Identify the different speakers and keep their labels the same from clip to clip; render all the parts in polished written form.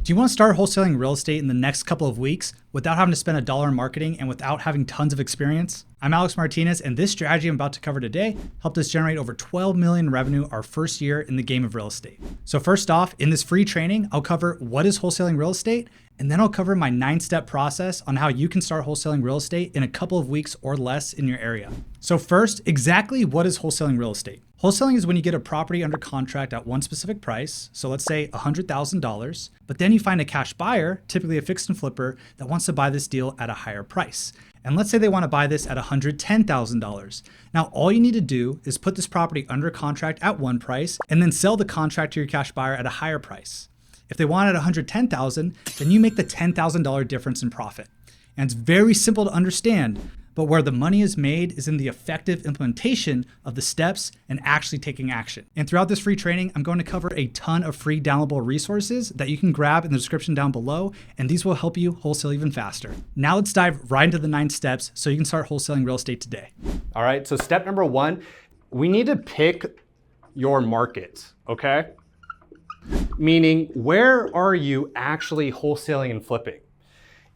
Speaker 1: Do you want to start wholesaling real estate in the next couple of weeks without having to spend $1 in marketing and without having tons of experience? I'm Alex Martinez, and this strategy I'm about to cover today helped us generate over $12 million in revenue our first year in the game of real estate. So first off, in this free training, I'll cover what is wholesaling real estate, and then I'll cover my 9-step process on how you can start wholesaling real estate in a couple of weeks or less in your area. So first, exactly what is wholesaling real estate? Wholesaling is when you get a property under contract at one specific price, so let's say $100,000, but then you find a cash buyer, typically a fix and flipper, that wants to buy this deal at a higher price. And let's say they want to buy this at $110,000. Now, all you need to do is put this property under contract at one price and then sell the contract to your cash buyer at a higher price. If they want it at $110,000, then you make the $10,000 difference in profit. And it's very simple to understand, but where the money is made is in the effective implementation of the steps and actually taking action. And throughout this free training, I'm going to cover a ton of free downloadable resources that you can grab in the description down below, and these will help you wholesale even faster. Now let's dive right into the 9 steps so you can start wholesaling real estate today.
Speaker 2: All right, so step number 1, we need to pick your market, okay? Meaning, where are you actually wholesaling and flipping?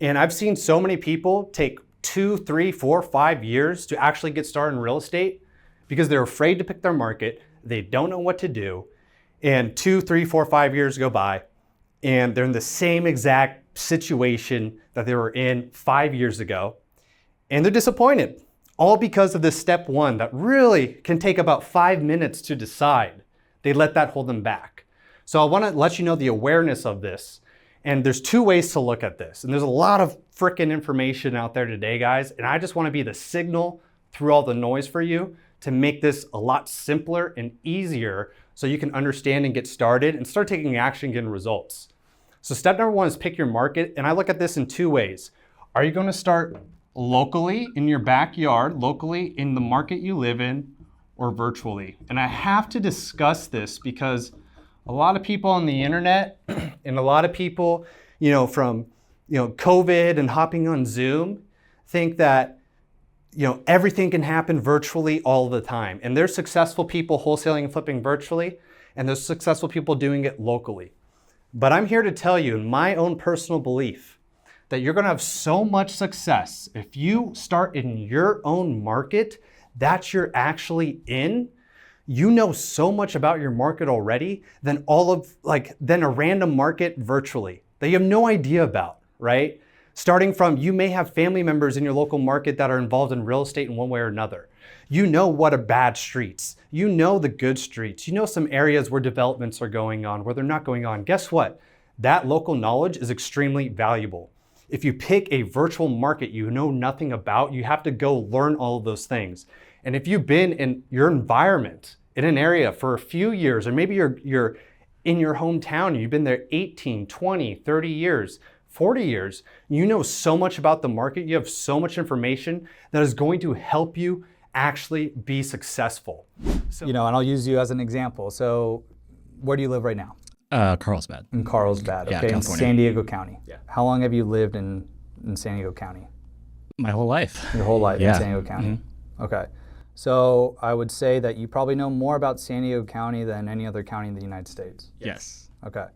Speaker 2: And I've seen so many people take 2, 3, 4, 5 years to actually get started in real estate because they're afraid to pick their market. They don't know what to do. And 2, 3, 4, 5 years go by and they're in the same exact situation that they were in 5 years ago. And they're disappointed, all because of this step 1 that really can take about 5 minutes to decide. They let that hold them back. So I want to let you know the awareness of this. And there's 2 ways to look at this. And there's a lot of freaking information out there today, guys. And I just want to be the signal through all the noise for you to make this a lot simpler and easier so you can understand and get started and start taking action, getting results. So step number 1 is pick your market. And I look at this in 2 ways. Are you going to start locally in your backyard, locally in the market you live in, or virtually? And I have to discuss this because a lot of people on the internet and a lot of people, from COVID and hopping on Zoom think that, everything can happen virtually all the time. And there's successful people wholesaling and flipping virtually, and there's successful people doing it locally. But I'm here to tell you, in my own personal belief, that you're going to have so much success if you start in your own market that you're actually in. You know so much about your market already than a random market virtually that you have no idea about, right? Starting from, you may have family members in your local market that are involved in real estate in one way or another. You know what are bad streets. You know the good streets. You know some areas where developments are going on, where they're not going on. Guess what? That local knowledge is extremely valuable. If you pick a virtual market you know nothing about, you have to go learn all of those things. And if you've been in your environment, in an area for a few years, or maybe you're in your hometown and you've been there 18, 20, 30 years, 40 years, you know so much about the market, you have so much information that is going to help you actually be successful.
Speaker 1: So, and I'll use you as an example. So where do you live right now?
Speaker 3: Carlsbad.
Speaker 1: In Carlsbad, okay,
Speaker 3: Yeah,
Speaker 1: in San Diego County. Yeah. How long have you lived in San Diego County?
Speaker 3: My whole life.
Speaker 1: Your whole life
Speaker 3: Yeah.
Speaker 1: in San Diego County?
Speaker 3: Mm-hmm.
Speaker 1: Okay. So I would say that you probably know more about San Diego County than any other county in the United States.
Speaker 3: Yes.
Speaker 1: Okay.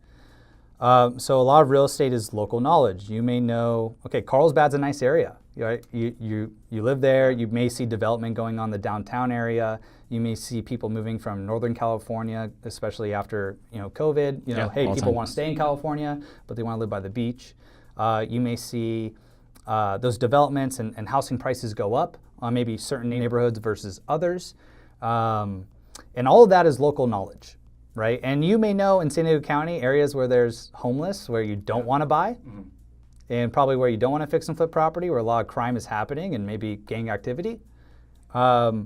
Speaker 1: So a lot of real estate is local knowledge. You may know, okay, Carlsbad's a nice area, right? You live there, you may see development going on in the downtown area. You may see people moving from Northern California, especially after COVID. Hey, people want to stay in California, but they want to live by the beach. You may see those developments and housing prices go up on maybe certain neighborhoods versus others. And all of that is local knowledge, right? And you may know in San Diego County areas where there's homeless, where you don't want to buy, and probably where you don't want to fix and flip property, where a lot of crime is happening and maybe gang activity. You're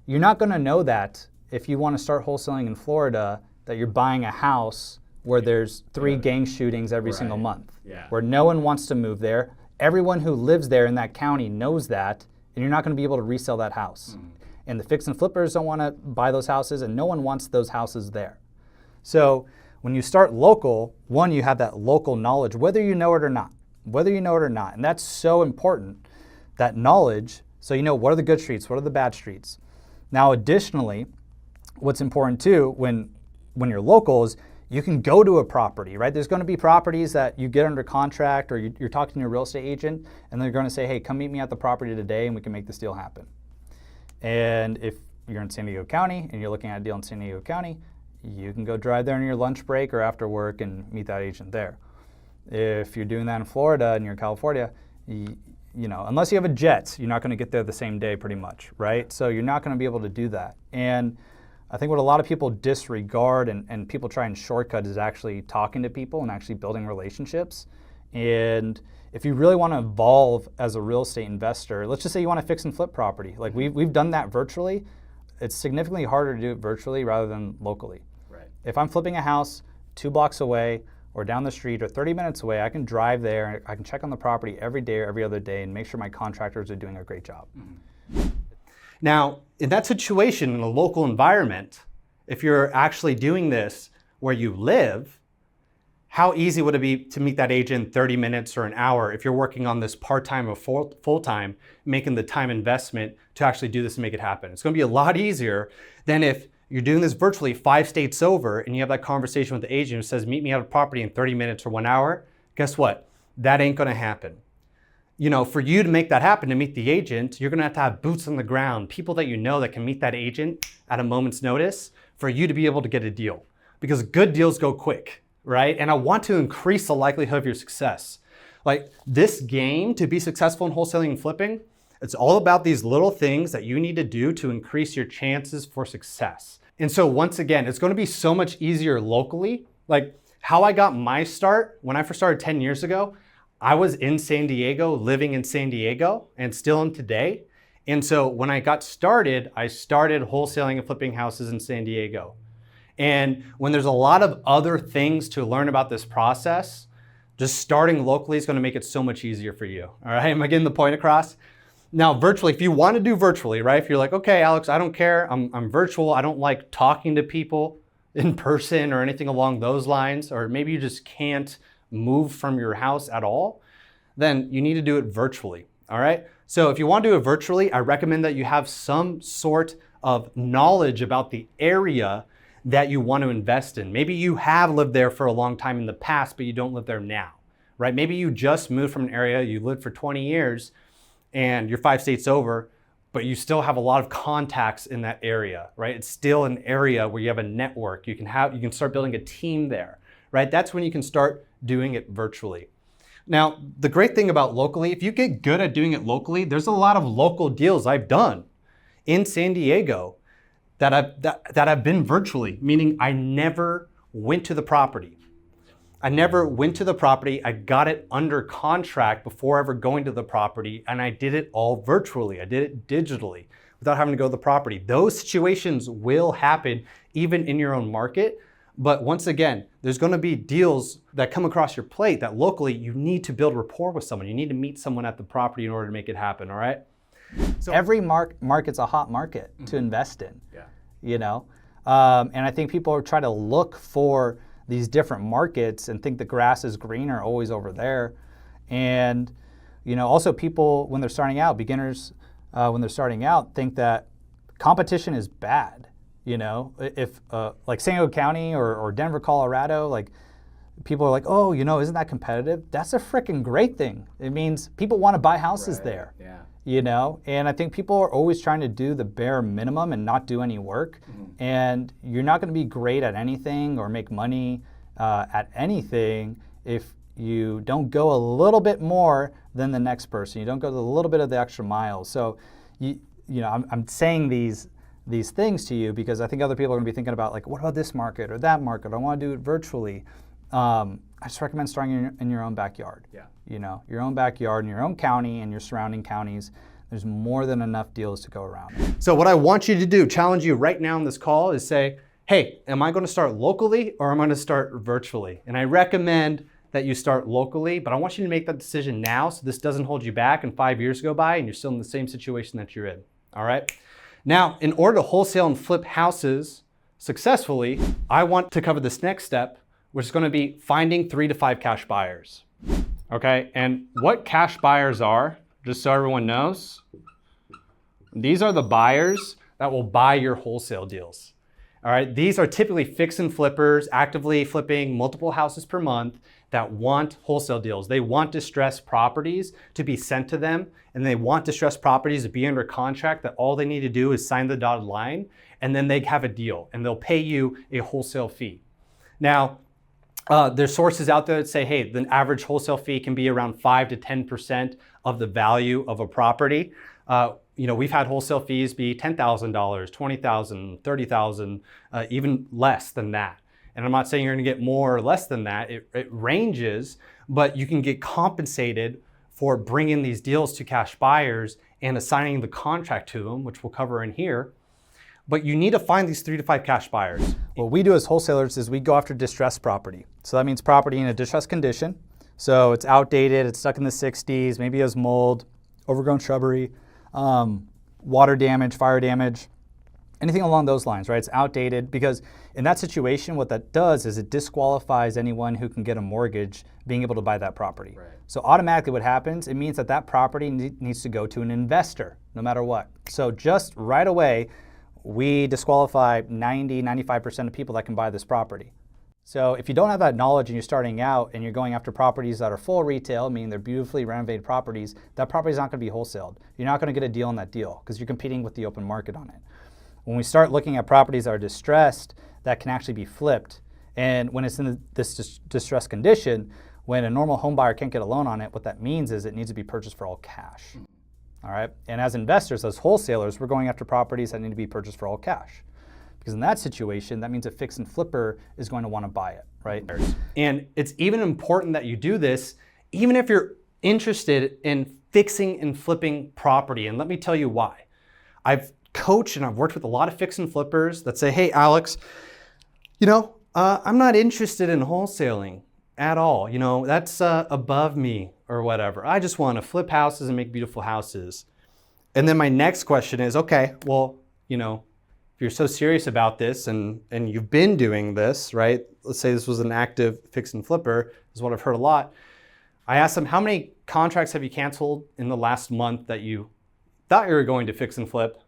Speaker 1: not going to know that if you want to start wholesaling in Florida, that you're buying a house where there's 3 gang shootings every single month, where no one wants to move there. Everyone who lives there in that county knows that, and you're not going to be able to resell that house. And the fix and flippers don't want to buy those houses, and no one wants those houses there. So when you start local, 1, you have that local knowledge, whether you know it or not. And that's so important, that knowledge, so you know what are the good streets, what are the bad streets. Now, additionally, what's important too, when you're local is You can go to a property, right? There's going to be properties that you get under contract or you're talking to your real estate agent and they're going to say, hey, come meet me at the property today and we can make this deal happen. And if you're in San Diego County and you're looking at a deal in San Diego County, you can go drive there on your lunch break or after work and meet that agent there. If you're doing that in Florida and you're in California, you know, unless you have a jet, you're not going to get there the same day pretty much, right? So you're not going to be able to do that. And I think what a lot of people disregard and people try and shortcut is actually talking to people and actually building relationships. And if you really want to evolve as a real estate investor, let's just say you want to fix and flip property. Like we've done that virtually. It's significantly harder to do it virtually rather than locally.
Speaker 2: Right.
Speaker 1: If I'm flipping a house 2 blocks away or down the street or 30 minutes away, I can drive there, I can check on the property every day or every other day and make sure my contractors are doing a great job.
Speaker 2: Mm-hmm. Now, in that situation, in a local environment, if you're actually doing this where you live, how easy would it be to meet that agent in 30 minutes or an hour if you're working on this part-time or full-time, making the time investment to actually do this and make it happen? It's going to be a lot easier than if you're doing this virtually 5 states over and you have that conversation with the agent who says, meet me at a property in 30 minutes or 1 hour. Guess what? That ain't going to happen. You know, for you to make that happen, to meet the agent, you're gonna have boots on the ground, people that you know that can meet that agent at a moment's notice for you to be able to get a deal. Because good deals go quick, right? And I want to increase the likelihood of your success. Like this game, to be successful in wholesaling and flipping, it's all about these little things that you need to do to increase your chances for success. And so once again, it's gonna be so much easier locally. Like how I got my start when I first started 10 years ago, I was in San Diego, living in San Diego, and still am today. And so when I got started, I started wholesaling and flipping houses in San Diego. And when there's a lot of other things to learn about this process, just starting locally is gonna make it so much easier for you. All right, am I getting the point across? Now, virtually, if you want to do virtually, right? If you're like, okay, Alex, I don't care, I'm virtual, I don't like talking to people in person or anything along those lines, or maybe you just can't move from your house at all, then you need to do it virtually, all right? So if you want to do it virtually, I recommend that you have some sort of knowledge about the area that you want to invest in. Maybe you have lived there for a long time in the past, but you don't live there now, right? Maybe you just moved from an area, you lived for 20 years, and you're 5 states over, but you still have a lot of contacts in that area, right? It's still an area where you have a network. You can start building a team there, right? That's when you can start doing it virtually. Now, the great thing about locally, if you get good at doing it locally, there's a lot of local deals I've done in San Diego that I've been virtually, meaning I never went to the property. I got it under contract before ever going to the property, and I did it all virtually. I did it digitally without having to go to the property. Those situations will happen even in your own market. But once again, there's going to be deals that come across your plate that locally you need to build rapport with someone. You need to meet someone at the property in order to make it happen, all right?
Speaker 1: So every market's a hot market to invest in,
Speaker 2: Yeah.
Speaker 1: you know? And I think people are trying to look for these different markets and think the grass is greener always over there. And, you know, also people, when they're starting out, beginners, when they're starting out, think that competition is bad. You know, if like San Diego County or Denver, Colorado, like people are like, oh, you know, isn't that competitive? That's a freaking great thing. It means people want to buy houses there.
Speaker 2: Yeah.
Speaker 1: You know, and I think people are always trying to do the bare minimum and not do any work. Mm-hmm. And you're not going to be great at anything or make money at anything if you don't go a little bit more than the next person. You don't go a little bit of the extra mile. So, you know, I'm saying these things to you because I think other people are going to be thinking about like, what about this market or that market? I want to do it virtually. I just recommend starting in your own backyard.
Speaker 2: Yeah.
Speaker 1: You know, your own backyard in your own county and your surrounding counties. There's more than enough deals to go around.
Speaker 2: So what I want you to do, challenge you right now in this call is say, hey, am I going to start locally or am I going to start virtually? And I recommend that you start locally, but I want you to make that decision now so this doesn't hold you back and 5 years go by and you're still in the same situation that you're in, all right? Now, in order to wholesale and flip houses successfully, I want to cover this next step, which is going to be finding 3 to 5 cash buyers. Okay, and what cash buyers are, just so everyone knows, these are the buyers that will buy your wholesale deals. All right, these are typically fix and flippers, actively flipping multiple houses per month that want wholesale deals. They want distressed properties to be sent to them, and they want distressed properties to be under contract that all they need to do is sign the dotted line, and then they have a deal, and they'll pay you a wholesale fee. Now, there's sources out there that say, hey, the average wholesale fee can be around 5 to 10% of the value of a property. We've had wholesale fees be $10,000, $20,000, $30,000, even less than that. And I'm not saying you're gonna get more or less than that. It ranges, but you can get compensated for bringing these deals to cash buyers and assigning the contract to them, which we'll cover in here. But you need to find these 3 to 5 cash buyers.
Speaker 1: What we do as wholesalers is we go after distressed property. So that means property in a distressed condition. So it's outdated, it's stuck in the 60s, maybe it has mold, overgrown shrubbery, water damage, fire damage, anything along those lines, right? It's outdated, because in that situation, what that does is it disqualifies anyone who can get a mortgage being able to buy that property.
Speaker 2: Right.
Speaker 1: So automatically what happens, it means that that property needs to go to an investor, no matter what. So just right away, we disqualify 90, 95% of people that can buy this property. So if you don't have that knowledge and you're starting out and you're going after properties that are full retail, meaning they're beautifully renovated properties, that property is not going to be wholesaled. You're not going to get a deal on that deal because you're competing with the open market on it. When we start looking at properties that are distressed, that can actually be flipped, and when it's in this distressed condition, when a normal home buyer can't get a loan on it, what that means is it needs to be purchased for all cash. All right. And as investors, as wholesalers, we're going after properties that need to be purchased for all cash. Because in that situation, that means a fix and flipper is going to want to buy it, right?
Speaker 2: And it's even important that you do this, even if you're interested in fixing and flipping property. And let me tell you why. I've coached and I've worked with a lot of fix and flippers that say, hey, Alex, I'm not interested in wholesaling at all. That's above me or whatever. I just want to flip houses and make beautiful houses. And then my next question is, okay, well, if you're so serious about this and you've been doing this, right? Let's say this was an active fix and flipper, is what I've heard a lot. I asked them, how many contracts have you canceled in the last month that you thought you were going to fix and flip,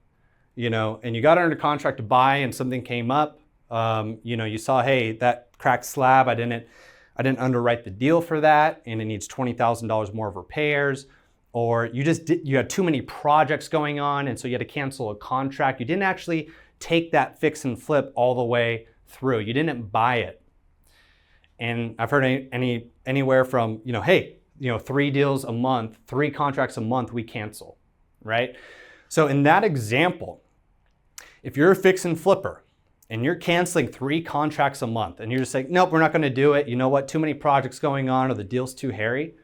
Speaker 2: and you got under contract to buy and something came up, you saw, hey, that cracked slab, I didn't underwrite the deal for that, and it needs $20,000 more of repairs, or you had too many projects going on, and so you had to cancel a contract. You didn't actually take that fix and flip all the way through. You didn't buy it. And I've heard anywhere from, 3 deals a month, 3 contracts a month we cancel, right? So in that example, if you're a fix and flipper and you're canceling 3 contracts a month and you're just saying, nope, we're not going to do it. You know what? Too many projects going on, or the deal's too hairy.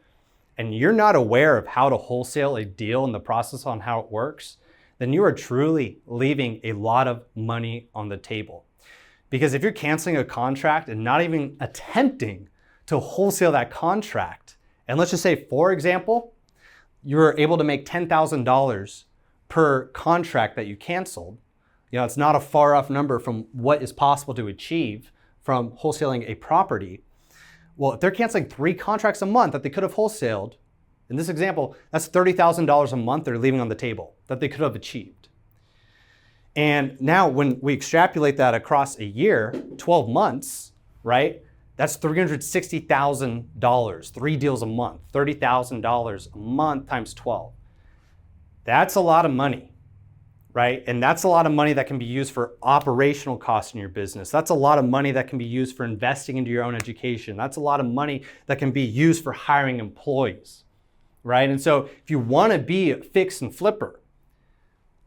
Speaker 2: And you're not aware of how to wholesale a deal and the process on how it works, then you are truly leaving a lot of money on the table. Because if you're canceling a contract and not even attempting to wholesale that contract, and let's just say, for example, you're able to make $10,000 per contract that you canceled, it's not a far off number from what is possible to achieve from wholesaling a property. Well, if they're canceling 3 contracts a month that they could have wholesaled, in this example, that's $30,000 a month they're leaving on the table that they could have achieved. And now when we extrapolate that across a year, 12 months, right? That's $360,000, 3 deals a month, $30,000 a month times 12. That's a lot of money, right? And that's a lot of money that can be used for operational costs in your business. That's a lot of money that can be used for investing into your own education. That's a lot of money that can be used for hiring employees, right? And so if you want to be a fix and flipper,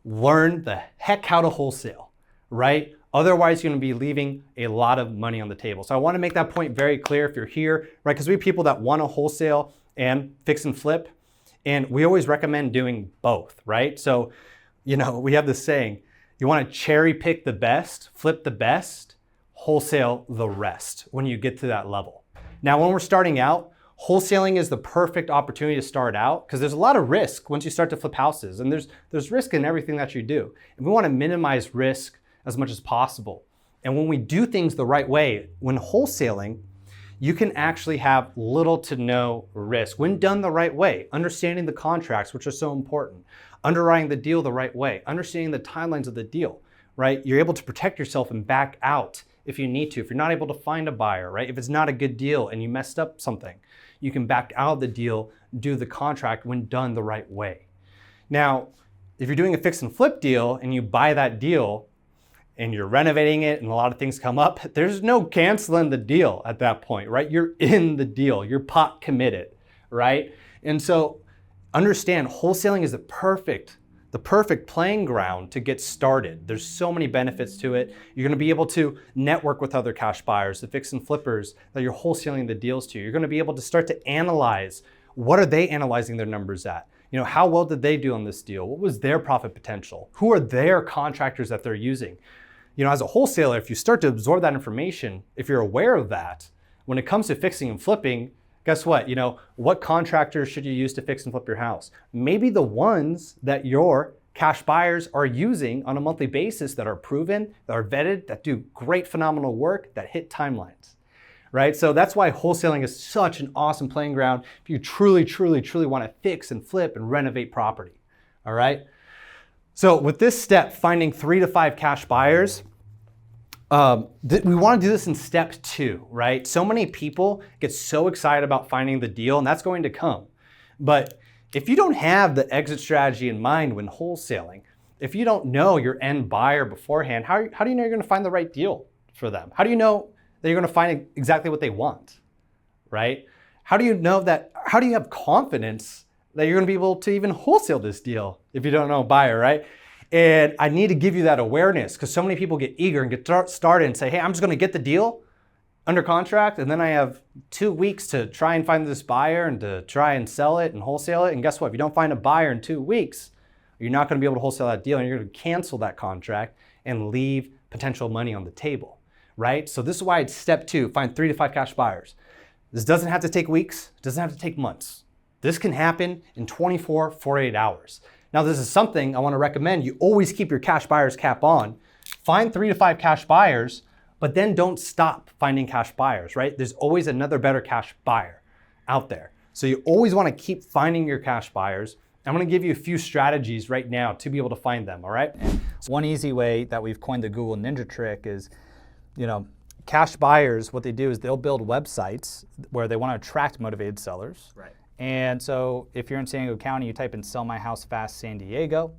Speaker 2: learn the heck how to wholesale, right? Otherwise, you're going to be leaving a lot of money on the table. So I want to make that point very clear if you're here, right? Because we have people that want to wholesale and fix and flip, and we always recommend doing both, right? So, we have this saying, you want to cherry pick the best, flip the best, wholesale the rest when you get to that level. Now, when we're starting out, wholesaling is the perfect opportunity to start out because there's a lot of risk once you start to flip houses, and there's risk in everything that you do. And we want to minimize risk as much as possible. And when we do things the right way, when wholesaling, you can actually have little to no risk when done the right way, understanding the contracts, which are so important, underwriting the deal the right way, understanding the timelines of the deal, right? You're able to protect yourself and back out if you need to. If you're not able to find a buyer, right? If it's not a good deal and you messed up something, you can back out of the deal, do the contract when done the right way. Now, if you're doing a fix and flip deal and you buy that deal and you're renovating it and a lot of things come up, there's no canceling the deal at that point, right? You're in the deal, you're pot committed, right? And so understand wholesaling is the perfect playing ground to get started. There's so many benefits to it. You're gonna be able to network with other cash buyers, the fix and flippers that you're wholesaling the deals to. You're gonna be able to start to analyze, what are they analyzing their numbers at? You know, how well did they do on this deal? What was their profit potential? Who are their contractors that they're using? You know, as a wholesaler, if you start to absorb that information, if you're aware of that, when it comes to fixing and flipping, guess what? You know, what contractors should you use to fix and flip your house? Maybe the ones that your cash buyers are using on a monthly basis that are proven, that are vetted, that do great, phenomenal work, that hit timelines, right? So that's why wholesaling is such an awesome playing ground if you truly, truly, truly want to fix and flip and renovate property, all right? So with this step, finding 3 to 5 cash buyers, we want to do this in step 2, right? So many people get so excited about finding the deal, and that's going to come. But if you don't have the exit strategy in mind when wholesaling, if you don't know your end buyer beforehand, how do you know you're going to find the right deal for them? How do you know that you're going to find exactly what they want, right? How do you know that, how do you have confidence that you're going to be able to even wholesale this deal if you don't know a buyer, right? And I need to give you that awareness because so many people get eager and get started and say, hey, I'm just going to get the deal under contract, and then I have 2 weeks to try and find this buyer and to try and sell it and wholesale it. And guess what? If you don't find a buyer in 2 weeks, you're not going to be able to wholesale that deal, and you're going to cancel that contract and leave potential money on the table, right? So this is why it's step 2, find 3 to 5 cash buyers. This doesn't have to take weeks. It doesn't have to take months. This can happen in 24, 48 hours. Now, this is something I want to recommend. You always keep your cash buyers cap on. Find 3 to 5 cash buyers, but then don't stop finding cash buyers, right? There's always another better cash buyer out there. So you always want to keep finding your cash buyers. I'm going to give you a few strategies right now to be able to find them, all right?
Speaker 1: One easy way that we've coined the Google Ninja trick is, you know, cash buyers, what they do is they'll build websites where they want to attract motivated sellers.
Speaker 3: Right.
Speaker 1: And so if you're in San Diego County, you type in Sell My House Fast San Diego,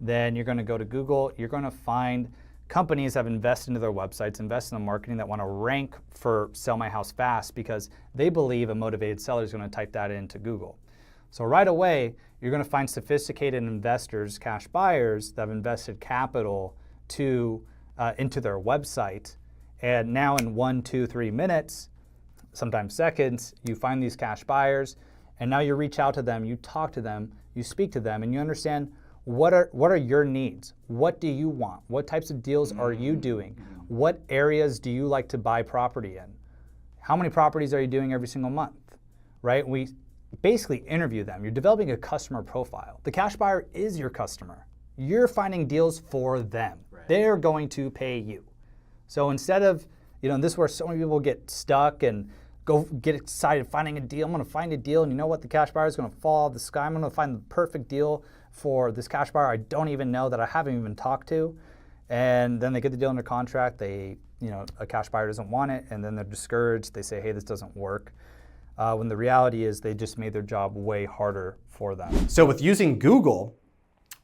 Speaker 1: then you're going to go to Google. You're going to find companies that have invested into their websites, invest in the marketing, that want to rank for Sell My House Fast because they believe a motivated seller is going to type that into Google. So right away, you're going to find sophisticated investors, cash buyers that have invested capital into their website. And now in 1, 2, 3 minutes, sometimes seconds, you find these cash buyers. And now you reach out to them, you talk to them, you speak to them, and you understand what are your needs? What do you want? What types of deals are you doing? What areas do you like to buy property in? How many properties are you doing every single month, right? We basically interview them. You're developing a customer profile. The cash buyer is your customer. You're finding deals for them. Right. They're going to pay you. So instead of, you know, this is where so many people get stuck and go get excited finding a deal. I'm going to find a deal, and you know what? The cash buyer is going to fall out of the sky. I'm going to find the perfect deal for this cash buyer I don't even know, that I haven't even talked to. And then they get the deal under contract. They, you know, a cash buyer doesn't want it, and then they're discouraged. They say, hey, this doesn't work. When the reality is they just made their job way harder for them.
Speaker 2: So with using Google,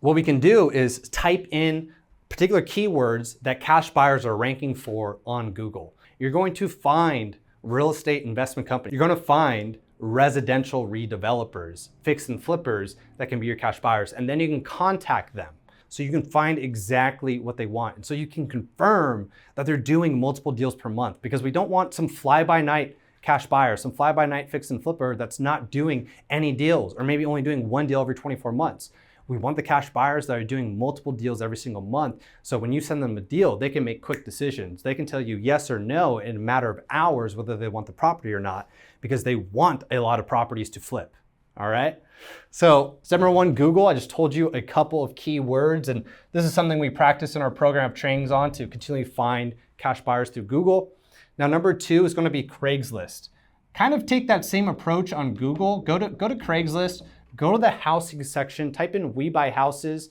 Speaker 2: what we can do is type in particular keywords that cash buyers are ranking for on Google. You're going to find real estate investment companies. You're going to find residential redevelopers, fix and flippers that can be your cash buyers. And then you can contact them so you can find exactly what they want. And so you can confirm that they're doing multiple deals per month, because we don't want some fly-by-night cash buyer, some fly-by-night fix and flipper that's not doing any deals, or maybe only doing 1 deal every 24 months. We want the cash buyers that are doing multiple deals every single month. So when you send them a deal, they can make quick decisions. They can tell you yes or no in a matter of hours whether they want the property or not, because they want a lot of properties to flip. All right? So step number 1, Google. I just told you a couple of key words, and this is something we practice in our program of trainings on to continually find cash buyers through Google. Now, number 2 is going to be Craigslist. Kind of take that same approach on Google. Go to Craigslist. Go to the housing section, type in We Buy Houses,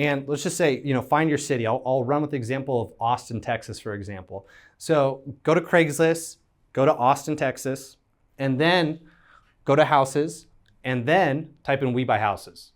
Speaker 2: And let's just say, find your city. I'll run with the example of Austin, Texas, for example. So go to Craigslist, go to Austin, Texas, and then go to houses, and then type in We Buy Houses.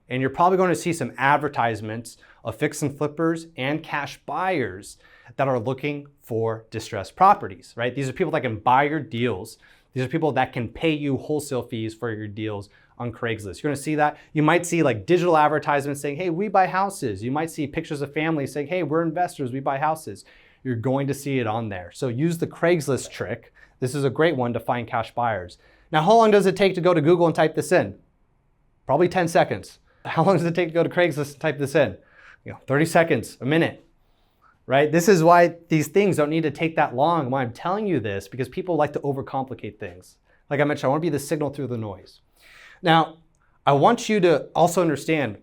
Speaker 2: And you're probably going to see some advertisements of fix and flippers and cash buyers that are looking for distressed properties, right? These are people that can buy your deals. These are people that can pay you wholesale fees for your deals on Craigslist. You're going to see that. You might see like digital advertisements saying, hey, we buy houses. You might see pictures of families saying, hey, we're investors, we buy houses. You're going to see it on there. So use the Craigslist trick. This is a great one to find cash buyers. Now, how long does it take to go to Google and type this in? Probably 10 seconds. How long does it take to go to Craigslist and type this in? 30 seconds, a minute, right? This is why these things don't need to take that long. Why I'm telling you this, because people like to overcomplicate things. Like I mentioned, I want to be the signal through the noise. Now, I want you to also understand,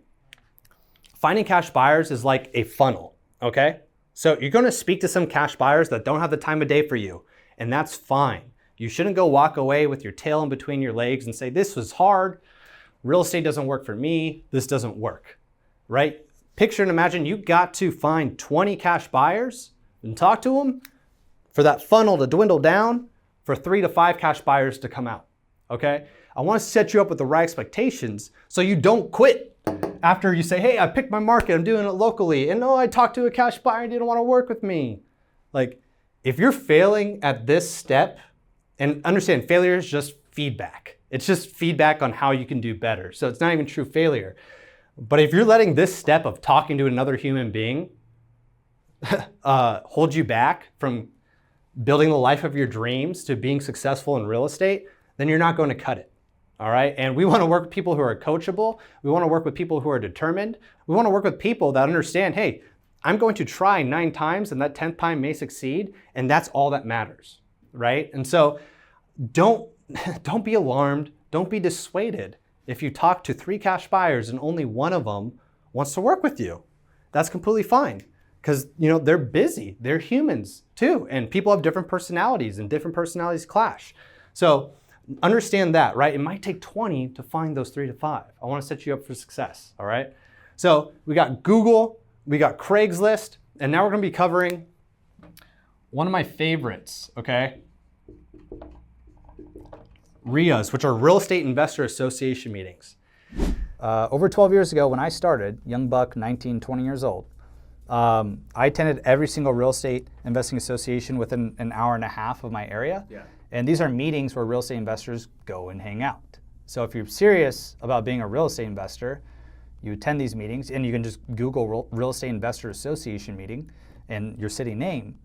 Speaker 2: finding cash buyers is like a funnel, okay? So you're going to speak to some cash buyers that don't have the time of day for you, and that's fine. You shouldn't go walk away with your tail in between your legs and say, this was hard, real estate doesn't work for me, this doesn't work, right? Picture and imagine you got to find 20 cash buyers and talk to them for that funnel to dwindle down for 3 to 5 cash buyers to come out, okay? I want to set you up with the right expectations so you don't quit after you say, hey, I picked my market, I'm doing it locally, and I talked to a cash buyer and didn't want to work with me. Like, if you're failing at this step, and understand failure is just feedback. It's just feedback on how you can do better. So it's not even true failure. But if you're letting this step of talking to another human being hold you back from building the life of your dreams to being successful in real estate, then you're not going to cut it. All right. And we want to work with people who are coachable. We want to work with people who are determined. We want to work with people that understand, hey, I'm going to try 9 times and that 10th time may succeed. And that's all that matters. Right. And so don't be alarmed. Don't be dissuaded if you talk to 3 cash buyers and only one of them wants to work with you. That's completely fine because they're busy. They're humans too. And people have different personalities and different personalities clash. So understand that, right? It might take 20 to find those 3 to 5. I want to set you up for success, all right? So we got Google, we got Craigslist, and now we're going to be covering one of my favorites, okay? RIAs, which are Real Estate Investor Association meetings.
Speaker 1: Over 12 years ago when I started, young buck, 19, 20 years old, I attended every single real estate investing association within an hour and a half of my area. Yeah. And these are meetings where real estate investors go and hang out. So if you're serious about being a real estate investor, you attend these meetings, and you can just Google Real Estate Investor Association meeting and your city name.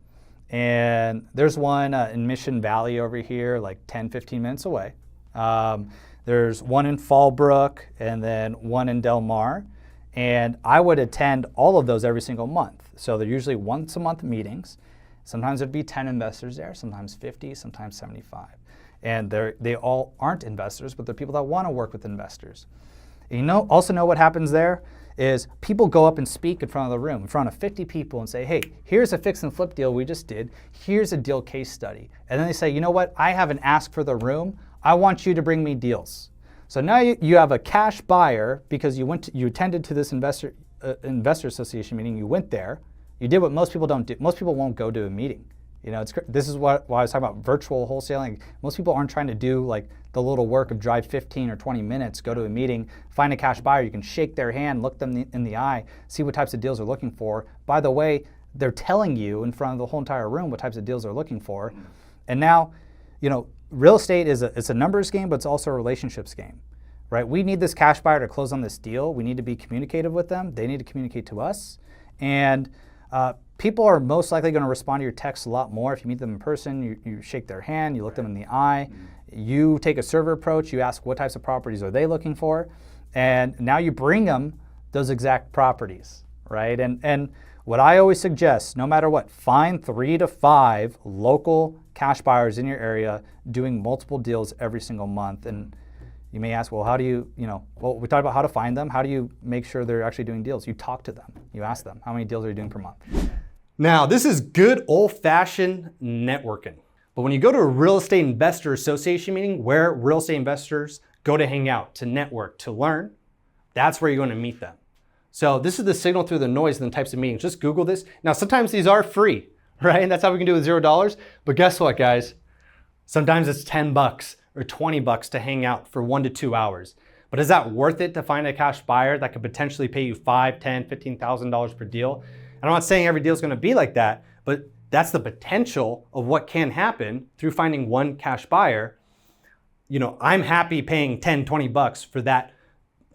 Speaker 1: And there's one in Mission Valley over here, like 10, 15 minutes away. There's one in Fallbrook and then one in Del Mar. And I would attend all of those every single month. So they're usually once a month meetings. Sometimes there'd be 10 investors there, sometimes 50, sometimes 75. And they all aren't investors, but they're people that want to work with investors. And also know what happens there is people go up and speak in front of the room, in front of 50 people and say, hey, here's a fix and flip deal we just did. Here's a deal case study. And then they say, you know what? I have an ask for the room. I want you to bring me deals. So now you have a cash buyer because you attended to this investor association meeting. You went there. You did what most people don't do. Most people won't go to a meeting. This is why I was talking about virtual wholesaling. Most people aren't trying to do like the little work of drive 15 or 20 minutes, go to a meeting, find a cash buyer. You can shake their hand, look them in the eye, see what types of deals they're looking for. By the way, they're telling you in front of the whole entire room what types of deals they're looking for. And now, real estate it's a numbers game, but it's also a relationships game, right? We need this cash buyer to close on this deal. We need to be communicative with them. They need to communicate to us. And people are most likely going to respond to your texts a lot more if you meet them in person. You shake their hand, you look them in the eye, you take a server approach, you ask what types of properties are they looking for, and now you bring them those exact properties, right? And what I always suggest, no matter what, find 3 to 5 local cash buyers in your area doing multiple deals every single month. And you may ask, well, how do you, well, we talked about how to find them. How do you make sure they're actually doing deals? You talk to them. You ask them, how many deals are you doing per month?
Speaker 2: Now, this is good old-fashioned networking. But when you go to a Real Estate Investor Association meeting where real estate investors go to hang out, to network, to learn, that's where you're going to meet them. So this is the signal through the noise and the types of meetings. Just Google this. Now, sometimes these are free, right? And that's how we can do it with $0. But guess what, guys? Sometimes it's $10 or $20 to hang out for 1 to 2 hours. But is that worth it to find a cash buyer that could potentially pay you $5,000, $10,000, $15,000 per deal? And I'm not saying every deal is going to be like that, but that's the potential of what can happen through finding one cash buyer. You know, I'm happy paying $10, $20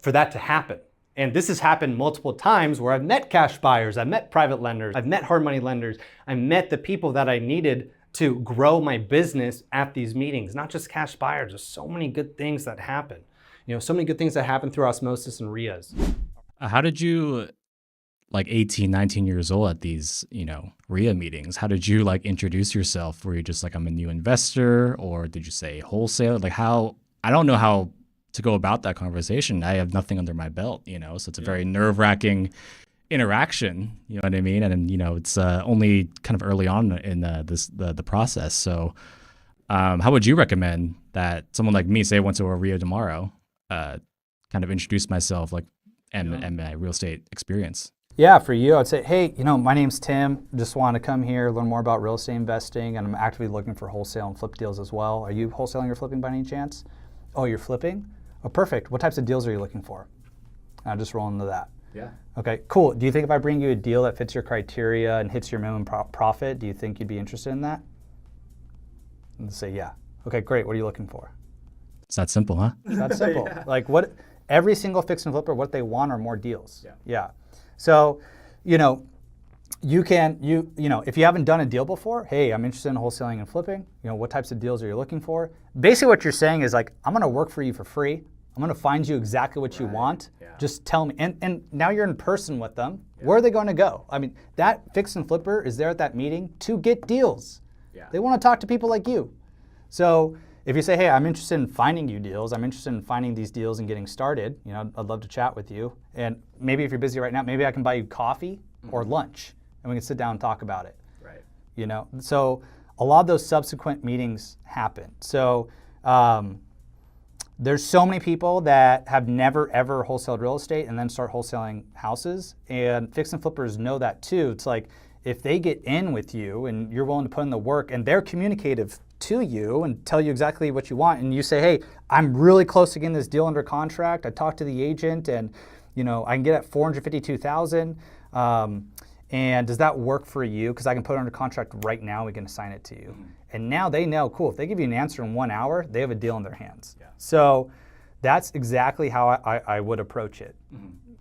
Speaker 2: for that to happen. And this has happened multiple times where I've met cash buyers, I've met private lenders, I've met hard money lenders, I met the people that I needed to grow my business at these meetings, not just cash buyers. There's so many good things that happen. You know, so many good things that happen through osmosis and RIAs.
Speaker 3: How did you, like 18, 19 years old at these, RIA meetings, how did you like introduce yourself? Were you just like, I'm a new investor, or did you say wholesaler? Like I don't know how to go about that conversation. I have nothing under my belt, so it's a very nerve-wracking interaction, you know what I mean? And it's only kind of early on in the process. So how would you recommend that someone like me, say I went to a RIA tomorrow, kind of introduce myself and my real estate experience?
Speaker 1: Yeah, for you, I'd say, hey, my name's Tim. Just want to come here, learn more about real estate investing, and I'm actively looking for wholesale and flip deals as well. Are you wholesaling or flipping by any chance? Oh, you're flipping? Oh, perfect. What types of deals are you looking for? I'll just roll into that.
Speaker 2: Yeah.
Speaker 1: Okay, cool. Do you think if I bring you a deal that fits your criteria and hits your minimum profit, do you think you'd be interested in that? And say, yeah. Okay, great. What are you looking for?
Speaker 3: It's that simple, huh?
Speaker 1: It's that simple.
Speaker 2: Yeah.
Speaker 1: Like every single fix and flipper, what they want are more deals.
Speaker 2: Yeah.
Speaker 1: So, you can, if you haven't done a deal before, hey, I'm interested in wholesaling and flipping. What types of deals are you looking for? Basically what you're saying is like, I'm going to work for you for free. I'm going to find you exactly what you want.
Speaker 2: Yeah.
Speaker 1: Just tell me. And now you're in person with them. Yeah. Where are they going to go? I mean, that fix and flipper is there at that meeting to get deals.
Speaker 2: Yeah.
Speaker 1: They want to talk to people like you. So if you say, hey, I'm interested in finding you deals, I'm interested in finding these deals and getting started, I'd love to chat with you. And maybe if you're busy right now, maybe I can buy you coffee or lunch and we can sit down and talk about it.
Speaker 2: Right.
Speaker 1: So a lot of those subsequent meetings happen. So there's so many people that have never ever wholesaled real estate and then start wholesaling houses, and fix and flippers know that too. It's like if they get in with you and you're willing to put in the work and they're communicative to you and tell you exactly what you want, and you say, hey, I'm really close to getting this deal under contract. I talked to the agent and I can get it at $452,000. And does that work for you? Because I can put it under contract right now. We can assign it to you. Mm-hmm. And now they know, cool, if they give you an answer in 1 hour, they have a deal in their hands. Yeah. So that's exactly how I would approach it. Mm-hmm.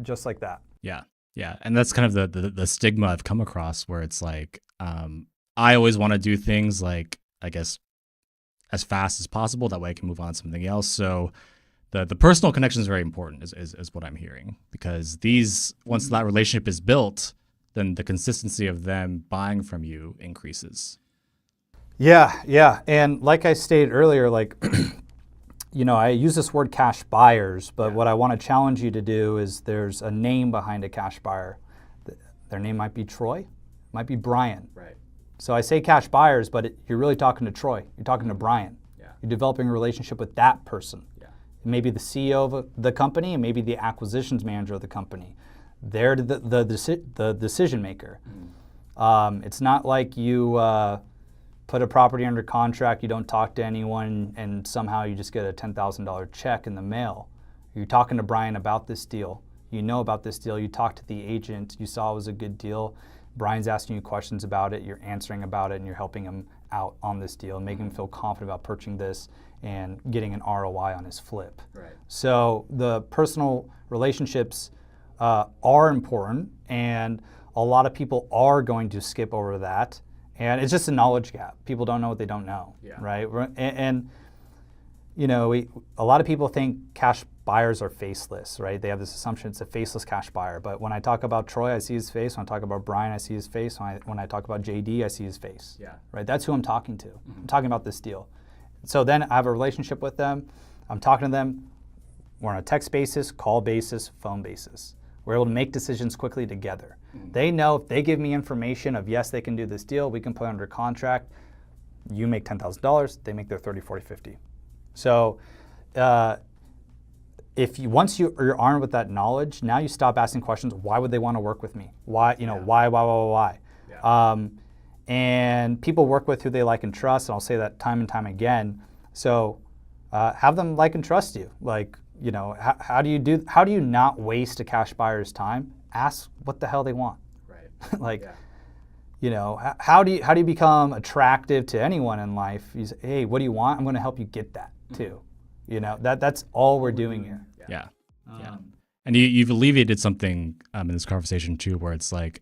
Speaker 1: Just like that.
Speaker 3: Yeah. Yeah. And that's kind of the stigma I've come across, where it's like, I always want to do things like, I guess, as fast as possible. That way I can move on to something else. So the personal connection is very important, is what I'm hearing, because once that relationship is built, then the consistency of them buying from you increases.
Speaker 1: Yeah. And like I stated earlier, like, I use this word cash buyers, but what I want to challenge you to do is there's a name behind a cash buyer. Their name might be Troy, might be Brian.
Speaker 2: Right.
Speaker 1: So I say cash buyers, but you're really talking to Troy. You're talking to Brian.
Speaker 2: Yeah.
Speaker 1: You're developing a relationship with that person. Maybe the CEO of the company, and maybe the acquisitions manager of the company. They're the decision maker. It's not like you put a property under contract, you don't talk to anyone, and somehow you just get a $10,000 check in the mail. You're talking to Brian about this deal. You know about this deal. You talked to the agent. You saw it was a good deal. Brian's asking you questions about it. You're answering about it, and you're helping him out on this deal and making him feel confident about purchasing this and getting an ROI on his flip.
Speaker 2: Right.
Speaker 1: So the personal relationships are important, and a lot of people are going to skip over that. And it's just a knowledge gap. People don't know what they don't know, right? And a lot of people think cash buyers are faceless, right? They have this assumption it's a faceless cash buyer. But when I talk about Troy, I see his face. When I talk about Brian, I see his face. When I talk about JD, I see his face. Yeah. Right? That's who I'm talking to. Mm-hmm. I'm talking about this deal. So then I have a relationship with them. I'm talking to them. We're on a text basis, call basis, phone basis. We're able to make decisions quickly together. Mm-hmm. They know if they give me information of, yes, they can do this deal, we can put under contract, you make $10,000, they make their 30, 40, 50. So if you once you're armed with that knowledge, now you stop asking questions. Why would they want to work with me? Why, why?
Speaker 2: Yeah.
Speaker 1: And people work with who they like and trust, and I'll say that time and time again. So have them like and trust you. Like, how do you not waste a cash buyer's time? Ask what the hell they want.
Speaker 2: Right.
Speaker 1: Like, how do you become attractive to anyone in life? You say, hey, what do you want? I'm going to help you get that too. That's all we're doing here.
Speaker 3: Yeah. And you've alleviated something in this conversation too, where it's like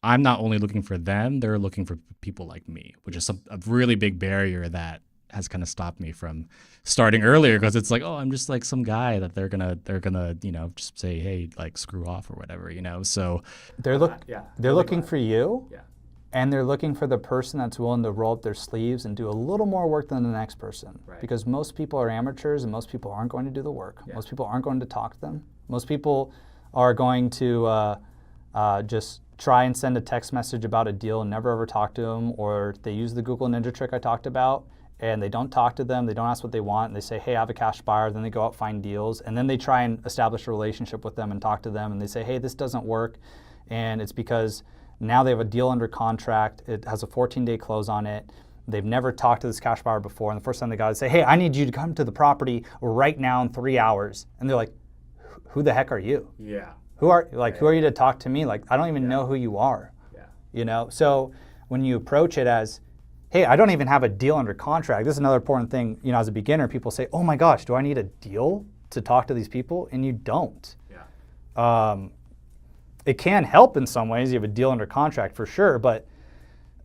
Speaker 3: I'm not only looking for them, they're looking for people like me, which is a really big barrier that has kind of stopped me from starting earlier, because it's like, oh, I'm just like some guy that they're gonna just say, hey, like, screw off or whatever, So
Speaker 1: they're looking for you.
Speaker 2: Yeah.
Speaker 1: And they're looking for the person that's willing to roll up their sleeves and do a little more work than the next person.
Speaker 2: Right.
Speaker 1: Because most people are amateurs and most people aren't going to do the work.
Speaker 2: Yeah.
Speaker 1: Most people aren't going to talk to them. Most people are going to just try and send a text message about a deal and never ever talk to them, or they use the Google Ninja trick I talked about and they don't talk to them, they don't ask what they want, and they say, hey, I have a cash buyer, then they go out, find deals, and then they try and establish a relationship with them and talk to them, and they say, hey, this doesn't work, and it's because now they have a deal under contract. It has a 14-day close on it. They've never talked to this cash buyer before. And the first time they got to say, hey, I need you to come to the property right now in 3 hours. And they're like, who the heck are you?
Speaker 2: Yeah.
Speaker 1: Who are you to talk to me? Like, I don't even know who you are.
Speaker 2: Yeah.
Speaker 1: So when you approach it as, hey, I don't even have a deal under contract. This is another important thing. As a beginner, people say, oh my gosh, do I need a deal to talk to these people? And you don't.
Speaker 2: Yeah.
Speaker 1: It can help in some ways. You have a deal under contract for sure, but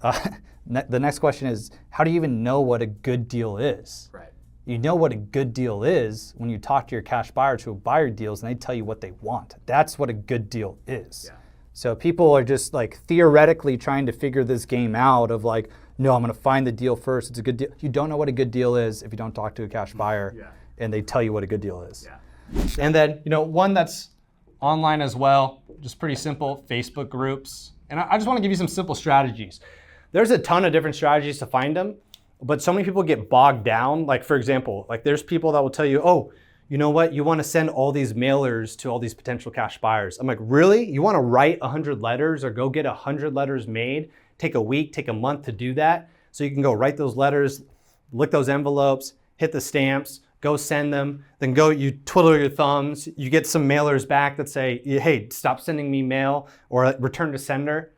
Speaker 1: the next question is, how do you even know what a good deal is?
Speaker 2: Right.
Speaker 1: You know what a good deal is when you talk to your cash buyer to buyer deals and they tell you what they want. That's what a good deal is.
Speaker 2: Yeah.
Speaker 1: So people are just like theoretically trying to figure this game out of like, no, I'm going to find the deal first. It's a good deal. You don't know what a good deal is if you don't talk to a cash buyer and they tell you what a good deal is.
Speaker 2: Yeah. And then, one that's online as well, just pretty simple, Facebook groups. And I just want to give you some simple strategies. There's a ton of different strategies to find them, but so many people get bogged down. Like, for example, like there's people that will tell you, oh, you know what? You want to send all these mailers to all these potential cash buyers. I'm like, really? You want to write 100 letters or go get 100 letters made? Take a week, take a month to do that. So you can go write those letters, lick those envelopes, hit the stamps, go send them, then you twiddle your thumbs, you get some mailers back that say, hey, stop sending me mail, or return to sender,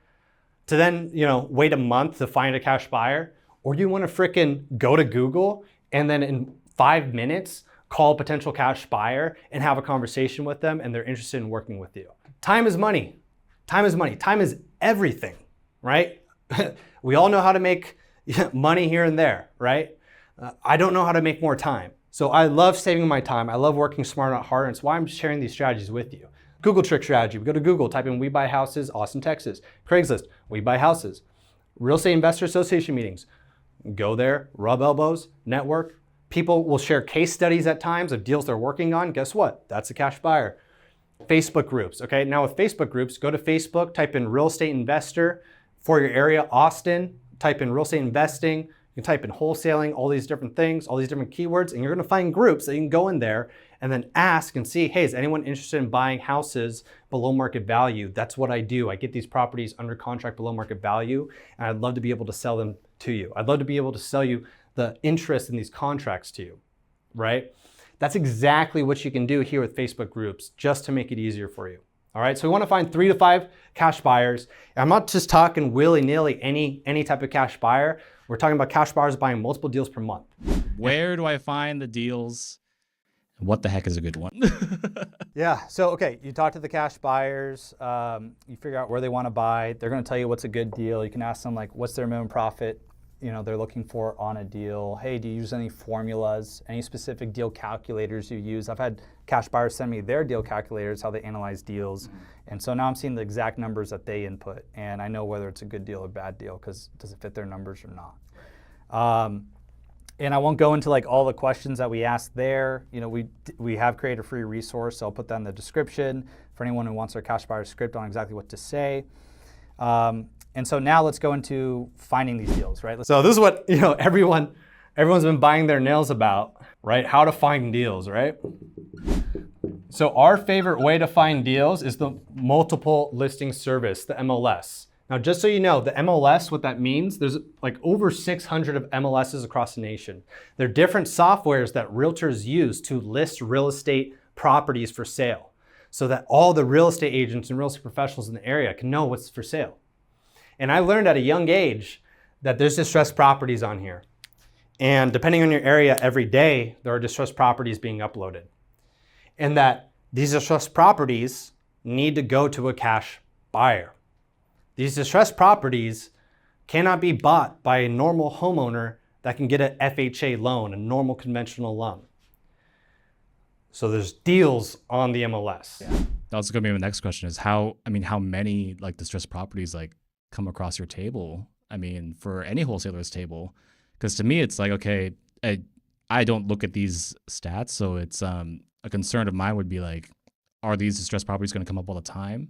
Speaker 2: to then, wait a month to find a cash buyer. Or you want to frickin' go to Google and then in 5 minutes, call a potential cash buyer and have a conversation with them and they're interested in working with you. Time is money. Time is money. Time is everything, right? We all know how to make money here and there, right? I don't know how to make more time. So I love saving my time. I love working smarter, not harder. And it's why I'm sharing these strategies with you. Google trick strategy. We go to Google, type in We Buy Houses, Austin, Texas. Craigslist, We Buy Houses. Real Estate Investor Association meetings. Go there, rub elbows, network. People will share case studies at times of deals they're working on. Guess what? That's a cash buyer. Facebook groups, okay? Now with Facebook groups, go to Facebook, type in Real Estate Investor for your area, Austin, type in Real Estate Investing. You can type in wholesaling, all these different things, all these different keywords, and you're gonna find groups that you can go in there and then ask and see, hey, is anyone interested in buying houses below market value? That's what I do. I get these properties under contract below market value, and I'd love to be able to sell them to you. I'd love to be able to sell you the interest in these contracts to you, right? That's exactly what you can do here with Facebook groups, just to make it easier for you. All right, so we wanna find 3 to 5 cash buyers. I'm not just talking willy-nilly any type of cash buyer. We're talking about cash buyers buying multiple deals per month.
Speaker 3: Where do I find the deals? What the heck is a good one?
Speaker 1: Yeah, so okay, you talk to the cash buyers, you figure out where they want to buy. They're going to tell you what's a good deal. You can ask them like, what's their minimum profit they're looking for on a deal. Hey, do you use any formulas, any specific deal calculators you use? I've had cash buyers send me their deal calculators, how they analyze deals. And so now I'm seeing the exact numbers that they input, and I know whether it's a good deal or bad deal because does it fit their numbers or not. And I won't go into like all the questions that we asked there. We have created a free resource, so I'll put that in the description for anyone who wants our cash buyer script on exactly what to say. And so now let's go into finding these deals, right?
Speaker 2: So this is what everyone's been buying their nails about, right? How to find deals, right? So our favorite way to find deals is the multiple listing service, the MLS. Now, just so you know, the MLS, what that means, there's like over 600 of MLSs across the nation. They're different softwares that realtors use to list real estate properties for sale so that all the real estate agents and real estate professionals in the area can know what's for sale. And I learned at a young age that there's distressed properties on here. And depending on your area, every day there are distressed properties being uploaded. And that these distressed properties need to go to a cash buyer. These distressed properties cannot be bought by a normal homeowner that can get an FHA loan, a normal conventional loan. So there's deals on the MLS.
Speaker 3: Yeah. That was going to be my next question is how many like distressed properties like come across your table? I mean, for any wholesaler's table, because to me, it's like, okay, I don't look at these stats. So it's a concern of mine would be like, are these distressed properties going to come up all the time?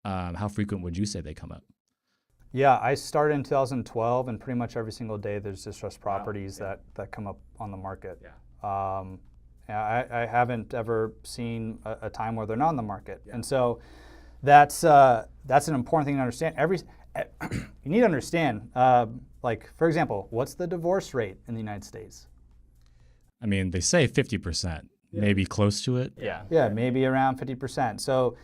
Speaker 3: How frequent would you say they come up?
Speaker 1: Yeah, I started in 2012, and pretty much every single day there's distressed properties that come up on the market.
Speaker 3: Yeah.
Speaker 1: I haven't ever seen a time where they're not on the market, and so that's an important thing to understand. You need to understand, like for example, what's the divorce rate in the United States?
Speaker 3: I mean, they say 50%, maybe close to it.
Speaker 1: Yeah, maybe around 50%. So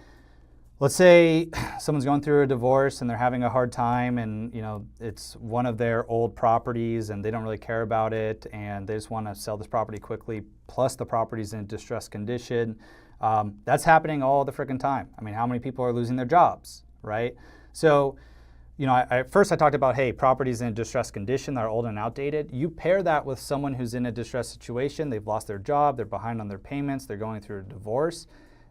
Speaker 1: let's say someone's going through a divorce and they're having a hard time, and it's one of their old properties and they don't really care about it and they just want to sell this property quickly, plus the property's in distressed condition. That's happening all the freaking time. I mean, how many people are losing their jobs, right? So, first I talked about, hey, properties in distressed condition that are old and outdated. You pair that with someone who's in a distressed situation, they've lost their job, they're behind on their payments, they're going through a divorce.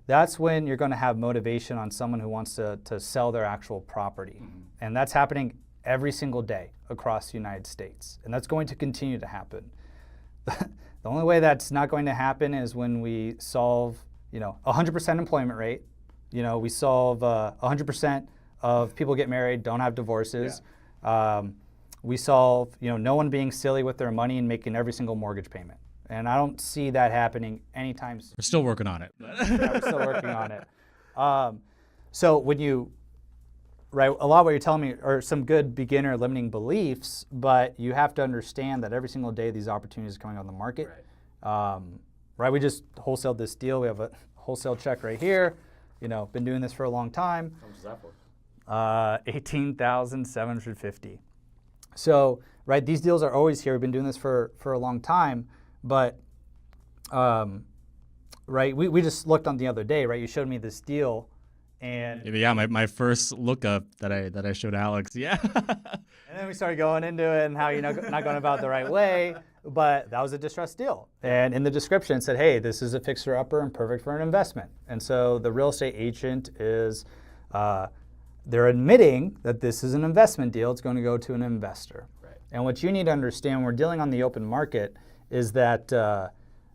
Speaker 1: That's when you're going to have motivation on someone who wants to sell their actual property. Mm-hmm. And that's happening every single day across the United States. And that's going to continue to happen. The only way that's not going to happen is when we solve, 100% employment rate. We solve 100% of people get married, don't have divorces. Yeah. We solve, no one being silly with their money and making every single mortgage payment. And I don't see that happening anytime soon.
Speaker 3: We're still working on it.
Speaker 1: Yeah, we're still working on it. So when a lot of what you're telling me are some good beginner limiting beliefs, but you have to understand that every single day these opportunities are coming on the market. Right. We just wholesaled this deal. We have a wholesale check right here. Been doing this for a long time.
Speaker 3: How much is that for?
Speaker 1: $18,750. So, right, these deals are always here. We've been doing this for a long time. But, right, we just looked on the other day, right? You showed me this deal, and
Speaker 3: yeah, my first lookup that I showed Alex, yeah.
Speaker 1: And then we started going into it and how not going about it the right way, but that was a distressed deal. And in the description it said, hey, this is a fixer-upper and perfect for an investment. And so the real estate agent is, they're admitting that this is an investment deal. It's going to go to an investor. Right. And what you need to understand when we're dealing on the open market is that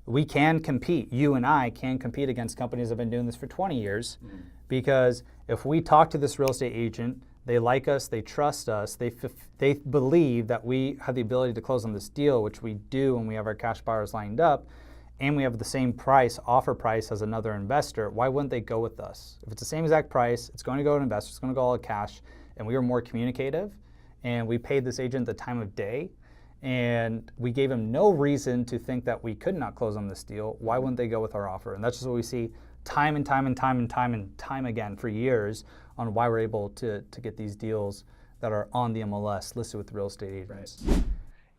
Speaker 1: we can compete. You and I can compete against companies that have been doing this for 20 years. Mm-hmm. Because if we talk to this real estate agent, they like us, they trust us, they believe that we have the ability to close on this deal, which we do when we have our cash buyers lined up, and we have the same offer price as another investor, why wouldn't they go with us? If it's the same exact price, it's going to go to an investor, it's going to go all cash, and we were more communicative, and we paid this agent the time of day, and we gave him no reason to think that we could not close on this deal, why wouldn't they go with our offer? And that's just what we see time and time again for years on why we're able to get these deals that are on the MLS listed with real estate agents.
Speaker 2: Right.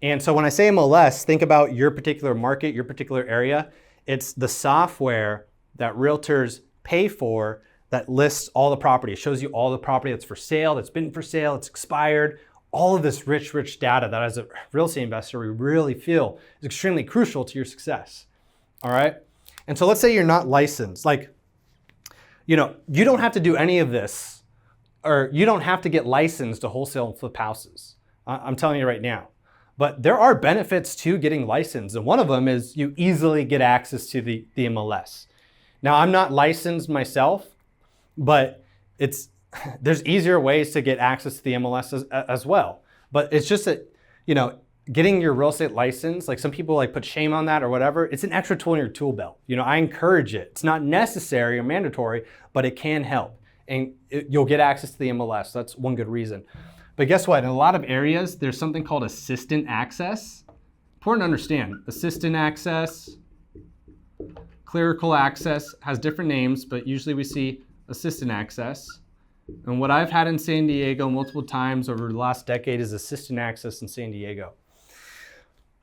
Speaker 2: And so when I say MLS, think about your particular market, your particular area. It's the software that realtors pay for that lists all the property. It shows you all the property that's for sale, that's been for sale, it's expired, all of this rich data that as a real estate investor, we really feel is extremely crucial to your success, all right? And so let's say you're not licensed. Like, you don't have to do any of this, or you don't have to get licensed to wholesale and flip houses. I'm telling you right now. But there are benefits to getting licensed, and one of them is you easily get access to the MLS. Now, I'm not licensed myself, but there's easier ways to get access to the MLS as well. But it's just that, getting your real estate license, like some people like put shame on that or whatever, it's an extra tool in your tool belt. I encourage it. It's not necessary or mandatory, but it can help. And you'll get access to the MLS. That's one good reason. But guess what? In a lot of areas, there's something called assistant access. Important to understand. Assistant access, clerical access, has different names, but usually we see assistant access. And what I've had in San Diego multiple times over the last decade is assistant access in San Diego.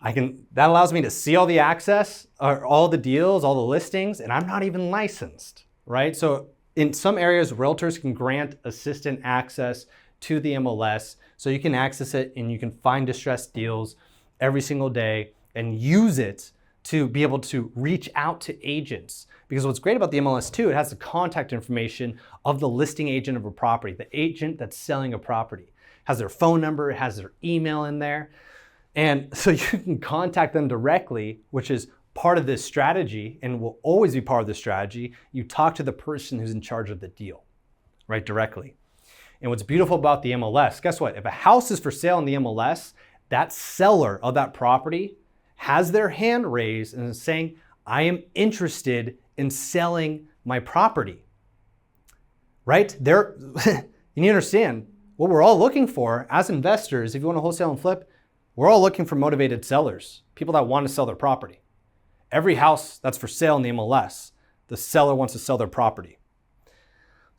Speaker 2: That allows me to see all the access, or all the deals, all the listings, and I'm not even licensed, right? So in some areas, realtors can grant assistant access to the MLS, so you can access it and you can find distressed deals every single day and use it to be able to reach out to agents. Because what's great about the MLS too, it has the contact information of the listing agent of a property, the agent that's selling a property. It has their phone number, it has their email in there. And so you can contact them directly, which is part of this strategy and will always be part of the strategy. You talk to the person who's in charge of the deal, right, directly. And what's beautiful about the MLS, guess what? If a house is for sale in the MLS, that seller of that property has their hand raised and is saying, I am interested in selling my property, right? You need to understand what we're all looking for as investors. If you want to wholesale and flip, we're all looking for motivated sellers, people that want to sell their property. Every house that's for sale in the MLS, the seller wants to sell their property.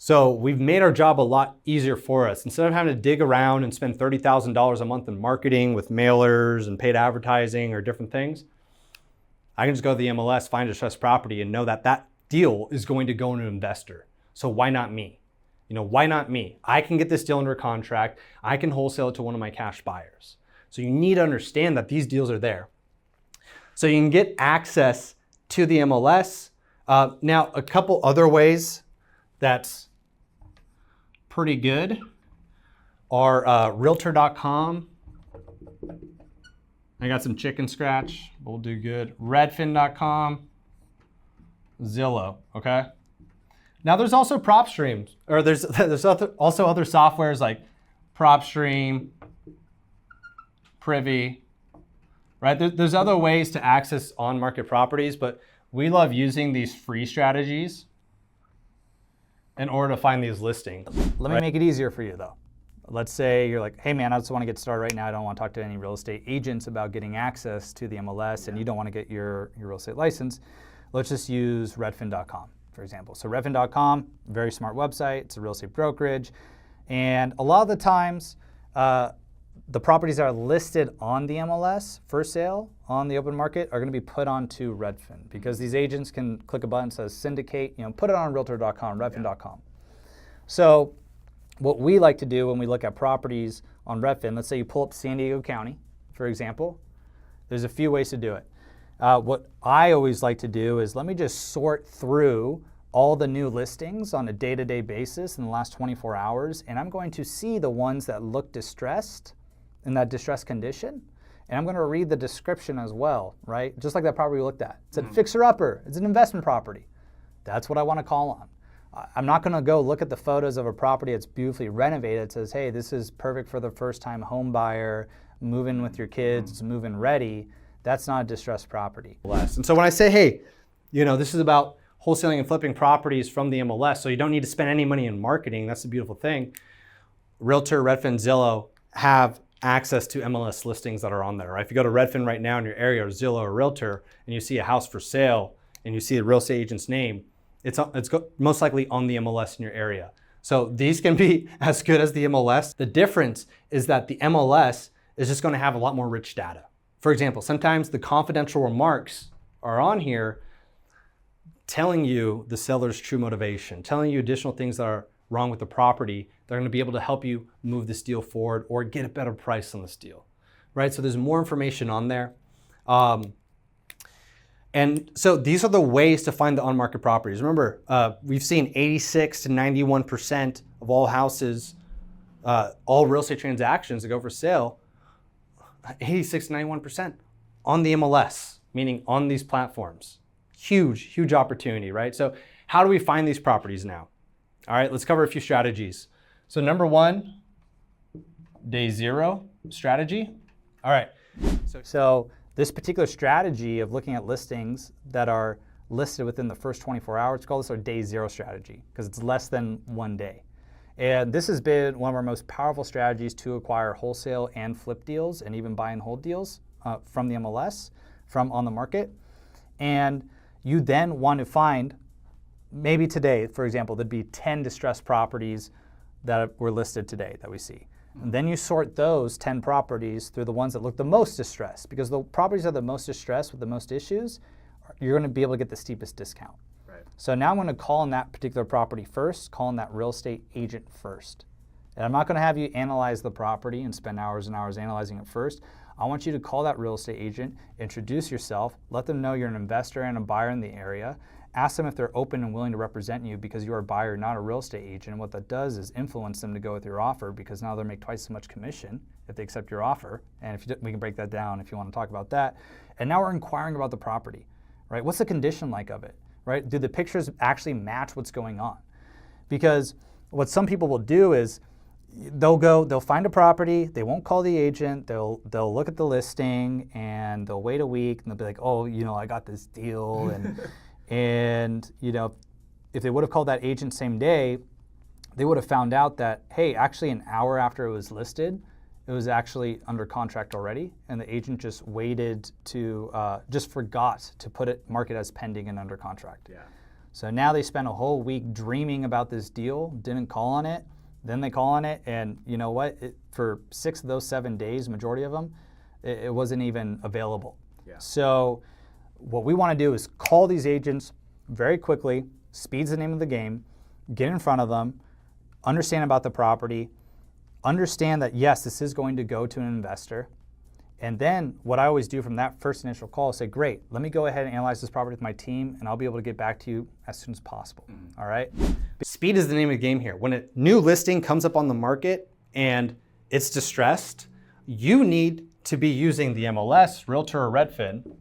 Speaker 2: So we've made our job a lot easier for us. Instead of having to dig around and spend $30,000 a month in marketing with mailers and paid advertising or different things, I can just go to the MLS, find a distressed property, and know that that deal is going to go to an investor. So why not me? Why not me? I can get this deal under contract. I can wholesale it to one of my cash buyers. So you need to understand that these deals are there. So you can get access to the MLS. Now, a couple other ways that's pretty good are realtor.com. I got some chicken scratch, we'll do good. Redfin.com, Zillow, okay? Now there's also PropStream, or there's also other softwares like PropStream, Privy, right? There's other ways to access on-market properties, but we love using these free strategies in order to find these listings.
Speaker 1: Let me make it easier for you though. Let's say you're like, hey man, I just want to get started right now. I don't want to talk to any real estate agents about getting access to the MLS and you don't want to get your real estate license. Let's just use redfin.com, for example. So redfin.com, very smart website. It's a real estate brokerage. And a lot of the times, the properties that are listed on the MLS for sale on the open market are going to be put onto Redfin because these agents can click a button that says syndicate, put it on realtor.com, redfin.com. So what we like to do when we look at properties on Redfin, let's say you pull up San Diego County, for example, there's a few ways to do it. What I always like to do is let me just sort through all the new listings on a day-to-day basis in the last 24 hours, and I'm going to see the ones that look distressed in that distressed condition, and I'm going to read the description as well, right? Just like that property we looked at. It said fixer-upper. It's an investment property. That's what I want to call on. I'm not going to go look at the photos of a property that's beautifully renovated. It says, hey, this is perfect for the first-time home buyer, move in with your kids, it's move-in ready. That's not a distressed property.
Speaker 2: And so when I say, hey, this is about wholesaling and flipping properties from the MLS, so you don't need to spend any money in marketing. That's the beautiful thing. Realtor, Redfin, Zillow have access to MLS listings that are on there, right? If you go to Redfin right now in your area, or Zillow or Realtor, and you see a house for sale, and you see the real estate agent's name, it's most likely on the MLS in your area. So these can be as good as the MLS. The difference is that the MLS is just going to have a lot more rich data. For example, sometimes the confidential remarks are on here telling you the seller's true motivation, telling you additional things that are wrong with the property. They're going to be able to help you move this deal forward or get a better price on this deal, right? So there's more information on there. And so these are the ways to find the on-market properties. Remember, we've seen 86 to 91% of all houses, all real estate transactions that go for sale, 86 to 91% on the MLS, meaning on these platforms. Huge, huge opportunity, right? So how do we find these properties now? All right, let's cover a few strategies. So number one, day zero strategy. All right,
Speaker 1: So this particular strategy of looking at listings that are listed within the first 24 hours, call this our day zero strategy because it's less than 1 day. And this has been one of our most powerful strategies to acquire wholesale and flip deals and even buy and hold deals from the MLS, from on the market. And you then want to find, maybe today, for example, there'd be 10 distressed properties that were listed today that we see. And then you sort those 10 properties through the ones that look the most distressed, because the properties that are the most distressed with the most issues, you're going to be able to get the steepest discount.
Speaker 2: Right.
Speaker 1: So now I'm going to call on that particular property first, call on that real estate agent first. And I'm not going to have you analyze the property and spend hours and hours analyzing it first. I want you to call that real estate agent, introduce yourself, let them know you're an investor and a buyer in the area. Ask them if they're open and willing to represent you because you're a buyer, not a real estate agent. And what that does is influence them to go with your offer because now they'll make twice as much commission if they accept your offer. And if you, we can break that down if you want to talk about that. And now we're inquiring about the property, right? What's the condition like of it, right? Do the pictures actually match what's going on? Because what some people will do is they'll find a property, they won't call the agent, they'll look at the listing and they'll wait a week and they'll be like, oh, you know, I got this deal and and you know, if they would have called that agent same day, they would have found out that, hey, actually an hour after it was listed, it was actually under contract already, and the agent just waited to, just forgot to mark it as pending and under contract.
Speaker 2: Yeah.
Speaker 1: So now they spent a whole week dreaming about this deal, didn't call on it, then they call on it, and you know what? For 6 of those 7 days, majority of them, it wasn't even available.
Speaker 2: Yeah.
Speaker 1: So what we want to do is call these agents very quickly, speed's the name of the game, get in front of them, understand about the property, understand that yes, this is going to go to an investor. And then what I always do from that first initial call is say, great, let me go ahead and analyze this property with my team and I'll be able to get back to you as soon as possible. All right?
Speaker 2: Speed is the name of the game here. When a new listing comes up on the market and it's distressed, you need to be using the MLS, Realtor, or Redfin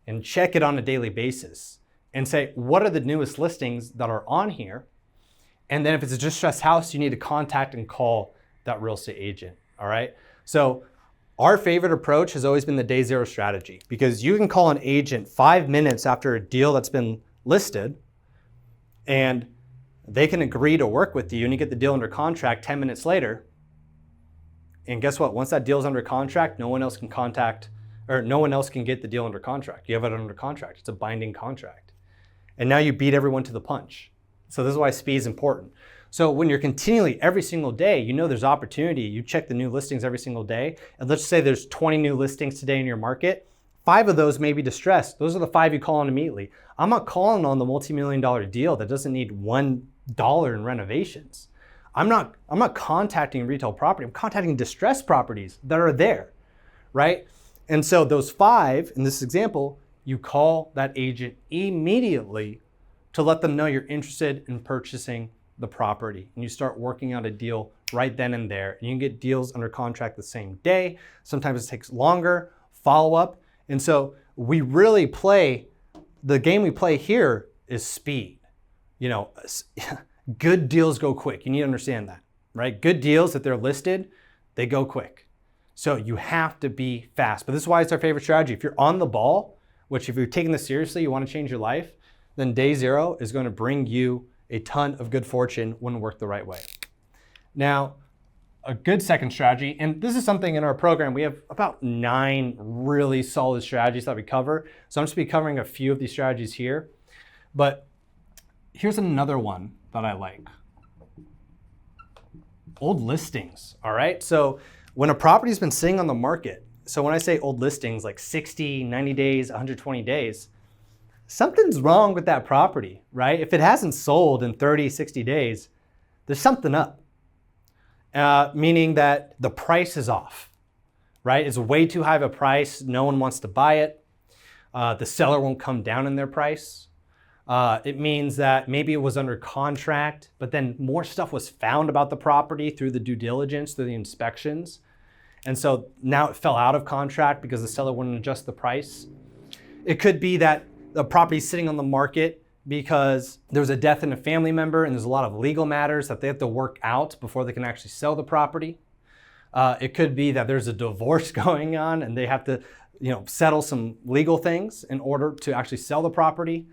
Speaker 2: and check it on a daily basis and say, what are the newest listings that are on here? And then if it's a distressed house, you need to contact and call that real estate agent, all right? So our favorite approach has always been the day zero strategy because you can call an agent 5 minutes after a deal that's been listed and they can agree to work with you and you get the deal under contract 10 minutes later. And guess what? Once that deal is under contract, no one else can get the deal under contract. You have it under contract. It's a binding contract. And now you beat everyone to the punch. So this is why speed is important. So when you're continually every single day, you know there's opportunity. You check the new listings every single day. And let's say there's 20 new listings today in your market. 5 of those may be distressed. Those are the 5 you call on immediately. I'm not calling on the multi-million-dollar deal that doesn't need $1 in renovations. I'm not contacting retail property. I'm contacting distressed properties that are there, right? And so those 5, in this example, you call that agent immediately to let them know you're interested in purchasing the property. And you start working out a deal right then and there. And you can get deals under contract the same day. Sometimes it takes longer, follow up. And so we really the game we play here is speed. You know, good deals go quick. You need to understand that, right? Good deals, if they're listed, they go quick. So you have to be fast. But this is why it's our favorite strategy. If you're on the ball, which if you're taking this seriously, you want to change your life, then day zero is going to bring you a ton of good fortune when worked the right way. Now, a good second strategy, and this is something in our program, we have about 9 really solid strategies that we cover. So I'm just going to be covering a few of these strategies here. But here's another one that I like. Old listings, all right? So when a property's been sitting on the market, so when I say old listings, like 60, 90 days, 120 days, something's wrong with that property, right? If it hasn't sold in 30, 60 days, there's something up. Meaning that the price is off, right? It's way too high of a price. No one wants to buy it. The seller won't come down in their price. It means that maybe it was under contract, but then more stuff was found about the property through the due diligence, through the inspections. And so now it fell out of contract because the seller wouldn't adjust the price. It could be that the property's sitting on the market because there was a death in a family member and there's a lot of legal matters that they have to work out before they can actually sell the property. It could be that there's a divorce going on and they have to, settle some legal things in order to actually sell the property.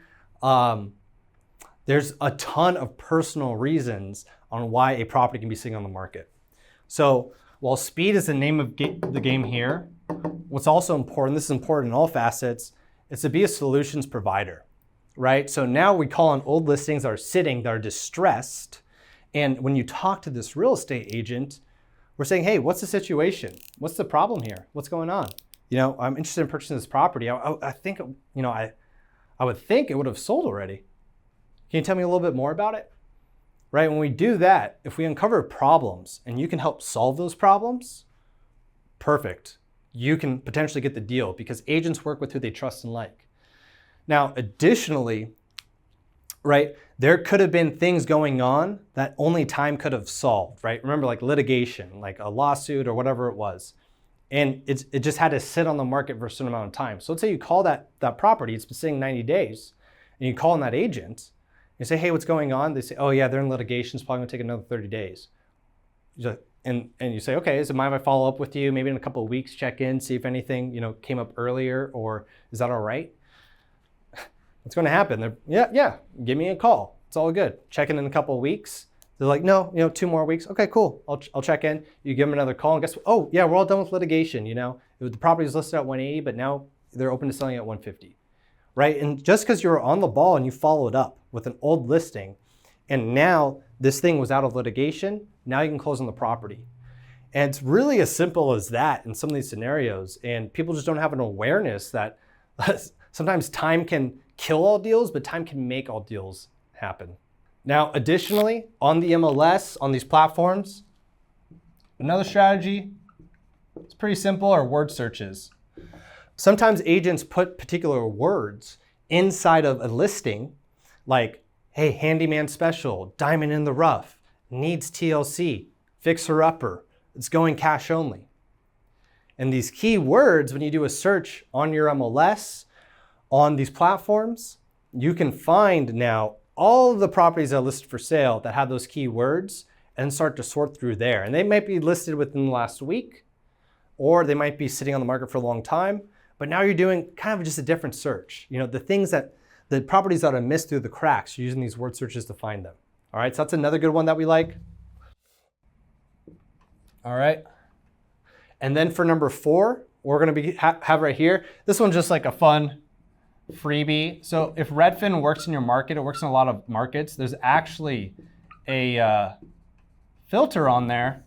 Speaker 2: There's a ton of personal reasons on why a property can be sitting on the market. So while speed is the name of the game here, what's also important, this is important in all facets, is to be a solutions provider, right? So now we call on old listings that are sitting, that are distressed. And when you talk to this real estate agent, we're saying, hey, what's the situation? What's the problem here? What's going on? I'm interested in purchasing this property. I think, I would think it would have sold already. Can you tell me a little bit more about it? Right, when we do that, if we uncover problems and you can help solve those problems, perfect. You can potentially get the deal because agents work with who they trust and like. Now, additionally, right, there could have been things going on that only time could have solved, right? Remember, like litigation, like a lawsuit or whatever it was. And it just had to sit on the market for a certain amount of time. So let's say you call that property, it's been sitting 90 days, and you call on that agent, you say, hey, what's going on? They say, oh yeah, they're in litigation, it's probably gonna take another 30 days. And you say, okay, is it mind if I follow up with you? Maybe in a couple of weeks, check in, see if anything came up earlier, or is that all right? What's gonna happen? Yeah, give me a call. It's all good. Check in a couple of weeks. They're like, no, 2 more weeks. Okay, cool. I'll check in. You give them another call, and guess what? Oh, yeah, we're all done with litigation. The property was listed at 180, but now they're open to selling at 150, right? And just because you're on the ball and you followed up with an old listing, and now this thing was out of litigation, now you can close on the property. And it's really as simple as that in some of these scenarios. And people just don't have an awareness that sometimes time can kill all deals, but time can make all deals happen. Now, additionally, on the MLS, on these platforms, another strategy, it's pretty simple, are word searches. Sometimes agents put particular words inside of a listing, like, hey, handyman special, diamond in the rough, needs TLC, fixer-upper, it's going cash only. And these key words, when you do a search on your MLS, on these platforms, you can find now all of the properties that are listed for sale that have those key words and start to sort through there. And they might be listed within the last week, or they might be sitting on the market for a long time, but now you're doing kind of just a different search. The properties that are missed through the cracks, you're using these word searches to find them. All right, so that's another good one that we like. All right. And then for number 4, we're gonna have right here, this one's just like a fun freebie. So if Redfin works in your market, it works in a lot of markets, there's actually a filter on there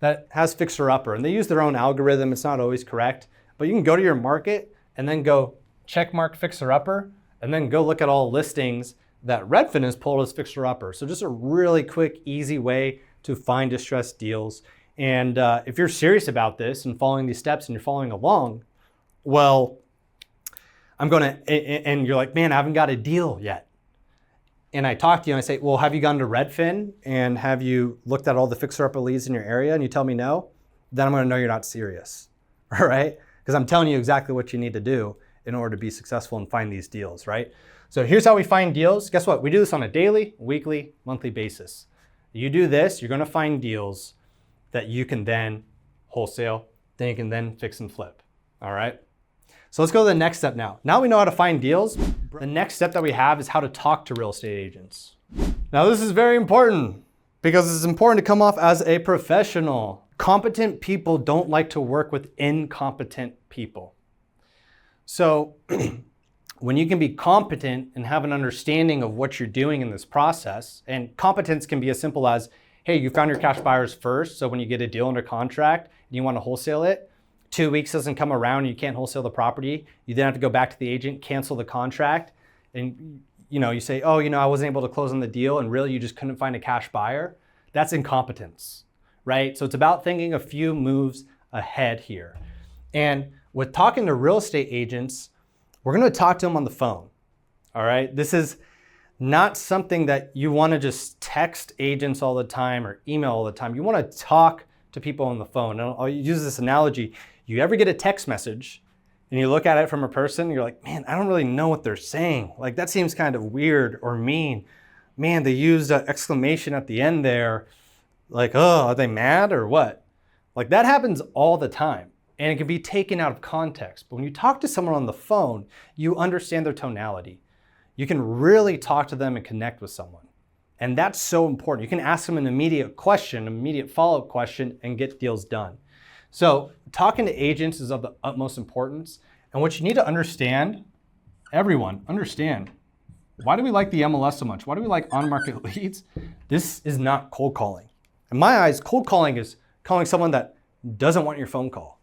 Speaker 2: that has fixer-upper, and they use their own algorithm. It's not always correct, but you can go to your market and then go check mark fixer-upper, and then go look at all listings that Redfin has pulled as fixer-upper. So just a really quick, easy way to find distressed deals. And if you're serious about this and following these steps and you're following along, well, and you're like, man, I haven't got a deal yet. And I talk to you and I say, well, have you gone to Redfin and have you looked at all the fixer-upper leads in your area? And you tell me no, then I'm gonna know you're not serious, all right? Because I'm telling you exactly what you need to do in order to be successful and find these deals, right? So here's how we find deals. Guess what? We do this on a daily, weekly, monthly basis. You do this, you're gonna find deals that you can then wholesale, then you can then fix and flip, all right? So let's go to the next step now. Now we know how to find deals. The next step that we have is how to talk to real estate agents. Now this is very important because it's important to come off as a professional. Competent people don't like to work with incompetent people. So when you can be competent and have an understanding of what you're doing in this process, and competence can be as simple as, hey, you found your cash buyers first, so when you get a deal under contract and you want to wholesale it, 2 weeks doesn't come around, you can't wholesale the property, you then have to go back to the agent, cancel the contract, and you say, oh, I wasn't able to close on the deal, and really you just couldn't find a cash buyer. That's incompetence, right? So it's about thinking a few moves ahead here. And with talking to real estate agents, we're gonna talk to them on the phone, all right? This is not something that you wanna just text agents all the time or email all the time. You wanna talk to people on the phone. And I'll use this analogy. You ever get a text message and you look at it from a person, and you're like, man, I don't really know what they're saying. Like that seems kind of weird or mean. Man, they used an exclamation at the end there. Like, oh, are they mad or what? Like that happens all the time and it can be taken out of context. But when you talk to someone on the phone, you understand their tonality. You can really talk to them and connect with someone. And that's so important. You can ask them an immediate question, an immediate follow-up question, and get deals done. So talking to agents is of the utmost importance. And what you need to understand, everyone, understand, why do we like the MLS so much? Why do we like on-market leads? This is not cold calling. In my eyes, cold calling is calling someone that doesn't want your phone call.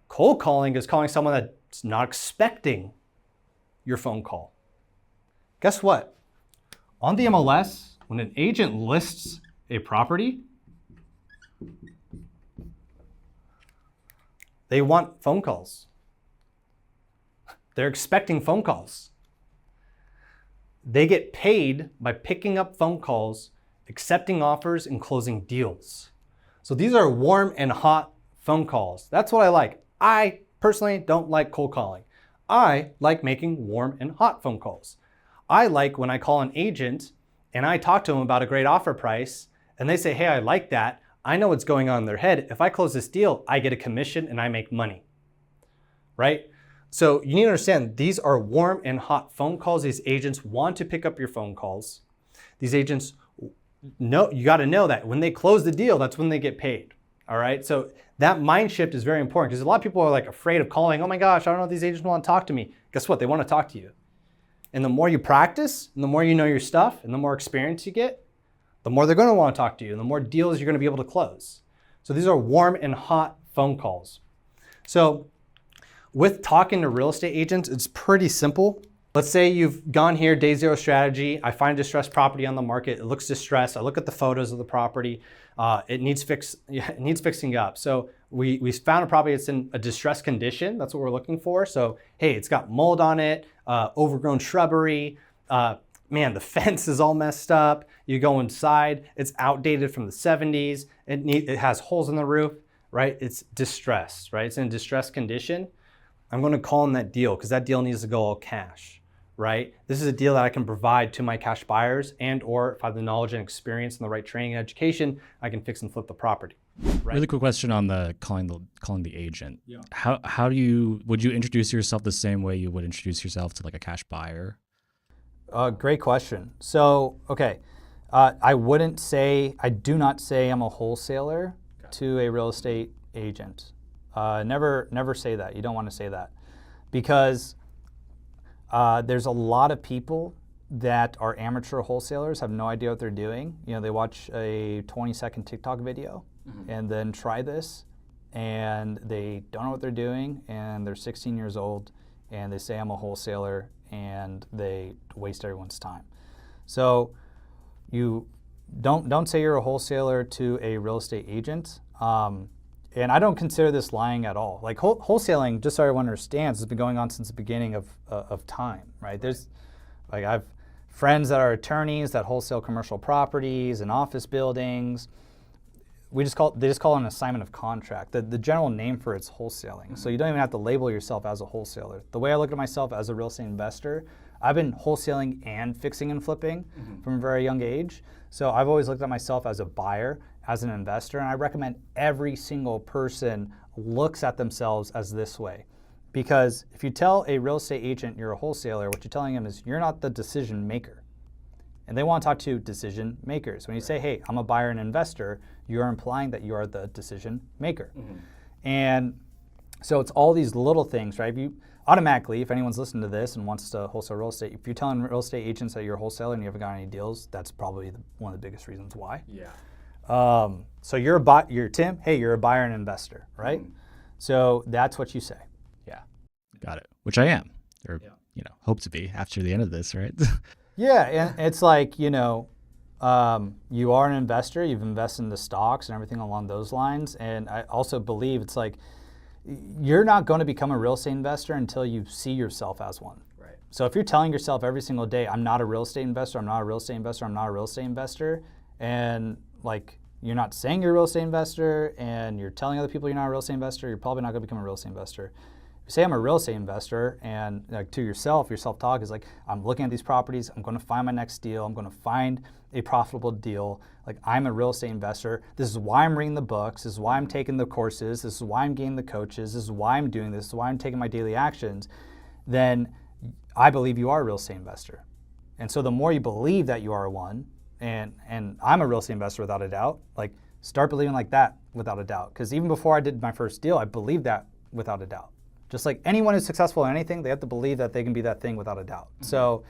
Speaker 2: Cold calling is calling someone that's not expecting your phone call. Guess what? On the MLS, when an agent lists a property, they want phone calls. They're expecting phone calls. They get paid by picking up phone calls, accepting offers, and closing deals. So these are warm and hot phone calls. That's what I like. I personally don't like cold calling. I like making warm and hot phone calls. I like when I call an agent and I talk to them about a great offer price and they say, hey, I like that. I know what's going on in their head. If I close this deal, I get a commission and I make money, right? So you need to understand these are warm and hot phone calls. These agents want to pick up your phone calls. These agents know, you got to know that when they close the deal, that's when they get paid. All right. So that mind shift is very important because a lot of people are like afraid of calling. Oh my gosh, I don't know if these agents want to talk to me. Guess what? They want to talk to you. And the more you practice and the more you know your stuff and the more experience you get, the more they're going to want to talk to you and the more deals you're going to be able to close. So these are warm and hot phone calls. So with talking to real estate agents, it's pretty simple. Let's say you've gone here, day zero strategy. I find distressed property on the market. It looks distressed. I look at the photos of the property. It needs fixing up. So we found a property that's in a distressed condition. That's what we're looking for. So, hey, it's got mold on it, overgrown shrubbery. Man, the fence is all messed up. You go inside, it's outdated from the 70s. It has holes in the roof, right? It's distressed, right? It's in a distressed condition. I'm going to call in that deal because that deal needs to go all cash, right? This is a deal that I can provide to my cash buyers and or if I have the knowledge and experience and the right training and education, I can fix and flip the property. Right?
Speaker 3: Really quick question on the calling the agent.
Speaker 1: Yeah.
Speaker 3: How would you introduce yourself the same way you would introduce yourself to like a cash buyer?
Speaker 4: Great question. So, okay, I do not say I'm a wholesaler to a real estate agent. Never say that. You don't want to say that because there's a lot of people that are amateur wholesalers, have no idea what they're doing. You know, they watch a 20-second TikTok video and then try this and they don't know what they're doing and they're 16 years old and they say I'm a wholesaler and they waste everyone's time. So you don't say you're a wholesaler to a real estate agent. And I don't consider this lying at all. Like wholesaling, just so everyone understands, has been going on since the beginning of time, right? There's, like, I have friends that are attorneys that wholesale commercial properties and office buildings. They just call it an assignment of contract. The general name for it's wholesaling. So you don't even have to label yourself as a wholesaler. The way I look at myself as a real estate investor, I've been wholesaling and fixing and flipping from a very young age. So I've always looked at myself as a buyer, as an investor, and I recommend every single person looks at themselves as this way. Because if you tell a real estate agent you're a wholesaler, what you're telling them is you're not the decision maker. And they want to talk to decision makers. When you say, hey, I'm a buyer and investor, you're implying that you are the decision maker. And so it's all these little things, right? Automatically, if anyone's listening to this and wants to wholesale real estate, if you're telling real estate agents that you're a wholesaler and you haven't got any deals, that's probably one of the biggest reasons why.
Speaker 3: Yeah.
Speaker 4: So you're Tim, hey, you're a buyer and investor, right? So that's what you say.
Speaker 3: Yeah. Got it. Which I am, or hope to be after the end of this, right?
Speaker 4: Yeah, and it's like, you are an investor, you've invested in the stocks and everything along those lines. And I also believe it's like, you're not going to become a real estate investor until you see yourself as one.
Speaker 3: Right.
Speaker 4: So if you're telling yourself every single day, I'm not a real estate investor, I'm not a real estate investor, I'm not a real estate investor, and like you're not saying you're a real estate investor and you're telling other people you're not a real estate investor, you're probably not going to become a real estate investor. If say I'm a real estate investor, and like to yourself, your self-talk is like, I'm looking at these properties, I'm going to find my next deal, I'm going to find a profitable deal. Like, I'm a real estate investor. This is why I'm reading the books. This is why I'm taking the courses. This is why I'm getting the coaches. This is why I'm doing this. This is why I'm taking my daily actions. Then I believe you are a real estate investor. And so the more you believe that you are one, and I'm a real estate investor without a doubt, like, start believing like that without a doubt. Because even before I did my first deal, I believed that without a doubt. Just like anyone who's successful in anything, they have to believe that they can be that thing without a doubt. So,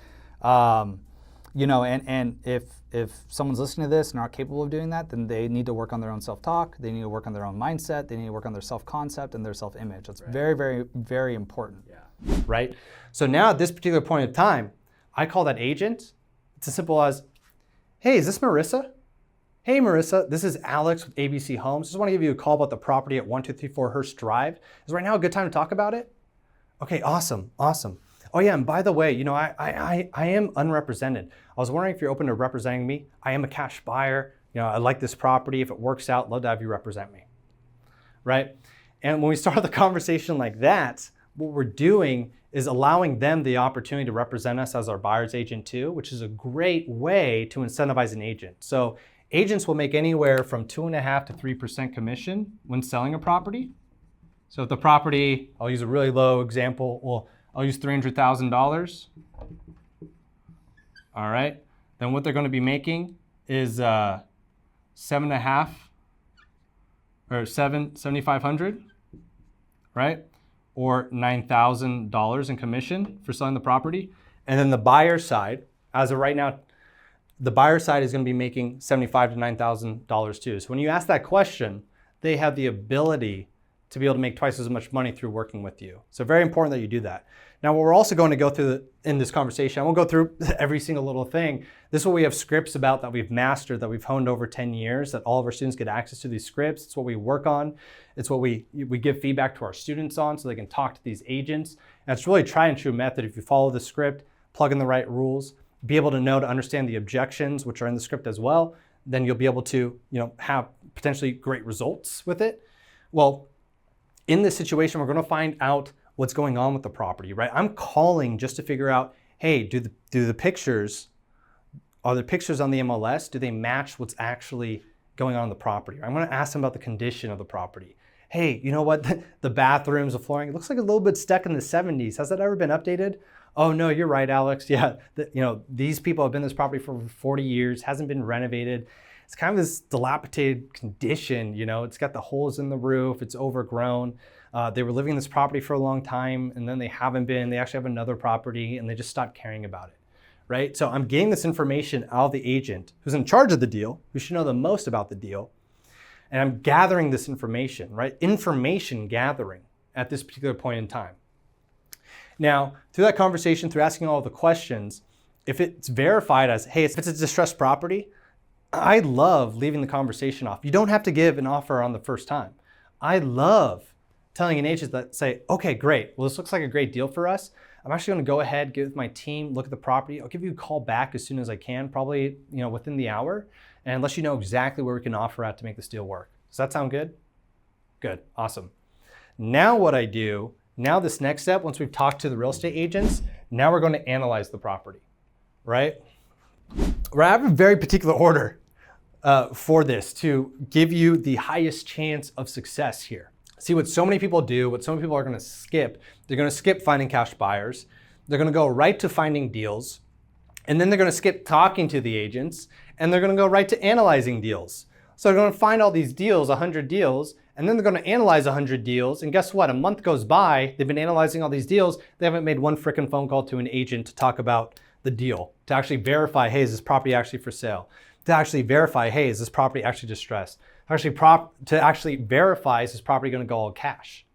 Speaker 4: you know, and if someone's listening to this and aren't capable of doing that, then they need to work on their own self-talk. They need to work on their own mindset. They need to work on their self-concept and their self-image. That's very, very, very important.
Speaker 2: Yeah. Right? So now at this particular point of time, I call that agent. It's as simple as, hey, is this Marissa? Hey, Marissa, this is Alex with ABC Homes. Just want to give you a call about the property at 1234 Hurst Drive. Is right now a good time to talk about it? Okay, awesome, awesome. Oh yeah, and by the way, you know, I am unrepresented. I was wondering if you're open to representing me. I am a cash buyer. You know, I like this property. If it works out, love to have you represent me, right? And when we start the conversation like that, what we're doing is allowing them the opportunity to represent us as our buyer's agent too, which is a great way to incentivize an agent. So agents will make anywhere from 2.5% to 3% commission when selling a property. So if the property, I'll use a really low example, well, I'll use $300,000. All right, then what they're going to be making is 7.5 or 7,500, right? Or $9,000 in commission for selling the property. And then the buyer side, as of right now, the buyer side is going to be making $75,000 to $9,000 too. So when you ask that question, they have the ability to be able to make twice as much money through working with you. So very important that you do that. Now, what we're also going to go through in this conversation, I won't go through every single little thing. This is what we have scripts about that we've mastered, that we've honed over 10 years, that all of our students get access to these scripts. It's what we work on. It's what we give feedback to our students on so they can talk to these agents. And it's really a tried and true method. If you follow the script, plug in the right rules, be able to know to understand the objections, which are in the script as well, then you'll be able to, you know, have potentially great results with it. Well, in this situation, we're going to find out what's going on with the property, right? I'm calling just to figure out, hey, do the pictures, are the pictures on the MLS, do they match what's actually going on in the property? I'm going to ask them about the condition of the property. Hey, you know what? The bathrooms, the flooring, it looks like a little bit stuck in the 70s. Has that ever been updated? Oh no, you're right, Alex. Yeah, you know, these people have been in this property for 40 years, hasn't been renovated. It's kind of this dilapidated condition, you know, it's got the holes in the roof, it's overgrown. They were living in this property for a long time and then they haven't been, they actually have another property and they just stopped caring about it, right? So I'm getting this information out of the agent who's in charge of the deal, who should know the most about the deal. And I'm gathering this information, right? Information gathering at this particular point in time. Now, through that conversation, through asking all the questions, if it's verified as, hey, if it's a distressed property, I love leaving the conversation off. You don't have to give an offer on the first time. I love telling an agent that say, okay, great. Well, this looks like a great deal for us. I'm actually going to go ahead, get with my team, look at the property. I'll give you a call back as soon as I can, probably, you know, within the hour, and let you know exactly where we can offer at to make this deal work. Does that sound good? Good, awesome. Now what I do, now this next step, once we've talked to the real estate agents, now we're going to analyze the property, right? I have a very particular order for this to give you the highest chance of success here. See what so many people do, what so many people are going to skip. They're going to skip finding cash buyers. They're going to go right to finding deals. And then they're going to skip talking to the agents. And they're going to go right to analyzing deals. So they're going to find all these deals, 100 deals, and then they're going to analyze 100 deals. And guess what? A month goes by, they've been analyzing all these deals. They haven't made one frickin' phone call to an agent to talk about the deal, to actually verify, hey, is this property actually for sale? To actually verify, hey, is this property actually distressed? To actually verify, is this property going to go all cash?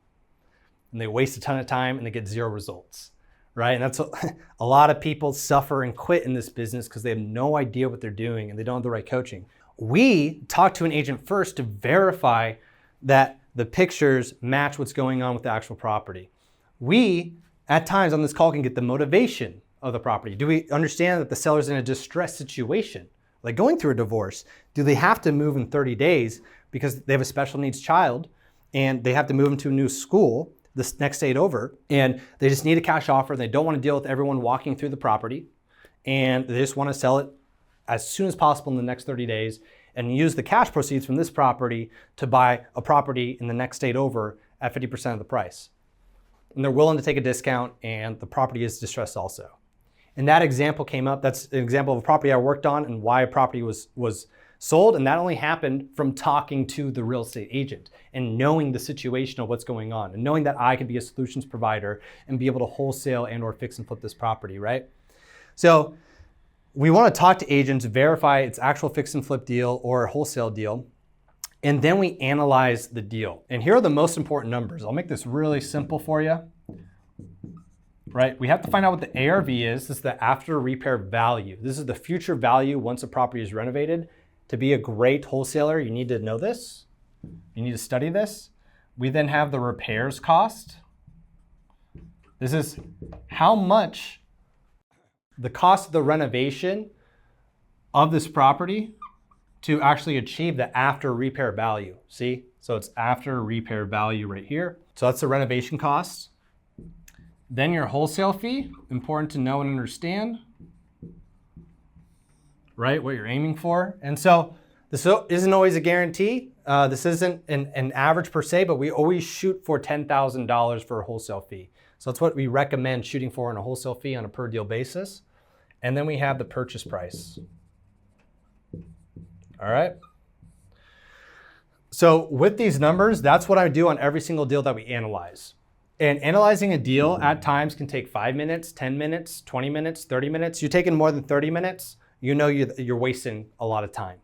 Speaker 2: And they waste a ton of time and they get zero results, right? And that's a lot of people suffer and quit in this business because they have no idea what they're doing and they don't have the right coaching. We talk to an agent first to verify that the pictures match what's going on with the actual property. We, at times on this call, can get the motivation of the property. Do we understand that the seller's in a distressed situation? Like going through a divorce, do they have to move in 30 days because they have a special needs child and they have to move into a new school? this next state over, and they just need a cash offer. They don't want to deal with everyone walking through the property, and they just want to sell it as soon as possible in the next 30 days and use the cash proceeds from this property to buy a property in the next state over at 50% of the price. And they're willing to take a discount, and the property is distressed also. And that example came up. That's an example of a property I worked on and why a property was sold. And that only happened from talking to the real estate agent and knowing the situation of what's going on and knowing that I could be a solutions provider and be able to wholesale and or fix and flip this property, right? So we want to talk to agents, verify it's actual fix and flip deal or a wholesale deal. And then we analyze the deal. And here are the most important numbers. I'll make this really simple for you. Right? We have to find out what the ARV is. This is the after repair value. This is the future value once a property is renovated. To be a great wholesaler, you need to know this. You need to study this. We then have the repairs cost. This is how much the cost of the renovation of this property to actually achieve the after repair value. See? So it's after repair value right here. So that's the renovation cost. Then your wholesale fee, important to know and understand, right? What you're aiming for. And so this isn't always a guarantee. This isn't an average per se, but we always shoot for $10,000 for a wholesale fee. So that's what we recommend shooting for in a wholesale fee on a per deal basis. And then we have the purchase price. All right. So with these numbers, that's what I do on every single deal that we analyze. And analyzing a deal at times can take 5 minutes, 10 minutes, 20 minutes, 30 minutes. You're taking more than 30 minutes, you know you're wasting a lot of time.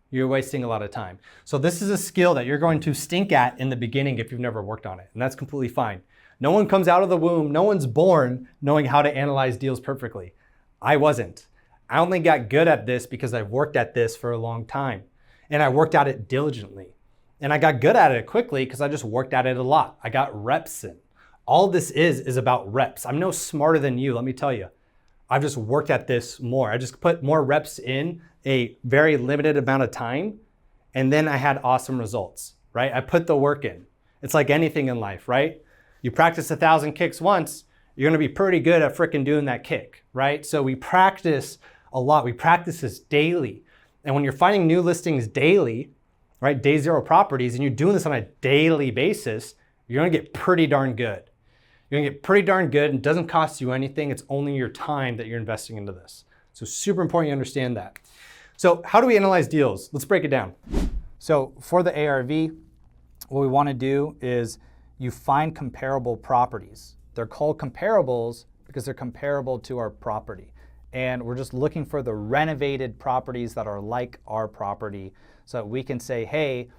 Speaker 2: You're wasting a lot of time. So this is a skill that you're going to stink at in the beginning if you've never worked on it. And that's completely fine. No one comes out of the womb, no one's born knowing how to analyze deals perfectly. I wasn't. I only got good at this because I've worked at this for a long time. And I worked at it diligently. And I got good at it quickly because I just worked at it a lot. I got reps in. All this is about reps. I'm no smarter than you, let me tell you. I've just worked at this more. I just put more reps in a very limited amount of time, and then I had awesome results, right? I put the work in. It's like anything in life, right? You practice 1,000 kicks once, you're gonna be pretty good at frickin' doing that kick, right? So we practice a lot. We practice this daily. And when you're finding new listings daily, right, day zero properties, and you're doing this on a daily basis, you're gonna get pretty darn good. You're gonna get pretty darn good, and it doesn't cost you anything. It's only your time that you're investing into this. So super important you understand that. So how do we analyze deals? Let's break it down.
Speaker 4: So for the ARV, what we want to do is you find comparable properties. They're called comparables because they're comparable to our property. And we're just looking for the renovated properties that are like our property so that we can say, hey,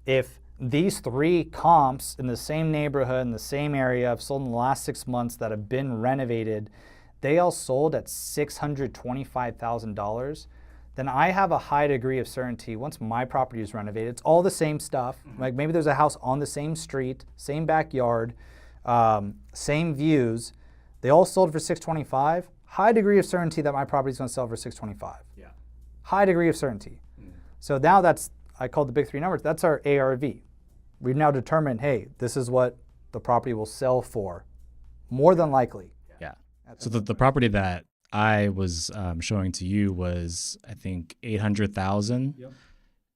Speaker 4: if these 3 comps in the same neighborhood, in the same area, have sold in the last 6 months that have been renovated, they all sold at $625,000, then I have a high degree of certainty once my property is renovated, it's all the same stuff. Like maybe there's a house on the same street, same backyard, same views. They all sold for $625,000. High degree of certainty that my property is going to sell for $625,000.
Speaker 2: Yeah.
Speaker 4: High degree of certainty. So now that's, I call the big 3 numbers, that's our ARV. We've now determined, hey, this is what the property will sell for, more than likely.
Speaker 3: Yeah. So the property that I was showing to you was, I think, 800,000.
Speaker 1: Yep.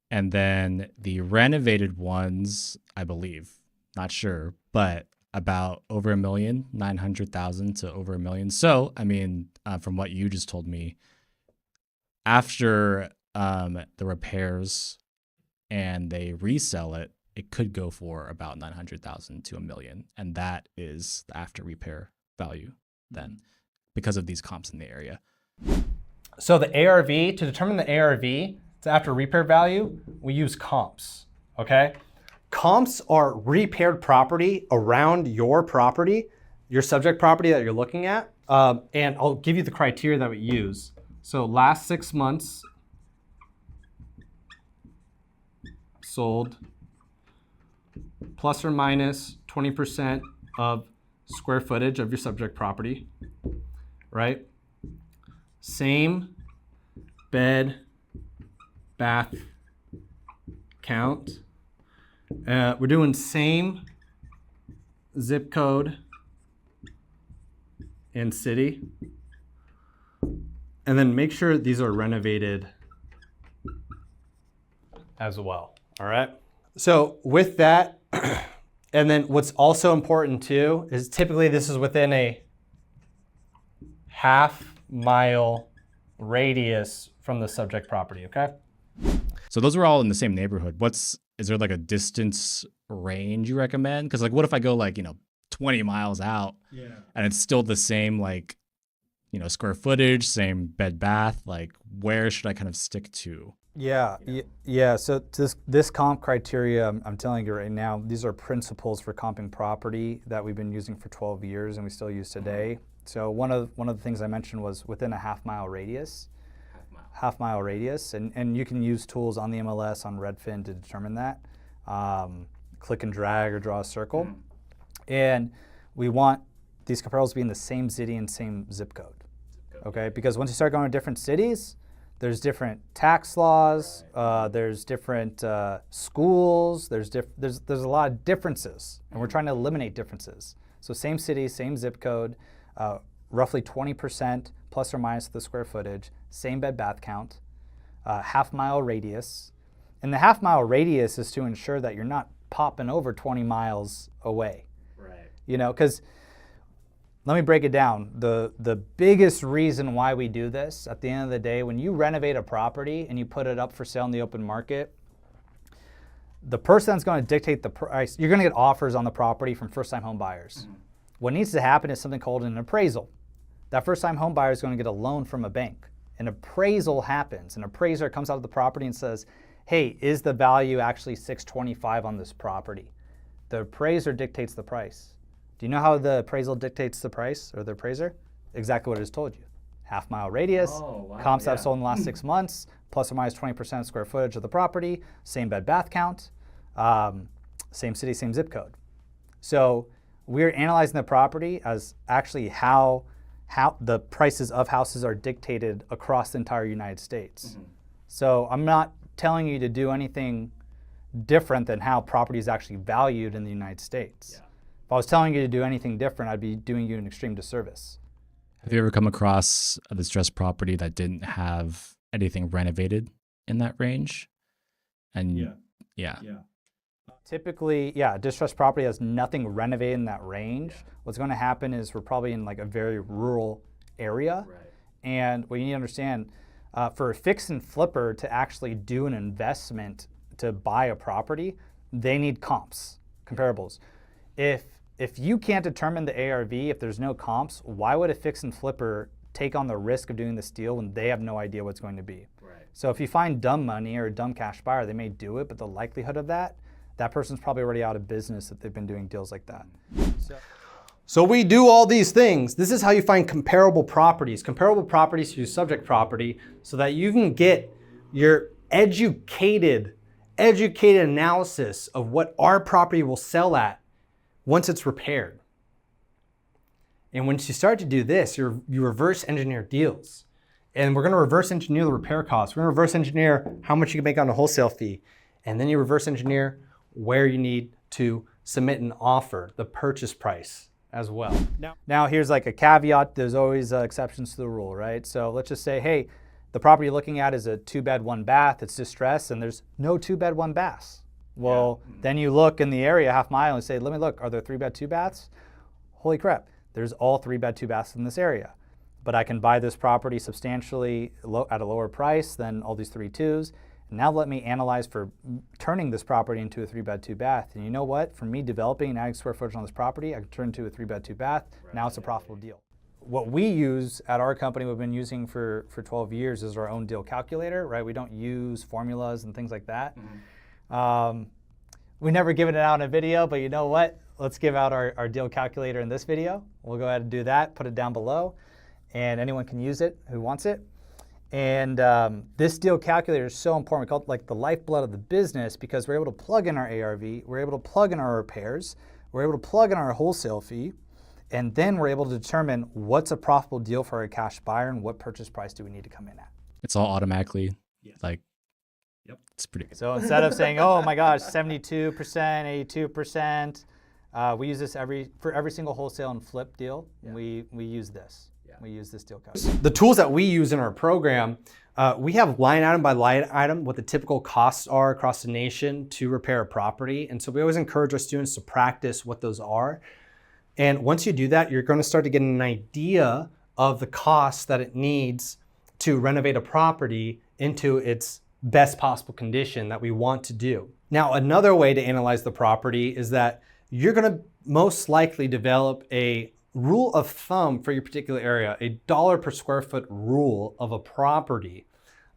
Speaker 3: And then the renovated ones, I believe, not sure, but about over $1 million, 900,000 to over $1 million. So, I mean, from what you just told me, after the repairs and they resell it, it could go for about 900,000 to $1 million. And that is the after repair value then because of these comps in the area.
Speaker 2: So the ARV, to determine the ARV, it's after repair value, we use comps, okay? Comps are repaired property around your property, your subject property that you're looking at. And I'll give you the criteria that we use. So last 6 months sold plus or minus 20% of square footage of your subject property, right? Same bed, bath count. We're doing same zip code, and city. And then make sure these are renovated as well, all right? So with that, and then what's also important too is typically this is within a half-mile radius from the subject property, okay?
Speaker 3: So those were all in the same neighborhood. Is there like a distance range you recommend? Because like, what if I go like, 20 miles out and it's still the same, like, square footage, same bed bath, like where should I kind of stick to?
Speaker 4: Yeah. So this comp criteria, I'm telling you right now, these are principles for comping property that we've been using for 12 years and we still use today. So one of the things I mentioned was within a half-mile radius. Half-mile radius, and you can use tools on the MLS, on Redfin to determine that. Click and drag or draw a circle. And we want these comparables to be in the same city and same zip code. Okay, because once you start going to different cities, there's different tax laws, there's different schools, there's a lot of differences, and we're trying to eliminate differences. So same city, same zip code, roughly 20% plus or minus the square footage, same bed bath count, half-mile radius. And the half-mile radius is to ensure that you're not popping over 20 miles away.
Speaker 3: Right.
Speaker 4: Because let me break it down. The biggest reason why we do this, at the end of the day, when you renovate a property and you put it up for sale in the open market, the person that's going to dictate the price, you're going to get offers on the property from first-time home buyers. What needs to happen is something called an appraisal. That first-time home buyer is going to get a loan from a bank. An appraisal happens. An appraiser comes out of the property and says, hey, is the value actually $625 on this property? The appraiser dictates the price. Do you know how the appraisal dictates the price, or the appraiser? Exactly what it just told you. Half-mile radius, comps that have sold in the last 6 months, plus or minus 20% square footage of the property, same bed bath count, same city, same zip code. So we're analyzing the property as actually how the prices of houses are dictated across the entire United States. So I'm not telling you to do anything different than how property is actually valued in the United States. If I was telling you to do anything different, I'd be doing you an extreme disservice.
Speaker 3: Have you ever come across a distressed property that didn't have anything renovated in that range? And yeah.
Speaker 4: Typically, a distressed property has nothing renovated in that range. What's going to happen is we're probably in like a very rural area. And what you need to understand, for a fix and flipper to actually do an investment to buy a property, they need comps, comparables. If you can't determine the ARV, if there's no comps, why would a fix and flipper take on the risk of doing this deal when they have no idea what's going to be? So if you find dumb money or a dumb cash buyer, they may do it, but the likelihood of that person's probably already out of business if they've been doing deals like that.
Speaker 2: So we do all these things. This is how you find comparable properties to your subject property, so that you can get your educated analysis of what our property will sell at once it's repaired. And once you start to do this, you reverse engineer deals. And we're going to reverse engineer the repair costs. We're going to reverse engineer how much you can make on a wholesale fee. And then you reverse engineer where you need to submit an offer, the purchase price as well.
Speaker 4: Now here's like a caveat. There's always exceptions to the rule, right? So let's just say, hey, the property you're looking at is a 2-bed, 1-bath. It's distressed, and there's no 2-bed, 1-baths. Well, then you look in the area half-mile and say, let me look, are there 3-bed, 2-baths? Holy crap, there's all 3-bed, 2-baths in this area. But I can buy this property substantially at a lower price than all these 3-2s. Now let me analyze for turning this property into a 3-bed, 2-bath. And you know what? For me developing and adding square footage on this property, I can turn it into a 3-bed, 2-bath. Now it's a profitable deal. What we use at our company, we've been using for 12 years, is our own deal calculator, right? We don't use formulas and things like that. We never given it out in a video, but you know what? Let's give out our deal calculator in this video. We'll go ahead and do that, put it down below, and anyone can use it who wants it. And this deal calculator is so important. We call it like the lifeblood of the business, because we're able to plug in our ARV, we're able to plug in our repairs, we're able to plug in our wholesale fee, and then we're able to determine what's a profitable deal for a cash buyer and what purchase price do we need to come in at.
Speaker 3: It's all automatically it's pretty good.
Speaker 4: So instead of saying, oh my gosh, 72%, 82%, We use this for every single wholesale and flip deal. Yeah. We use this. Yeah. We use this deal calculator.
Speaker 2: The tools that we use in our program, we have line item by line item what the typical costs are across the nation to repair a property. And so we always encourage our students to practice what those are. And once you do that, you're going to start to get an idea of the costs that it needs to renovate a property into its best possible condition that we want to do. Now, another way to analyze the property is that you're going to most likely develop a rule of thumb for your particular area, a dollar per square foot rule of a property,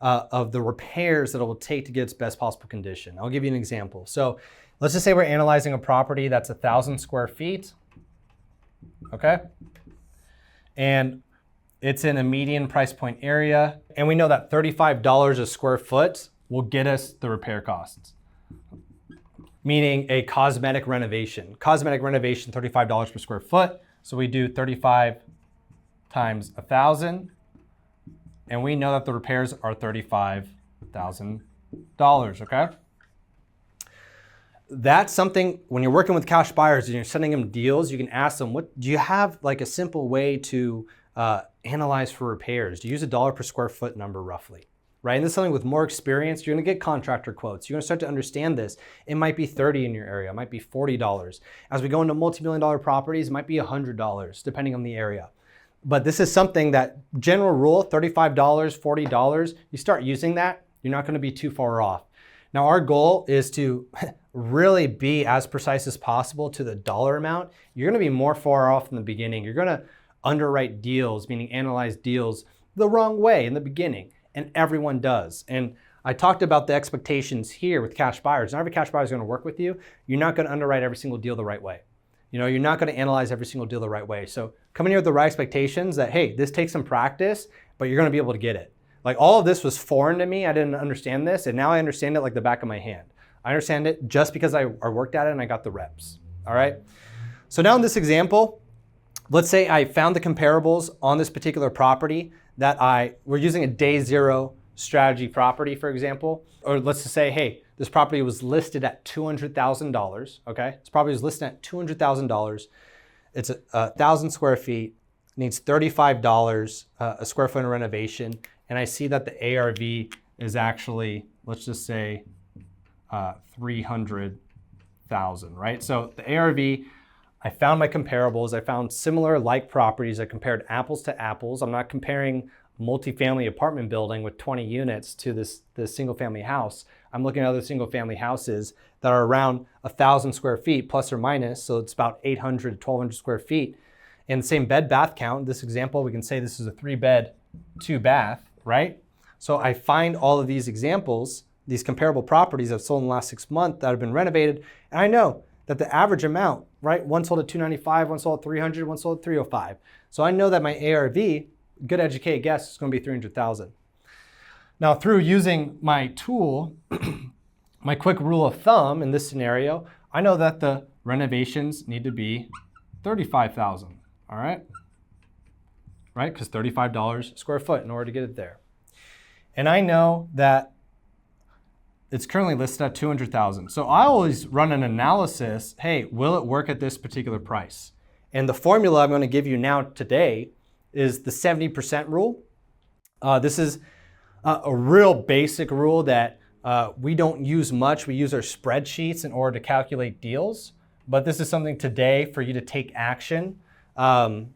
Speaker 2: of the repairs that it will take to get its best possible condition. I'll give you an example. So let's just say we're analyzing a property that's 1,000 square feet, okay? And it's in a median price point area. And we know that $35 a square foot will get us the repair costs, meaning a cosmetic renovation. Cosmetic renovation, $35 per square foot. So we do 35 times 1,000, and we know that the repairs are $35,000, okay? That's something, when you're working with cash buyers and you're sending them deals, you can ask them, what do you have like a simple way to analyze for repairs? Do you use a dollar per square foot number roughly? Right? And this is something with more experience, you're gonna get contractor quotes. You're gonna start to understand this. It might be 30 in your area, it might be $40. As we go into multi-million-dollar properties, it might be $100, depending on the area. But this is something that, general rule, $35, $40, you start using that, you're not gonna be too far off. Now our goal is to really be as precise as possible to the dollar amount. You're gonna be more far off in the beginning. You're gonna underwrite deals, meaning analyze deals the wrong way in the beginning. And everyone does. And I talked about the expectations here with cash buyers. Not every cash buyer is going to work with you. You're not going to underwrite every single deal the right way. You know, you're not going to analyze every single deal the right way. So come in here with the right expectations that, hey, this takes some practice, but you're going to be able to get it. Like all of this was foreign to me. I didn't understand this. And now I understand it like the back of my hand. I understand it just because I worked at it and I got the reps. All right. So now in this example, let's say I found the comparables on this particular property that we're using a day zero strategy property, for example. Or let's just say, hey, this property was listed at $200,000, okay? This property was listed at $200,000. It's 1,000 square feet, needs $35 a square foot in renovation. And I see that the ARV is actually, let's just say 300,000, right? So the ARV, I found my comparables. I found similar like properties. I compared apples to apples. I'm not comparing multifamily apartment building with 20 units to this single family house. I'm looking at other single family houses that are around 1,000 square feet plus or minus. So it's about 800 to 1,200 square feet. And the same bed bath count. This example, we can say this is a 3-bed, 2-bath, right? So I find all of these examples, these comparable properties that have sold in the last 6 months that have been renovated. And I know that the average amount, right? One sold at $295, one sold at $300, one sold at $305. So I know that my ARV, good educated guess, is going to be $300,000. Now through using my tool, my quick rule of thumb in this scenario, I know that the renovations need to be $35,000, all right? Right, because $35 a square foot in order to get it there. And I know that it's currently listed at $200,000. So I always run an analysis, hey, will it work at this particular price? And the formula I'm going to give you now today is the 70% rule. This is a real basic rule that we don't use much. We use our spreadsheets in order to calculate deals. But this is something today for you to take action that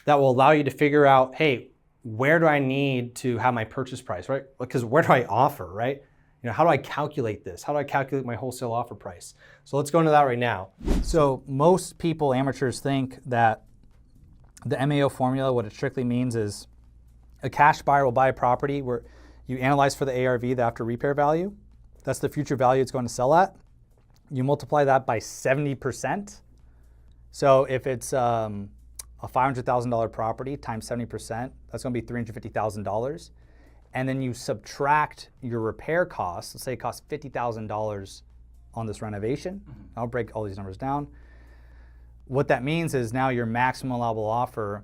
Speaker 2: will allow you to figure out, hey, where do I need to have my purchase price, right? Because where do I offer, right? You know, how do I calculate this? How do I calculate my wholesale offer price? So let's go into that right now.
Speaker 4: So most people, amateurs, think that the MAO formula, what it strictly means is a cash buyer will buy a property where you analyze for the ARV, the after repair value. That's the future value it's going to sell at. You multiply that by 70%. So if it's a $500,000 property times 70%, that's going to be $350,000. And then you subtract your repair costs. Let's say it costs $50,000 on this renovation. I'll break all these numbers down. What that means is now your maximum allowable offer,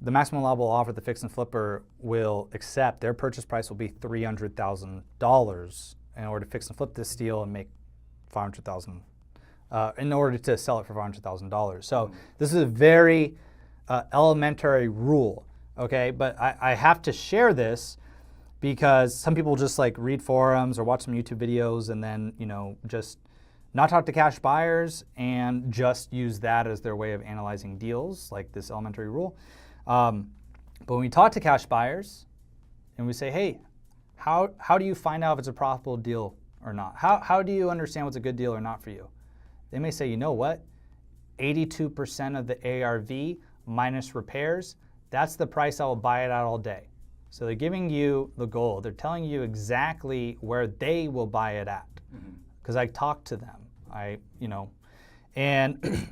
Speaker 4: the maximum allowable offer the fix and flipper will accept, their purchase price will be $300,000 in order to fix and flip this deal and make $500,000 in order to sell it for $500,000. So this is a very elementary rule, okay? But I have to share this because some people just like read forums or watch some YouTube videos and then, just not talk to cash buyers and just use that as their way of analyzing deals, like this elementary rule. But when we talk to cash buyers and we say, hey, how do you find out if it's a profitable deal or not? How do you understand what's a good deal or not for you? They may say, you know what? 82% of the ARV minus repairs, that's the price I will buy it at all day. So they're giving you the goal. They're telling you exactly where they will buy it at. Because I talked to them. And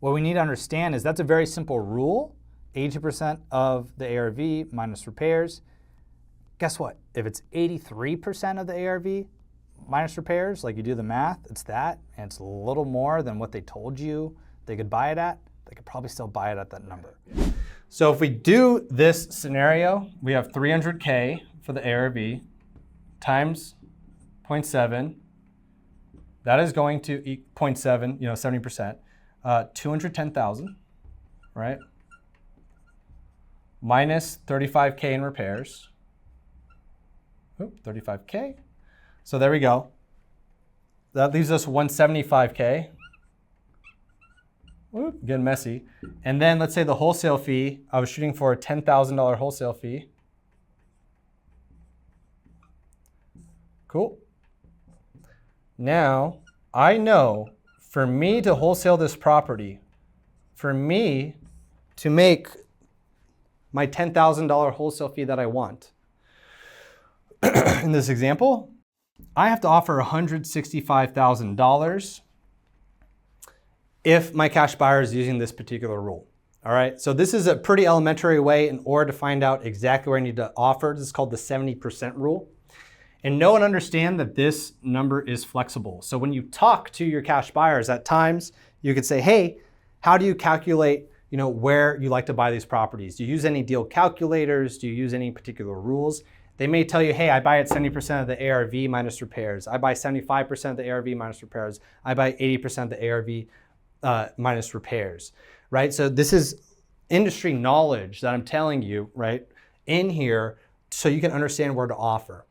Speaker 4: what we need to understand is that's a very simple rule. 80% of the ARV minus repairs. Guess what? If it's 83% of the ARV minus repairs, like you do the math, it's that, and it's a little more than what they told you they could buy it at, they could probably still buy it at that number.
Speaker 2: So if we do this scenario, we have 300K for the ARV times 0.7. That is going to 0.7, 70%, 210,000, right? Minus 35K in repairs. 35K. So there we go. That leaves us 175K. Getting messy. And then let's say the wholesale fee, I was shooting for a $10,000 wholesale fee. Cool. Now, I know for me to wholesale this property, for me to make my $10,000 wholesale fee that I want, in this example, I have to offer $165,000 if my cash buyer is using this particular rule. All right, so this is a pretty elementary way in order to find out exactly where I need to offer. This is called the 70% rule. And know and understand that this number is flexible. So when you talk to your cash buyers at times, you could say, hey, how do you calculate where you like to buy these properties? Do you use any deal calculators? Do you use any particular rules? They may tell you, hey, I buy at 70% of the ARV minus repairs. I buy 75% of the ARV minus repairs. I buy 80% of the ARV minus repairs, right? So this is industry knowledge that I'm telling you, right, in here so you can understand where to offer.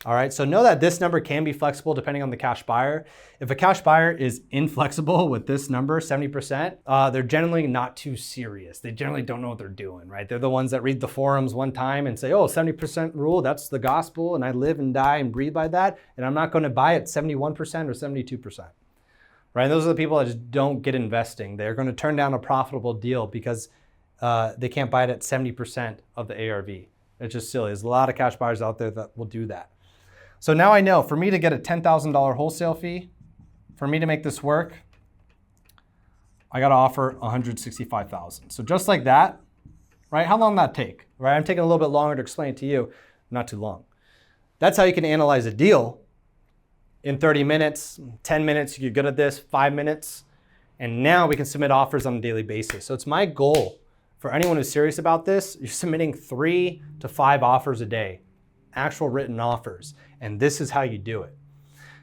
Speaker 2: All right, so know that this number can be flexible depending on the cash buyer. If a cash buyer is inflexible with this number, 70%, they're generally not too serious. They generally don't know what they're doing, right? They're the ones that read the forums one time and say, oh, 70% rule, that's the gospel, and I live and die and breathe by that, and I'm not gonna buy at 71% or 72%, right? And those are the people that just don't get investing. They're gonna turn down a profitable deal because they can't buy it at 70% of the ARV. It's just silly. There's a lot of cash buyers out there that will do that. So now I know for me to get a $10,000 wholesale fee, for me to make this work, I got to offer $165,000. So just like that, right? How long did that take? Right? I'm taking a little bit longer to explain it to you, not too long. That's how you can analyze a deal in 30 minutes, 10 minutes. You get good at this, 5 minutes, and now we can submit offers on a daily basis. So it's my goal for anyone who's serious about this. You're submitting 3 to 5 offers a day, actual written offers. And this is how you do it.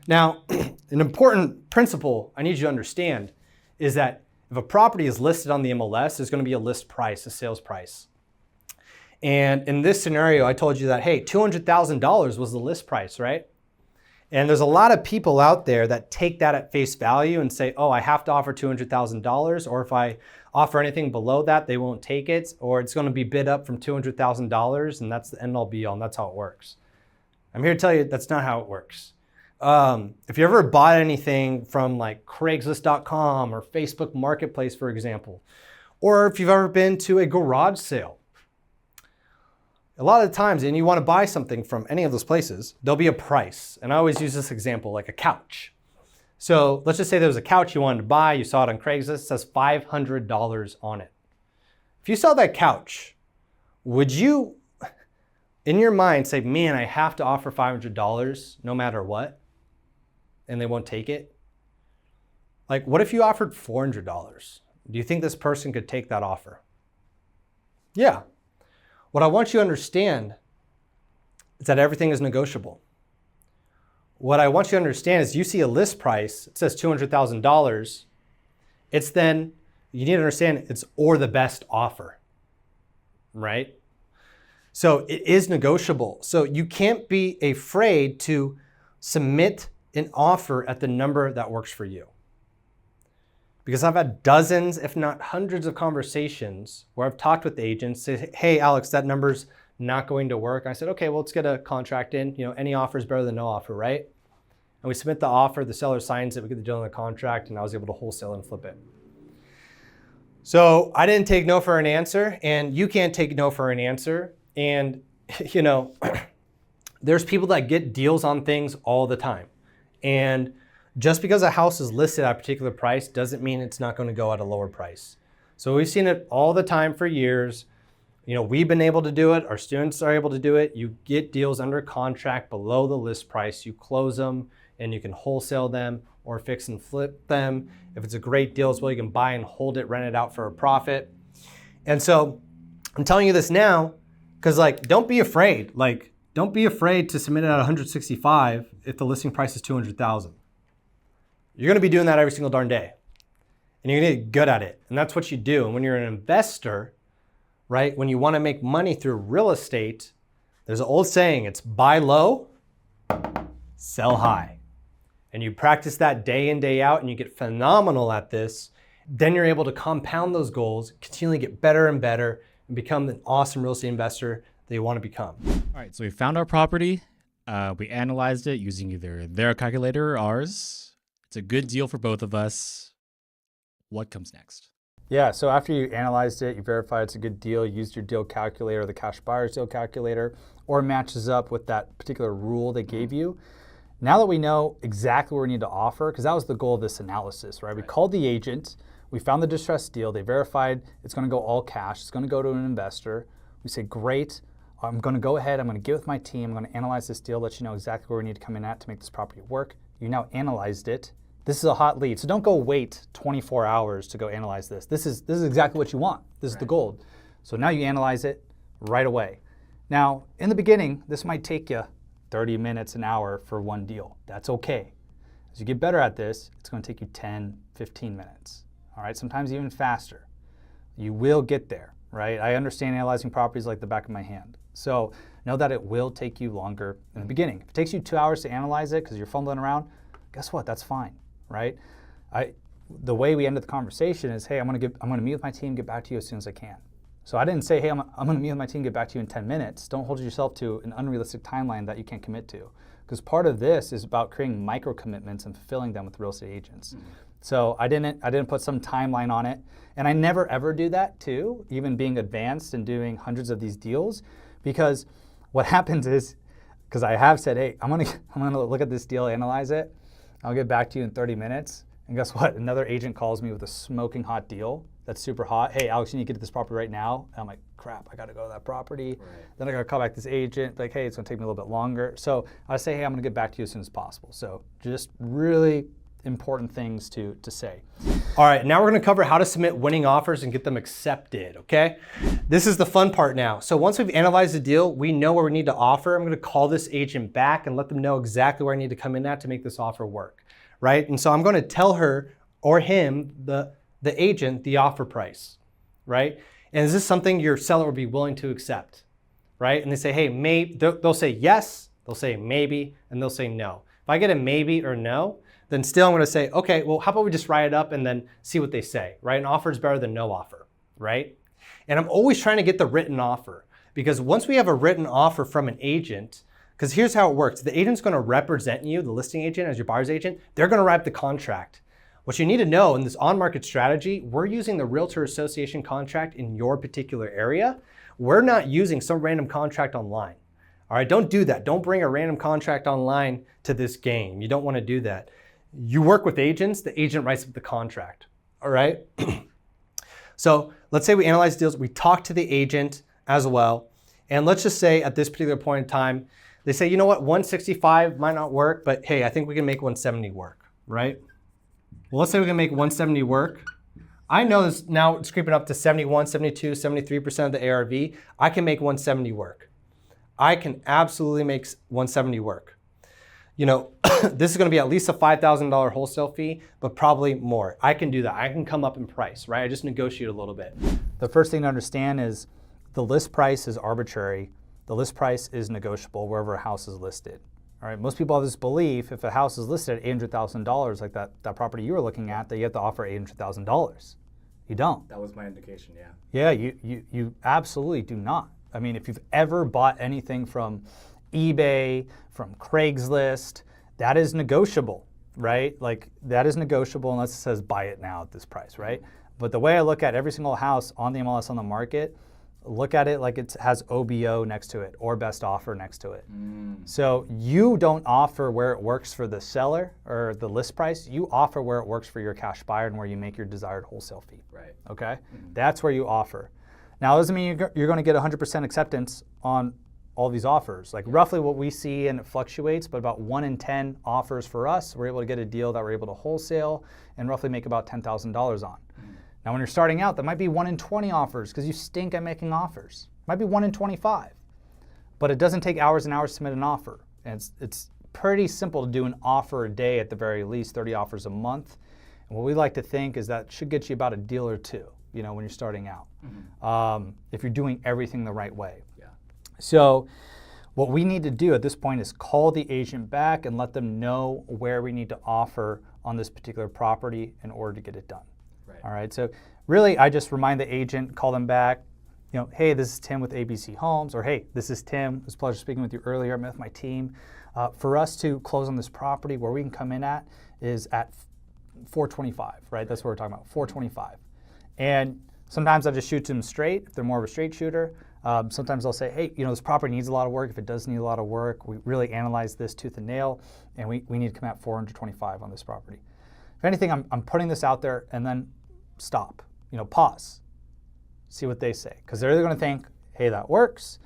Speaker 2: Now, an important principle I need you to understand is that if a property is listed on the MLS, there's going to be a list price, a sales price. And in this scenario, I told you that, hey, $200,000 was the list price, right? And there's a lot of people out there that take that at face value and say, oh, I have to offer $200,000, or if I offer anything below that, they won't take it, or it's going to be bid up from $200,000, and that's the end all be all, and that's how it works. I'm here to tell you that's not how it works. If you ever bought anything from like Craigslist.com or Facebook Marketplace, for example, or if you've ever been to a garage sale, a lot of the times, and you want to buy something from any of those places, there'll be a price. And I always use this example, like a couch. So let's just say there was a couch you wanted to buy, you saw it on Craigslist, it says $500 on it. If you saw that couch, would you, in your mind, say, man, I have to offer $500 no matter what, and they won't take it? Like, what if you offered $400? Do you think this person could take that offer? Yeah. What I want you to understand is that everything is negotiable. what I want you to understand is you see a list price, it says $200,000. It's then, you need to understand it's or the best offer, right? So it is negotiable. So you can't be afraid to submit an offer at the number that works for you. Because I've had dozens, if not hundreds of conversations where I've talked with agents, say, hey, Alex, that number's not going to work. And I said, okay, well, let's get a contract in. Any offer is better than no offer, right? And we submit the offer, the seller signs it, we get the deal in the contract, and I was able to wholesale and flip it. So I didn't take no for an answer, and you can't take no for an answer. And, there's people that get deals on things all the time. And just because a house is listed at a particular price doesn't mean it's not going to go at a lower price. So we've seen it all the time for years. We've been able to do it. Our students are able to do it. You get deals under contract below the list price. You close them and you can wholesale them or fix and flip them. If it's a great deal as well, you can buy and hold it, rent it out for a profit. And so I'm telling you this now because don't be afraid. Don't be afraid to submit it at 165 if the listing price is 200,000. You're going to be doing that every single darn day. And you're going to get good at it. And that's what you do. And when you're an investor, right, when you want to make money through real estate, there's an old saying, it's buy low, sell high. And you practice that day in, day out, and you get phenomenal at this. Then you're able to compound those goals, continually get better and better, and become an awesome real estate investor that you want to become.
Speaker 3: All right, so we found our property. We analyzed it using either their calculator or ours. It's a good deal for both of us. What comes next?
Speaker 4: Yeah, so after you analyzed it, you verified it's a good deal, used your deal calculator, the cash buyer's deal calculator, or matches up with that particular rule they gave you. Now that we know exactly what we need to offer, because that was the goal of this analysis, right? We called the agent, we found the distressed deal, they verified it's going to go all cash, it's going to go to an investor. We say, great, I'm going to go ahead, I'm going to get with my team, I'm going to analyze this deal, let you know exactly where we need to come in at to make this property work. You now analyzed it. This is a hot lead, so don't go wait 24 hours to go analyze this. This is exactly what you want. This is the gold. So now you analyze it right away. Now, in the beginning, this might take you 30 minutes, an hour for one deal. That's okay. As you get better at this, it's going to take you 10, 15 minutes. All right, sometimes even faster. You will get there, right? I understand analyzing properties like the back of my hand. So know that it will take you longer in the beginning. If it takes you 2 hours to analyze it because you're fumbling around, guess what? That's fine, right? The way we ended the conversation is, hey, I'm going to meet with my team, get back to you as soon as I can. So I didn't say, hey, I'm going to meet with my team, get back to you in 10 minutes. Don't hold yourself to an unrealistic timeline that you can't commit to. Because part of this is about creating micro commitments and fulfilling them with real estate agents. Mm-hmm. So I didn't put some timeline on it. And I never ever do that too, even being advanced and doing hundreds of these deals. Because what happens is, because I have said, hey, I'm gonna look at this deal, analyze it, I'll get back to you in 30 minutes. And guess what? Another agent calls me with a smoking hot deal that's super hot. Hey, Alex, you need to get to this property right now. And I'm like, crap, I got to go to that property. Right. Then I got to call back this agent, like, hey, it's going to take me a little bit longer. So I say, hey, I'm going to get back to you as soon as possible. So just really important things to say.
Speaker 2: All right, now we're going to cover how to submit winning offers and get them accepted, okay? This is the fun part now. So once we've analyzed the deal, we know where we need to offer. I'm going to call this agent back and let them know exactly where I need to come in at to make this offer work, right? And so I'm going to tell her or him, the agent, the offer price, right? And is this something your seller would be willing to accept, right? And they say, hey, maybe, they'll say yes, they'll say maybe, and they'll say no. If I get a maybe or no, then still I'm going to say, okay, well, how about we just write it up and then see what they say, right? An offer is better than no offer, right? And I'm always trying to get the written offer, because once we have a written offer from an agent, because here's how it works. The agent's going to represent you, the listing agent, as your buyer's agent. They're going to write the contract. What you need to know in this on-market strategy, we're using the Realtor Association contract in your particular area. We're not using some random contract online. All right, don't do that. Don't bring a random contract online to this game. You don't want to do that. You work with agents, the agent writes up the contract, all right? So let's say we analyze deals, we talk to the agent as well, and let's just say at this particular point in time, they say, you know what, 165 might not work, but hey, I think we can make 170 work, right? Well, let's say we can make 170 work. I know this now it's creeping up to 71, 72, 73% of the ARV. I can make 170 work. I can absolutely make 170 work. you know, this is going to be at least a $5,000 wholesale fee, but probably more. I can do that. I can come up in price, right? I just negotiate a little bit.
Speaker 4: The first thing to understand is the list price is arbitrary. The list price is negotiable wherever a house is listed. All right, most people have this belief if a house is listed at $800,000, like that property you were looking at, that you have to offer $800,000. You don't.
Speaker 3: That was my indication, yeah.
Speaker 4: Yeah, you absolutely do not. I mean, if you've ever bought anything from eBay, from Craigslist, that is negotiable, right? Like that is negotiable unless it says buy it now at this price, right? But the way I look at every single house on the MLS on the market, look at it like it has OBO next to it or best offer next to it. So you don't offer where it works for the seller or the list price. You offer where it works for your cash buyer and where you make your desired wholesale fee.
Speaker 3: Right.
Speaker 4: Okay? That's where you offer. Now, it doesn't mean you're going to get 100% acceptance on all these offers. Like roughly what we see, and it fluctuates, but about 1 in 10 offers for us, we're able to get a deal that we're able to wholesale and roughly make about $10,000 on. Now, when you're starting out, that might be 1 in 20 offers because you stink at making offers. It might be 1 in 25. But it doesn't take hours and hours to submit an offer. And it's pretty simple to do an offer a day at the very least, 30 offers a month. And what we like to think is that should get you about a deal or two, you know, when you're starting out, if you're doing everything the right way.
Speaker 3: Yeah.
Speaker 4: So what we need to do at this point is call the agent back and let them know where we need to offer on this particular property in order to get it done.
Speaker 3: Right.
Speaker 4: All right, so really I just remind the agent, call them back, you know, hey, this is Tim with ABC Homes, or hey, this is Tim. It was a pleasure speaking with you earlier. I'm with my team. For us to close on this property, where we can come in at is at 425, right? That's what we're talking about, 425. And sometimes I just shoot them straight if they're more of a straight shooter. Sometimes I'll say, hey, you know, this property needs a lot of work. If it does need a lot of work, we really analyze this tooth and nail, and we need to come at 425 on this property. If anything, I'm putting this out there and then stop, you know, pause, see what they say. Because they're either going to think, hey, that works,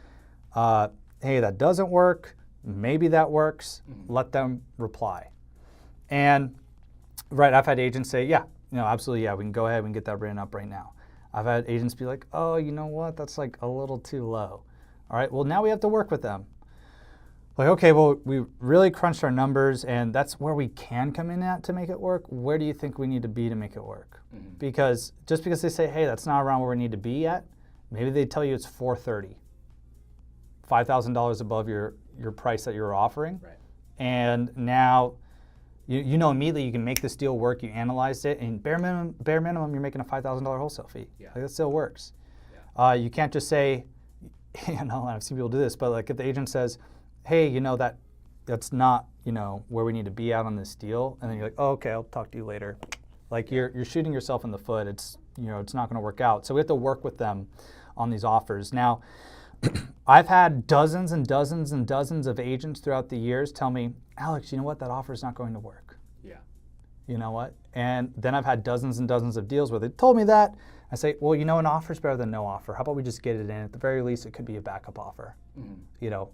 Speaker 4: hey, that doesn't work, maybe that works, let them reply. And right, I've had agents say, yeah, you know, absolutely, yeah, we can go ahead, we can get that written up right now. I've had agents be like, oh, you know what, that's like a little too low. All right, well, now we have to work with them. Like, okay, well, we really crunched our numbers, and that's where we can come in at to make it work. Where do you think we need to be to make it work? Because just because they say, hey, that's not around where we need to be at, maybe they tell you it's 430, $5,000 above your price that you're offering.
Speaker 3: Right. And
Speaker 4: now you know immediately you can make this deal work. You analyzed it, and bare minimum, you're making a $5,000 wholesale fee.
Speaker 3: Yeah.
Speaker 4: Like, that still works.
Speaker 3: Yeah.
Speaker 4: You can't just say, you know, I've seen people do this, but like if the agent says, hey, you know, that's not, you know, where we need to be at on this deal, and then you're like, oh, okay, I'll talk to you later. Like you're shooting yourself in the foot. It's, you know, it's not going to work out. So we have to work with them on these offers. Now, I've had dozens and dozens and dozens of agents throughout the years tell me, Alex, you know what, that offer is not going to work.
Speaker 3: Yeah.
Speaker 4: You know what? And then I've had dozens and dozens of deals where they told me that. I say, well, you know, an offer is better than no offer. How about we just get it in? At the very least, it could be a backup offer. You know,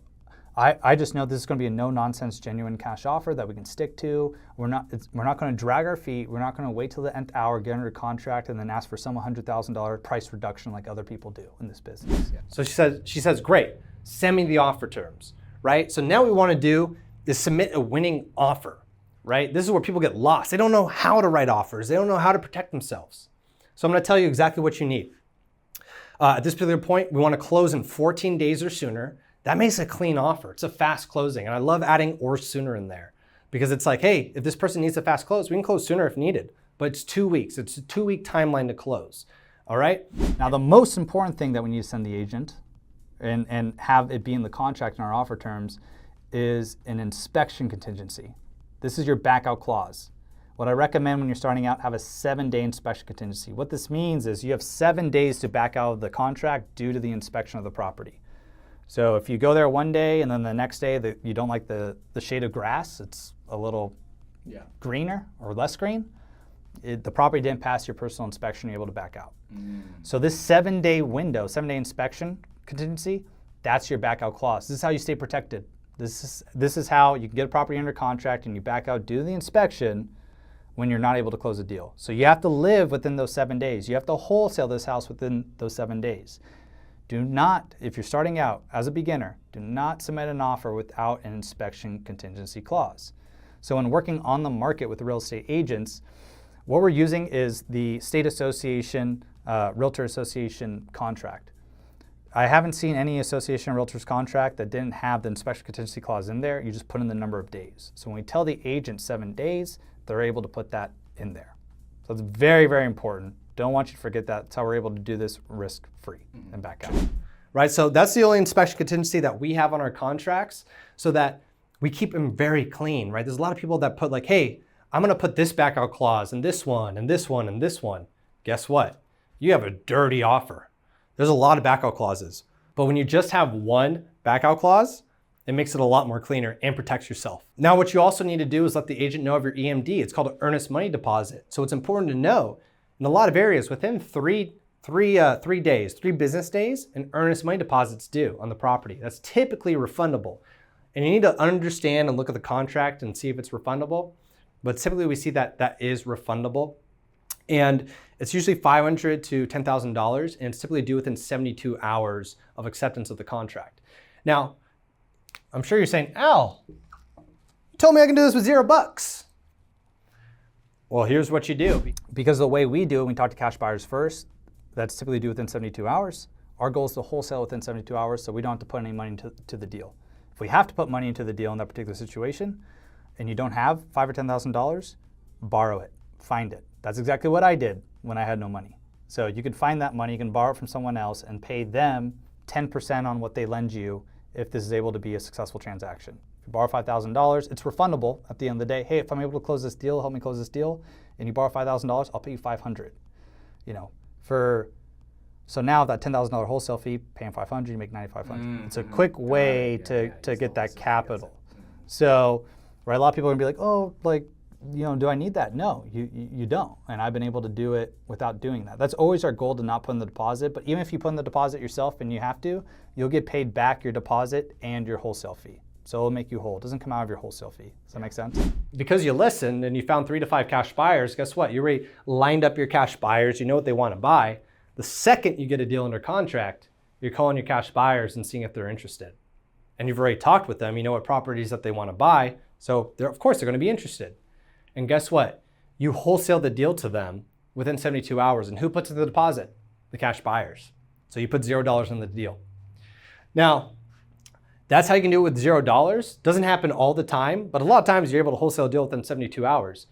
Speaker 4: I just know this is going to be a no-nonsense, genuine cash offer that we can stick to. We're not going to drag our feet. We're not going to wait till the nth hour, get under contract, and then ask for some $100,000 price reduction like other people do in this business.
Speaker 3: Yeah.
Speaker 2: So she says, great, send me the offer terms, right? So now what we want to do is submit a winning offer, right? This is where people get lost. They don't know how to write offers. They don't know how to protect themselves. So I'm going to tell you exactly what you need. At this particular point, we want to close in 14 days or sooner. That makes a clean offer. It's a fast closing. And I love adding or sooner in there because it's like, hey, if this person needs a fast close, we can close sooner if needed. But it's 2 weeks. It's a 2-week timeline to close. All right?
Speaker 4: Now, the most important thing that we need to send the agent and have it be in the contract in our offer terms is an inspection contingency. This is your backout clause. What I recommend when you're starting out, have a 7-day inspection contingency. What this means is you have 7 days to back out of the contract due to the inspection of the property. So if you go there one day and then the next day you don't like the shade of grass, it's a little greener or less green, the property didn't pass your personal inspection, you're able to back out. So this 7-day window, 7-day inspection contingency, that's your back out clause. This is how you stay protected. This is how you can get a property under contract and you back out due to the inspection when you're not able to close a deal. So you have to live within those 7 days. You have to wholesale this house within those 7 days. Do not, if you're starting out as a beginner, do not submit an offer without an inspection contingency clause. So when working on the market with real estate agents, what we're using is the State Association, Realtor Association contract. I haven't seen any Association of Realtors contract that didn't have the inspection contingency clause in there. You just put in the number of days. So when we tell the agent 7 days, they're able to put that in there. So it's very, very important. Don't want you to forget that. That's how we're able to do this risk-free and back out.
Speaker 2: Right, so that's the only inspection contingency that we have on our contracts so that we keep them very clean, right? There's a lot of people that put like, hey, I'm gonna put this back out clause and this one and this one and this one. Guess what? You have a dirty offer. There's a lot of back out clauses. But when you just have one back out clause, it makes it a lot more cleaner and protects yourself. Now, what you also need to do is let the agent know of your EMD. It's called an earnest money deposit. So it's important to know in a lot of areas within three business days, an earnest money deposit's due on the property. That's typically refundable. And you need to understand and look at the contract and see if it's refundable. But typically we see that that is refundable. And it's usually $500 to $10,000 and it's typically due within 72 hours of acceptance of the contract. Now, I'm sure you're saying, Al, you told me I can do this with $0. Well, here's what you do.
Speaker 4: Because the way we do it, we talk to cash buyers first. That's typically due within 72 hours. Our goal is to wholesale within 72 hours, so we don't have to put any money into the deal. If we have to put money into the deal in that particular situation, and you don't have $5,000 or $10,000, borrow it, find it. That's exactly what I did when I had no money. So you can find that money, you can borrow it from someone else and pay them 10% on what they lend you if this is able to be a successful transaction. If you borrow $5,000, it's refundable at the end of the day. Hey, if I'm able to close this deal, help me close this deal, and you borrow $5,000, I'll pay you $500. You know, so now that $10,000 wholesale fee, paying $500, you make $9,500. It's a quick way to get that capital. So, right, a lot of people are gonna be like, oh, like, you know, do I need that? No, you don't. And I've been able to do it without doing that. That's always our goal, to not put in the deposit. But even if you put in the deposit yourself and you have to, you'll get paid back your deposit and your wholesale fee. So it'll make you whole. It doesn't come out of your wholesale fee. Does that make sense?
Speaker 2: Because you listened and you found 3 to 5 cash buyers, guess what? You already lined up your cash buyers. You know what they want to buy. The second you get a deal under contract, you're calling your cash buyers and seeing if they're interested. And you've already talked with them. You know what properties that they want to buy. So of course they're going to be interested. And guess what? You wholesale the deal to them within 72 hours. And who puts in the deposit? The cash buyers. So you put $0 in the deal. Now, that's how you can do it with $0. Doesn't happen all the time, but a lot of times you're able to wholesale a deal within 72 hours.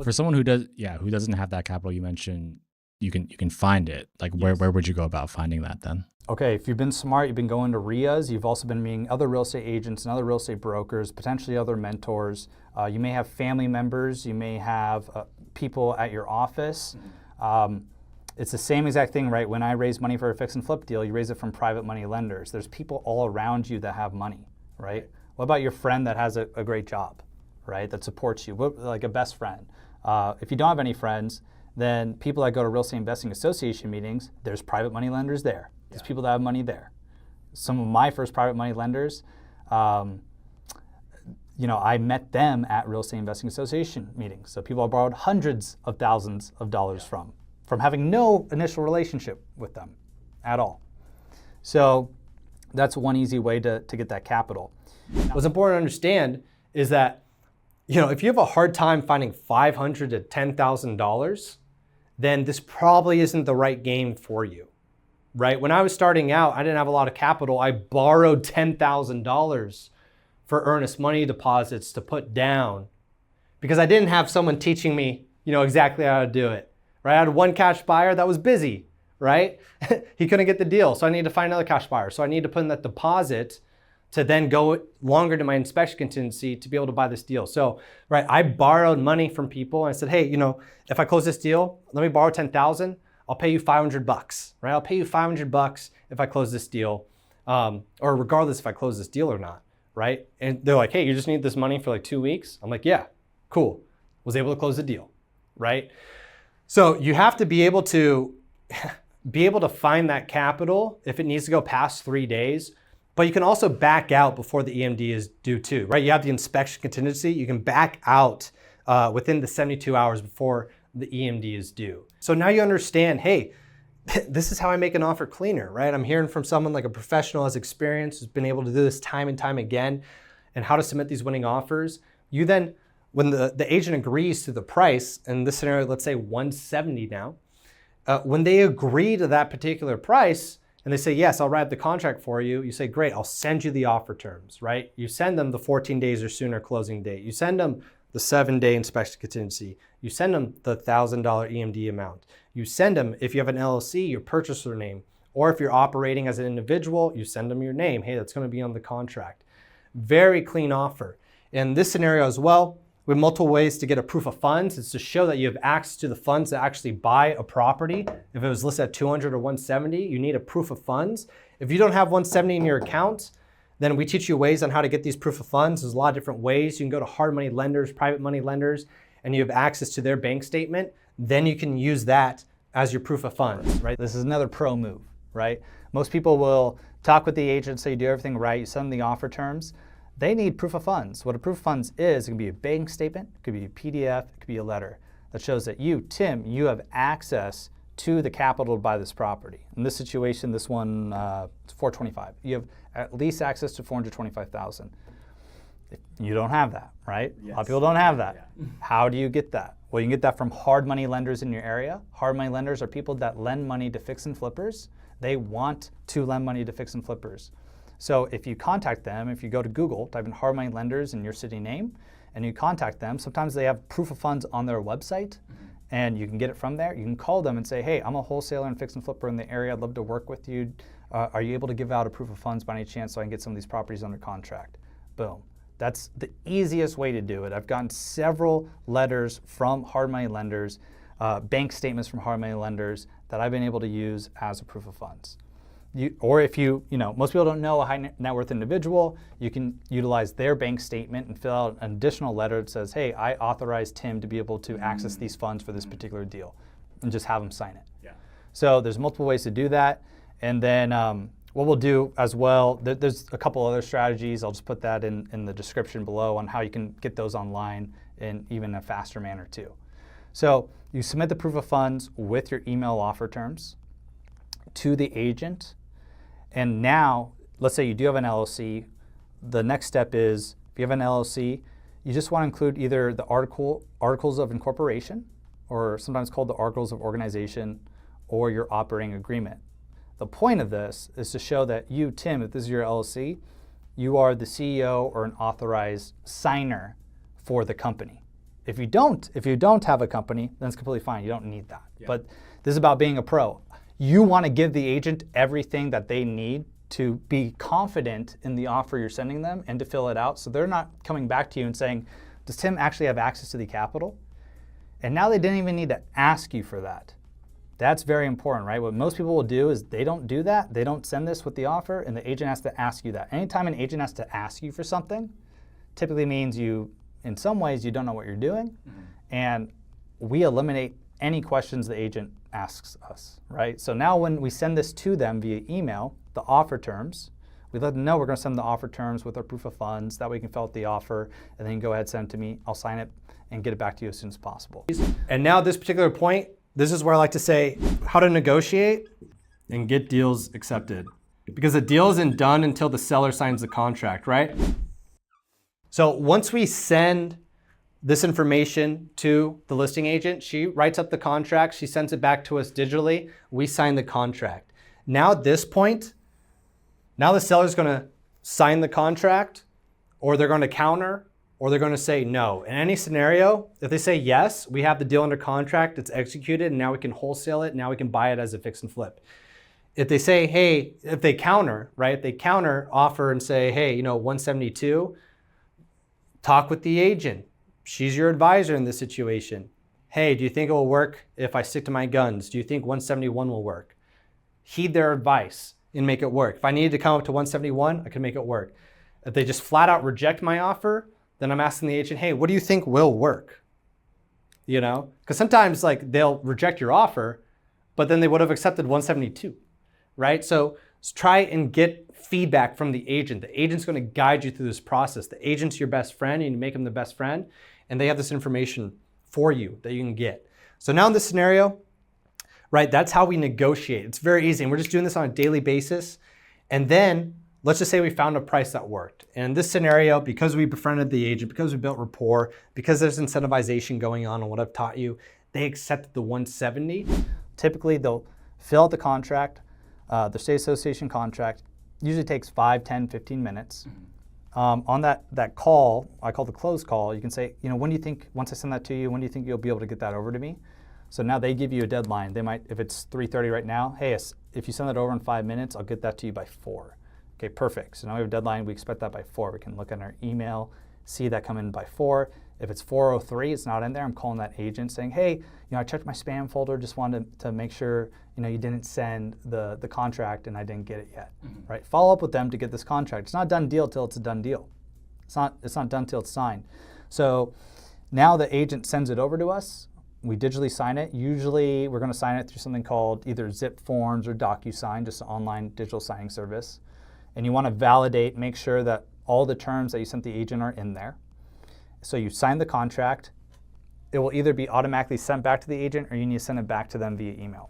Speaker 3: For someone who doesn't have that capital, you mentioned you can find it. Like where would you go about finding that then?
Speaker 4: Okay, if you've been smart, you've been going to RIAs, you've also been meeting other real estate agents and other real estate brokers, potentially other mentors. You may have family members, you may have people at your office. It's the same exact thing, right? When I raise money for a fix and flip deal, you raise it from private money lenders. There's people all around you that have money, right? What about your friend that has a great job, right? That supports you, like a best friend. If you don't have any friends, then people that go to Real Estate Investing Association meetings, there's private money lenders there. There's people that have money there. Some of my first private money lenders, you know, I met them at Real Estate Investing Association meetings. So people I borrowed hundreds of thousands of dollars from having no initial relationship with them at all. So that's one easy way to get that capital.
Speaker 2: What's important to understand is that, you know, if you have a hard time finding $500 to $10,000, then this probably isn't the right game for you, right? When I was starting out, I didn't have a lot of capital. I borrowed $10,000 for earnest money deposits to put down because I didn't have someone teaching me, you know, exactly how to do it, right? I had one cash buyer that was busy, right? He couldn't get the deal, so I needed to find another cash buyer. So I needed to put in that deposit to then go longer to my inspection contingency to be able to buy this deal. So, right, I borrowed money from people and I said, hey, you know, if I close this deal, let me borrow 10,000, I'll pay you $500, right? I'll pay you $500 if I close this deal, or regardless if I close this deal or not, right? And they're like, hey, you just need this money for like 2 weeks? I'm like, yeah, cool. Was able to close the deal, right? So you have to be able to find that capital if it needs to go past 3 days. But you can also back out before the EMD is due too, right? You have the inspection contingency. You can back out within the 72 hours before the EMD is due. So now you understand, hey, this is how I make an offer cleaner, right? I'm hearing from someone like a professional, has experience, who's been able to do this time and time again, and how to submit these winning offers. You then, when the agent agrees to the price, in this scenario, let's say 170 now, when they agree to that particular price and they say, yes, I'll write the contract for you, you say, great, I'll send you the offer terms, right? You send them the 14 days or sooner closing date. You send them the 7-day inspection contingency. You send them the $1,000 EMD amount. You send them, if you have an LLC, your purchaser name. Or if you're operating as an individual, you send them your name. Hey, that's going to be on the contract. Very clean offer. In this scenario as well, we have multiple ways to get a proof of funds. It's to show that you have access to the funds to actually buy a property. If it was listed at 200 or 170, you need a proof of funds. If you don't have 170 in your account, then we teach you ways on how to get these proof of funds. There's a lot of different ways. You can go to hard money lenders, private money lenders, and you have access to their bank statement. Then you can use that as your proof of funds, right?
Speaker 4: This is another pro move, right? Most people will talk with the agent, say you do everything right, you send them the offer terms. They need proof of funds. What a proof of funds is, it can be a bank statement, it could be a PDF, it could be a letter that shows that you, Tim, you have access to the capital to buy this property. In this situation, this one, it's 425. You have at least access to 425,000. You don't have that, right?
Speaker 1: Yes.
Speaker 4: A lot of people don't have that. Yeah. How do you get that? Well, you can get that from hard money lenders in your area. Hard money lenders are people that lend money to fix and flippers. They want to lend money to fix and flippers. So if you contact them, if you go to Google, type in hard money lenders in your city name, and you contact them, sometimes they have proof of funds on their website, and you can get it from there. You can call them and say, hey, I'm a wholesaler and fix and flipper in the area. I'd love to work with you. Are you able to give out a proof of funds by any chance so I can get some of these properties under contract? Boom. That's the easiest way to do it. I've gotten several letters from hard money lenders, bank statements from hard money lenders that I've been able to use as a proof of funds. Or if most people don't know a high net worth individual, you can utilize their bank statement and fill out an additional letter that says, hey, I authorize Tim to be able to access these funds for this particular deal, and just have them sign it.
Speaker 1: Yeah.
Speaker 4: So there's multiple ways to do that. And then what we'll do as well, there's a couple other strategies. I'll just put that in the description below on how you can get those online in even a faster manner too. So you submit the proof of funds with your email offer terms to the agent. And now, let's say you do have an LLC. The next step is, if you have an LLC, you just want to include either the articles of incorporation, or sometimes called the articles of organization, or your operating agreement. The point of this is to show that you, Tim, if this is your LLC, you are the CEO or an authorized signer for the company. If you don't have a company, then it's completely fine. You don't need that. Yeah. But this is about being a pro. You want to give the agent everything that they need to be confident in the offer you're sending them and to fill it out, so they're not coming back to you and saying, does Tim actually have access to the capital? And now they didn't even need to ask you for that. That's very important, right? What most people will do is they don't do that. They don't send this with the offer, and the agent has to ask you that. Anytime an agent has to ask you for something, typically means in some ways, you don't know what you're doing. And we eliminate any questions the agent asks us, right? So now when we send this to them via email, the offer terms, we let them know we're going to send the offer terms with our proof of funds. That way you can fill out the offer, and then you can go ahead and send it to me. I'll sign it and get it back to you as soon as possible.
Speaker 2: And now at this particular point, this is where I like to say how to negotiate and get deals accepted. Because the deal isn't done until the seller signs the contract, right? So once we send this information to the listing agent, she writes up the contract, she sends it back to us digitally, we sign the contract. Now at this point, now the seller's gonna sign the contract, or they're gonna counter, or they're gonna say no. In any scenario, if they say yes, we have the deal under contract, it's executed, and now we can wholesale it, now we can buy it as a fix and flip. If they say, hey, if they counter, right? If they counter offer and say, hey, 172, talk with the agent. She's your advisor in this situation. Hey, do you think it will work if I stick to my guns? Do you think 171 will work? Heed their advice and make it work. If I needed to come up to 171, I can make it work. If they just flat out reject my offer, then I'm asking the agent, hey, what do you think will work? Because sometimes they'll reject your offer, but then they would have accepted 172, right? So try and get feedback from the agent. The agent's going to guide you through this process. The agent's your best friend, and you make them the best friend, and they have this information for you that you can get. So now in this scenario, right? That's how we negotiate. It's very easy. And we're just doing this on a daily basis. And then let's just say we found a price that worked. And in this scenario, because we befriended the agent, because we built rapport, because there's incentivization going on what I've taught you, they accepted the 170.
Speaker 4: Typically, they'll fill out the contract, the state association contract. Usually takes 5, 10, 15 minutes. On that call, I call the close call, you can say, when do you think, once I send that to you, when do you think you'll be able to get that over to me? So now they give you a deadline. They might, if it's 3:30 right now, hey, if you send that over in 5 minutes, I'll get that to you by 4. Okay, perfect. So now we have a deadline. We expect that by 4. We can look at our email, see that come in by 4. If it's 4:03, it's not in there. I'm calling that agent saying, hey, I checked my spam folder. Just wanted to make sure, you didn't send the contract and I didn't get it yet, right? Follow up with them to get this contract. It's not a done deal till it's a done deal. It's not done till it's signed. So now the agent sends it over to us. We digitally sign it. Usually we're going to sign it through something called either Zip Forms or DocuSign, just an online digital signing service. And you want to validate, make sure that all the terms that you sent the agent are in there. So you sign the contract. It will either be automatically sent back to the agent or you need to send it back to them via email.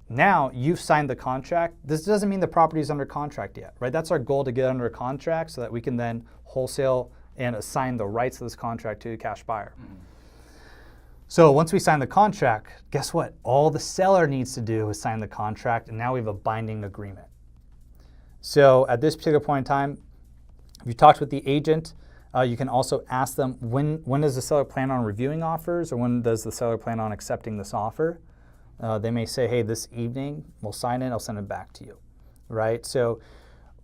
Speaker 4: Now you've signed the contract. This doesn't mean the property is under contract yet, right? That's our goal, to get under a contract so that we can then wholesale and assign the rights of this contract to the cash buyer. So once we sign the contract, guess what? All the seller needs to do is sign the contract, and now we have a binding agreement. So at this particular point in time, if you talked with the agent, you can also ask them, when does the seller plan on reviewing offers, or when does the seller plan on accepting this offer? They may say, hey, this evening, we'll sign it, I'll send it back to you, right? So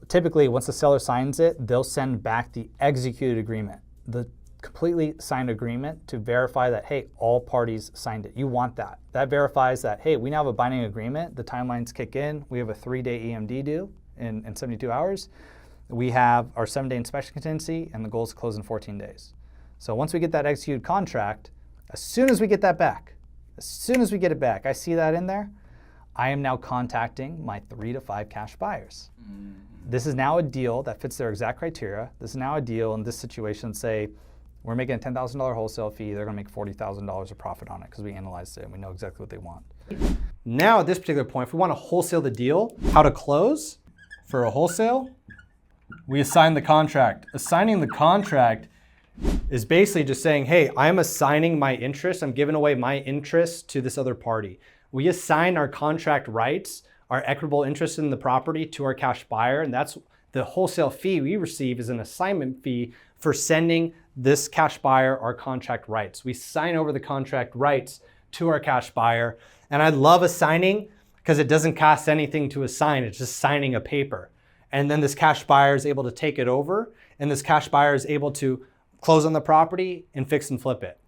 Speaker 4: typically, once the seller signs it, they'll send back the executed agreement, the completely signed agreement, to verify that, hey, all parties signed it. You want that. That verifies that, hey, we now have a binding agreement, the timelines kick in, we have a 3-day EMD due in 72 hours. We have our 7-day inspection contingency, and the goal is to close in 14 days. So once we get that executed contract, as soon as we get that back, as soon as we get it back, I see that in there, I am now contacting my 3 to 5 cash buyers. This is now a deal that fits their exact criteria. This is now a deal in this situation, say, we're making a $10,000 wholesale fee, they're gonna make $40,000 of profit on it because we analyzed it and we know exactly what they want.
Speaker 2: Now at this particular point, if we want to wholesale the deal, how to close for a wholesale, we assign the contract. Assigning the contract is basically just saying, hey, I'm assigning my interest, I'm giving away my interest to this other party. We assign our contract rights, our equitable interest in the property, to our cash buyer, and that's the wholesale fee we receive is an assignment fee for sending this cash buyer our contract rights. We sign over the contract rights to our cash buyer, and I love assigning because it doesn't cost anything to assign, it's just signing a paper. And then this cash buyer is able to take it over, and this cash buyer is able to close on the property and fix and flip it.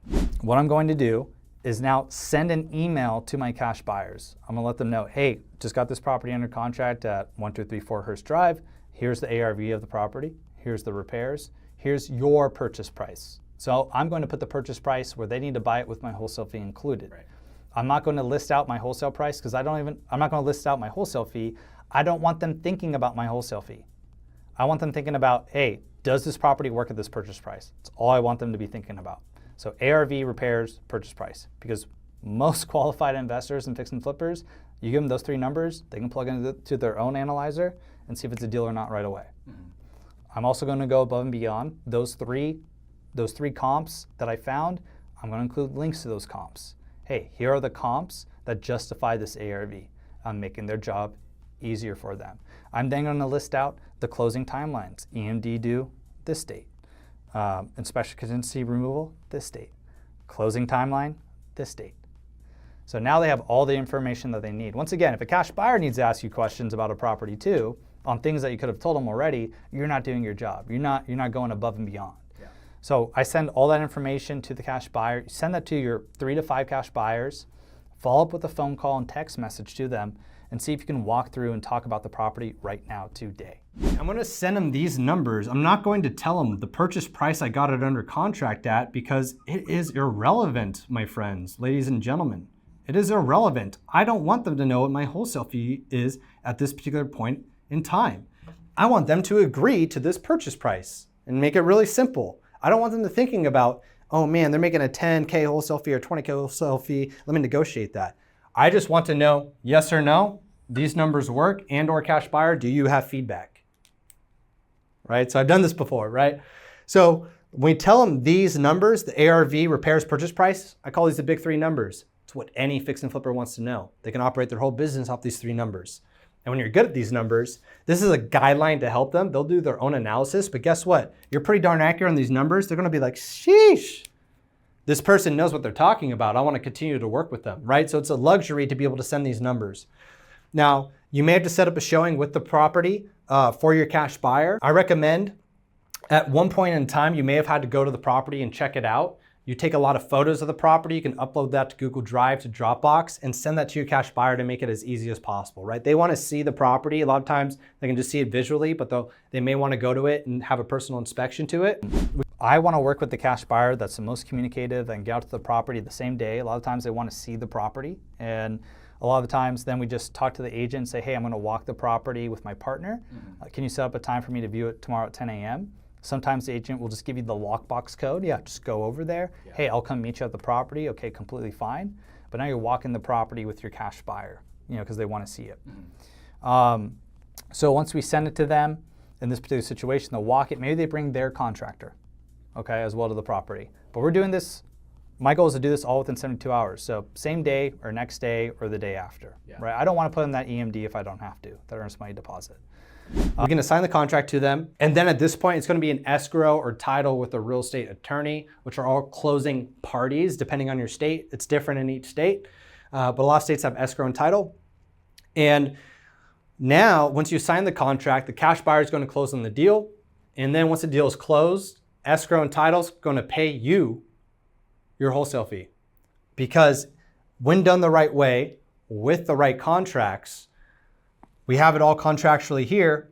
Speaker 4: What I'm going to do is now send an email to my cash buyers. I'm gonna let them know, hey, just got this property under contract at 1234 Hearst Drive. Here's the ARV of the property. Here's the repairs. Here's your purchase price. So I'm going to put the purchase price where they need to buy it with my wholesale fee included. Right. I'm not going to list out my wholesale price because I'm not going to list out my wholesale fee. I don't want them thinking about my wholesale fee. I want them thinking about, hey, does this property work at this purchase price? That's all I want them to be thinking about. So ARV, repairs, purchase price. Because most qualified investors and fix and flippers, you give them those 3 numbers, they can plug into their own analyzer and see if it's a deal or not right away. I'm also going to go above and beyond. Those three comps that I found, I'm going to include links to those comps. Hey, here are the comps that justify this ARV. I'm making their job easier for them. I'm then going to list out the closing timelines. EMD due this date. Inspection contingency removal this date. Closing timeline this date. So now they have all the information that they need. Once again, if a cash buyer needs to ask you questions about a property too, on things that you could have told them already, you're not doing your job. You're not going above and beyond. Yeah. So I send all that information to the cash buyer. You send that to your 3 to 5 cash buyers. Follow up with a phone call and text message to them and see if you can walk through and talk about the property right now today.
Speaker 2: I'm going to send them these numbers. I'm not going to tell them the purchase price I got it under contract at because it is irrelevant, my friends, ladies and gentlemen. It is irrelevant. I don't want them to know what my wholesale fee is at this particular point in time. I want them to agree to this purchase price and make it really simple. I don't want them to thinking about, oh man, they're making a $10K wholesale fee or $20K wholesale fee. Let me negotiate that. I just want to know, yes or no, these numbers work, and or cash buyer, do you have feedback? Right, so I've done this before, right? So when we tell them these numbers, the ARV, repairs purchase price, I call these the big three numbers. It's what any fix and flipper wants to know. They can operate their whole business off these three numbers. And when you're good at these numbers, this is a guideline to help them. They'll do their own analysis, but guess what? You're pretty darn accurate on these numbers. They're gonna be like, sheesh, this person knows what they're talking about. I wanna continue to work with them, right? So it's a luxury to be able to send these numbers. Now, you may have to set up a showing with the property for your cash buyer. I recommend at one point in time, you may have had to go to the property and check it out. You take a lot of photos of the property, you can upload that to Google Drive, to Dropbox, and send that to your cash buyer to make it as easy as possible, right? They wanna see the property. A lot of times they can just see it visually, but they may wanna go to it and have a personal inspection to it.
Speaker 4: I wanna work with the cash buyer that's the most communicative and get out to the property the same day. A lot of times they wanna see the property, and a lot of the times then we just talk to the agent and say, hey, I'm gonna walk the property with my partner. Can you set up a time for me to view it tomorrow at 10 a.m.? Sometimes the agent will just give you the lockbox code. Yeah, just go over there. Yeah. Hey, I'll come meet you at the property. Okay, completely fine. But now you're walking the property with your cash buyer, because they want to see it. So once we send it to them, in this particular situation, they'll walk it. Maybe they bring their contractor, okay, as well to the property. But we're doing this, my goal is to do this all within 72 hours. So same day or next day or the day after, right? I don't want to put in that EMD if I don't have to. That earns money deposit.
Speaker 2: We're going to assign the contract to them. And then at this point, it's going to be an escrow or title with a real estate attorney, which are all closing parties, depending on your state. It's different in each state. But a lot of states have escrow and title. And now, once you sign the contract, the cash buyer is going to close on the deal. And then once the deal is closed, escrow and title is going to pay you your wholesale fee. Because when done the right way, with the right contracts, we have it all contractually here.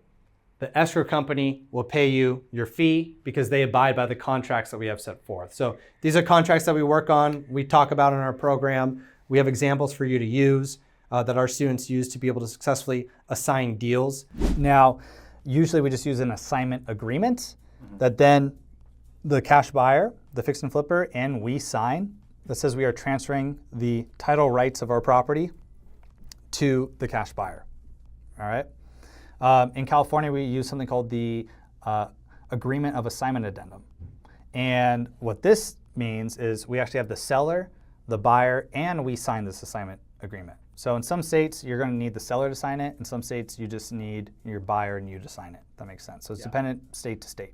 Speaker 2: The escrow company will pay you your fee because they abide by the contracts that we have set forth. So these are contracts that we work on, we talk about in our program. We have examples for you to use that our students use to be able to successfully assign deals.
Speaker 4: Now, usually we just use an assignment agreement that then the cash buyer, the fix and flipper, and we sign that says we are transferring the title rights of our property to the cash buyer. All right. In California, we use something called the Agreement of Assignment Addendum. And what this means is we actually have the seller, the buyer, and we sign this assignment agreement. So in some states, you're going to need the seller to sign it. In some states, you just need your buyer and you to sign it. That makes sense. So it's dependent state to state.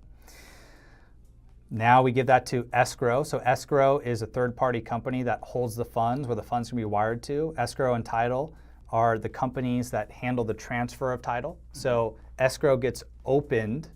Speaker 4: Now we give that to escrow. So escrow is a third-party company that holds the funds where the funds can be wired to. Escrow and title are the companies that handle the transfer of title. So escrow gets opened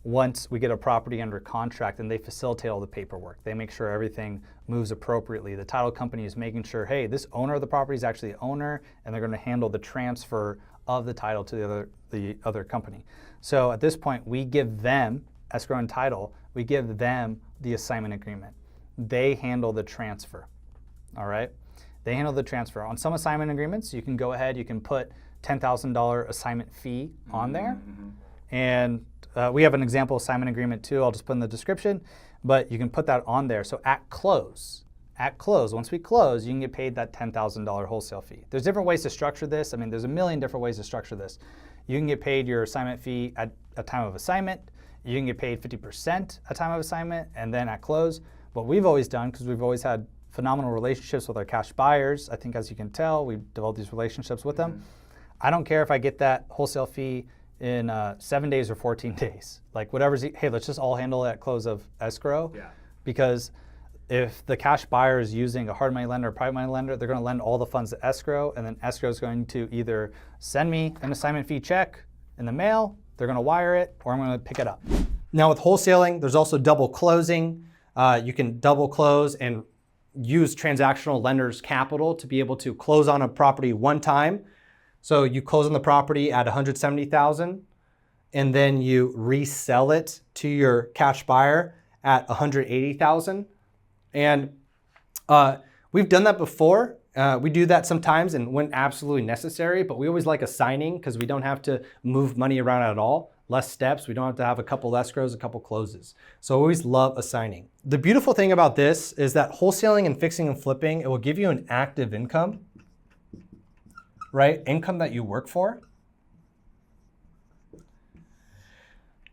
Speaker 4: once we get a property under contract, and they facilitate all the paperwork. They make sure everything moves appropriately. The title company is making sure, hey, this owner of the property is actually the owner, and they're going to handle the transfer of the title to the other company. So at this point, we give them, escrow and title, we give them the assignment agreement. They handle the transfer, all right? They handle the transfer. On some assignment agreements, you can go ahead, you can put $10,000 assignment fee on there. And we have an example assignment agreement too, I'll just put in the description, but you can put that on there. So at close, once we close, you can get paid that $10,000 wholesale fee. There's different ways to structure this. I mean, there's a million different ways to structure this. You can get paid your assignment fee at a time of assignment. You can get paid 50% at time of assignment and then at close. What we've always done, because we've always had phenomenal relationships with our cash buyers, I think as you can tell, we've developed these relationships with them. I don't care if I get that wholesale fee in 7 days or 14 days. Like whatever's, hey, let's just all handle it at close of escrow. Because if the cash buyer is using a hard money lender or private money lender, they're going to lend all the funds to escrow, and then escrow is going to either send me an assignment fee check in the mail, they're going to wire it, or I'm going to pick it up.
Speaker 2: Now with wholesaling, there's also double closing. You can double close and use transactional lenders' capital to be able to close on a property one time. So you close on the property at $170,000, and then you resell it to your cash buyer at $180,000. And we've done that before. We do that sometimes and when absolutely necessary, but we always like assigning because we don't have to move money around at all. Less steps. We don't have to have a couple escrows, a couple closes. So I always love assigning. The beautiful thing about this is that wholesaling and fixing and flipping, it will give you an active income right? Income that you work for.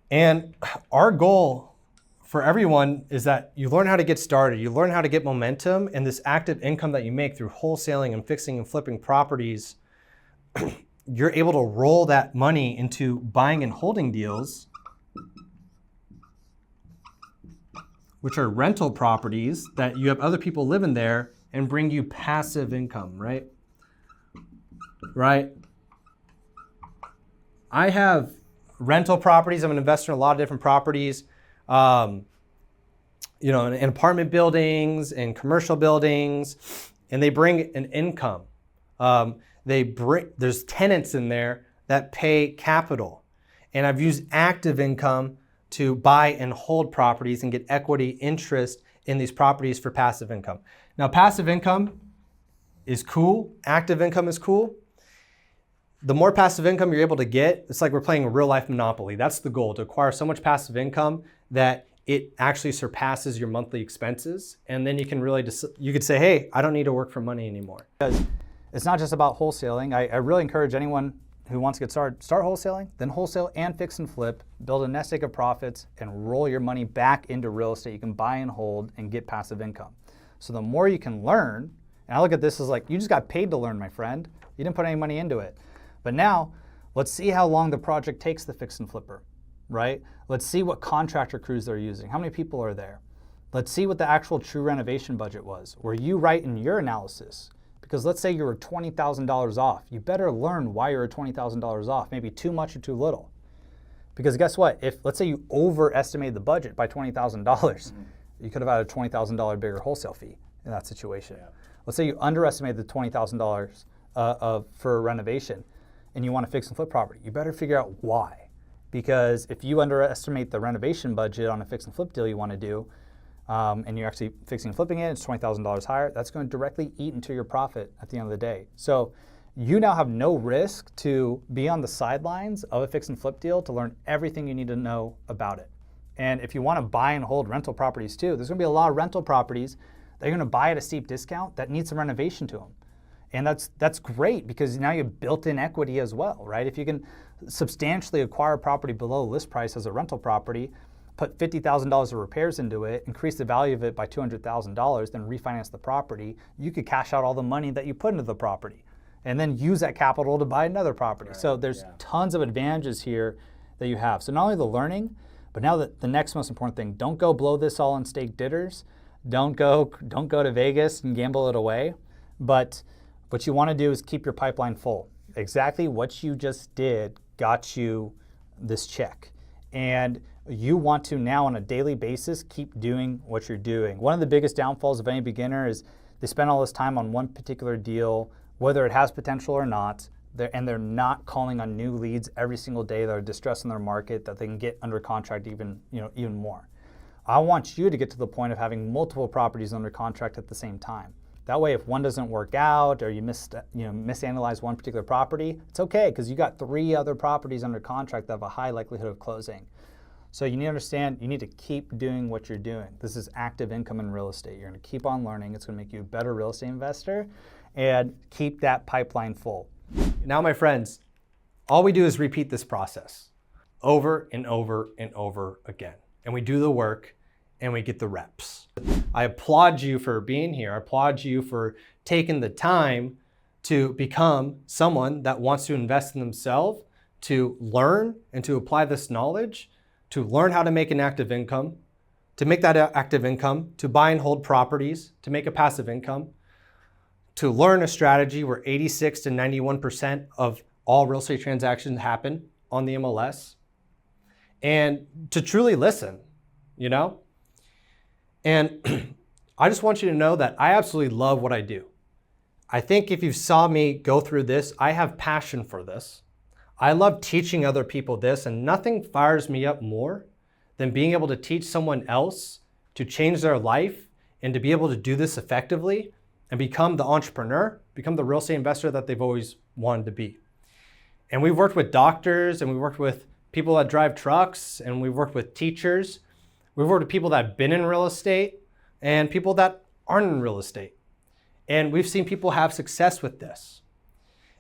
Speaker 2: And our goal for everyone is that you learn how to get started, you learn how to get momentum, and this active income that you make through wholesaling and fixing and flipping properties, you're able to roll that money into buying and holding deals, which are rental properties that you have other people living there and bring you passive income, right? Right? I have rental properties. I'm an investor in a lot of different properties, in apartment buildings and commercial buildings, and they bring an income. There's tenants in there that pay capital. And I've used active income to buy and hold properties and get equity interest in these properties for passive income. Now, passive income is cool. Active income is cool. The more passive income you're able to get, it's like we're playing a real life Monopoly. That's the goal, to acquire so much passive income that it actually surpasses your monthly expenses. And then you can really you could say, hey, I don't need to work for money anymore.
Speaker 4: Because it's not just about wholesaling. I really encourage anyone who wants to get started, start wholesaling, then wholesale and fix and flip, build a nest egg of profits, and roll your money back into real estate. You can buy and hold and get passive income. So the more you can learn, and I look at this as like, you just got paid to learn, my friend. You didn't put any money into it. But now, let's see how long the project takes the fix and flipper, right? Let's see what contractor crews they're using. How many people are there? Let's see what the actual true renovation budget was. Were you right in your analysis? Because let's say you were $20,000 off. You better learn why you're $20,000 off, maybe too much or too little. Because guess what? If, let's say you overestimated the budget by $20,000, you could have had a $20,000 bigger wholesale fee in that situation. Yeah. Let's say you underestimated the $20,000 for a renovation, and you want to fix and flip property. You better figure out why. Because if you underestimate the renovation budget on a fix and flip deal you want to do, and you're actually fixing and flipping it, it's $20,000 higher, that's going to directly eat into your profit at the end of the day. So you now have no risk to be on the sidelines of a fix and flip deal to learn everything you need to know about it. And if you want to buy and hold rental properties too, there's going to be a lot of rental properties that you're going to buy at a steep discount that need some renovation to them. And that's great because now you have built-in equity as well, right? If you can substantially acquire a property below list price as a rental property, put $50,000 of repairs into it, increase the value of it by $200,000, then refinance the property, you could cash out all the money that you put into the property and then use that capital to buy another property. Right. So there's tons of advantages here that you have. So not only the learning, but now the next most important thing, don't go blow this all on steak dinners. Don't go to Vegas and gamble it away. But what you want to do is keep your pipeline full. Exactly what you just did got you this check. And you want to now on a daily basis keep doing what you're doing. One of the biggest downfalls of any beginner is they spend all this time on one particular deal, whether it has potential or not, and they're not calling on new leads every single day that are distressing their market that they can get under contract even more. I want you to get to the point of having multiple properties under contract at the same time. That way, if one doesn't work out or you misanalyze one particular property, it's okay because you got 3 other properties under contract that have a high likelihood of closing. So you need to understand, you need to keep doing what you're doing. This is active income in real estate. You're going to keep on learning. It's going to make you a better real estate investor and keep that pipeline full.
Speaker 2: Now, my friends, all we do is repeat this process over and over and over again. And we do the work and we get the reps. I applaud you for being here. I applaud you for taking the time to become someone that wants to invest in themselves, to learn and to apply this knowledge, to learn how to make an active income, to make that active income, to buy and hold properties, to make a passive income, to learn a strategy where 86 to 91% of all real estate transactions happen on the MLS, and to truly listen, And I just want you to know that I absolutely love what I do. I think if you saw me go through this, I have passion for this. I love teaching other people this, and nothing fires me up more than being able to teach someone else to change their life and to be able to do this effectively and become the entrepreneur, become the real estate investor that they've always wanted to be. And we've worked with doctors, and we've worked with people that drive trucks, and we've worked with teachers. We've worked with people that have been in real estate and people that aren't in real estate. And we've seen people have success with this.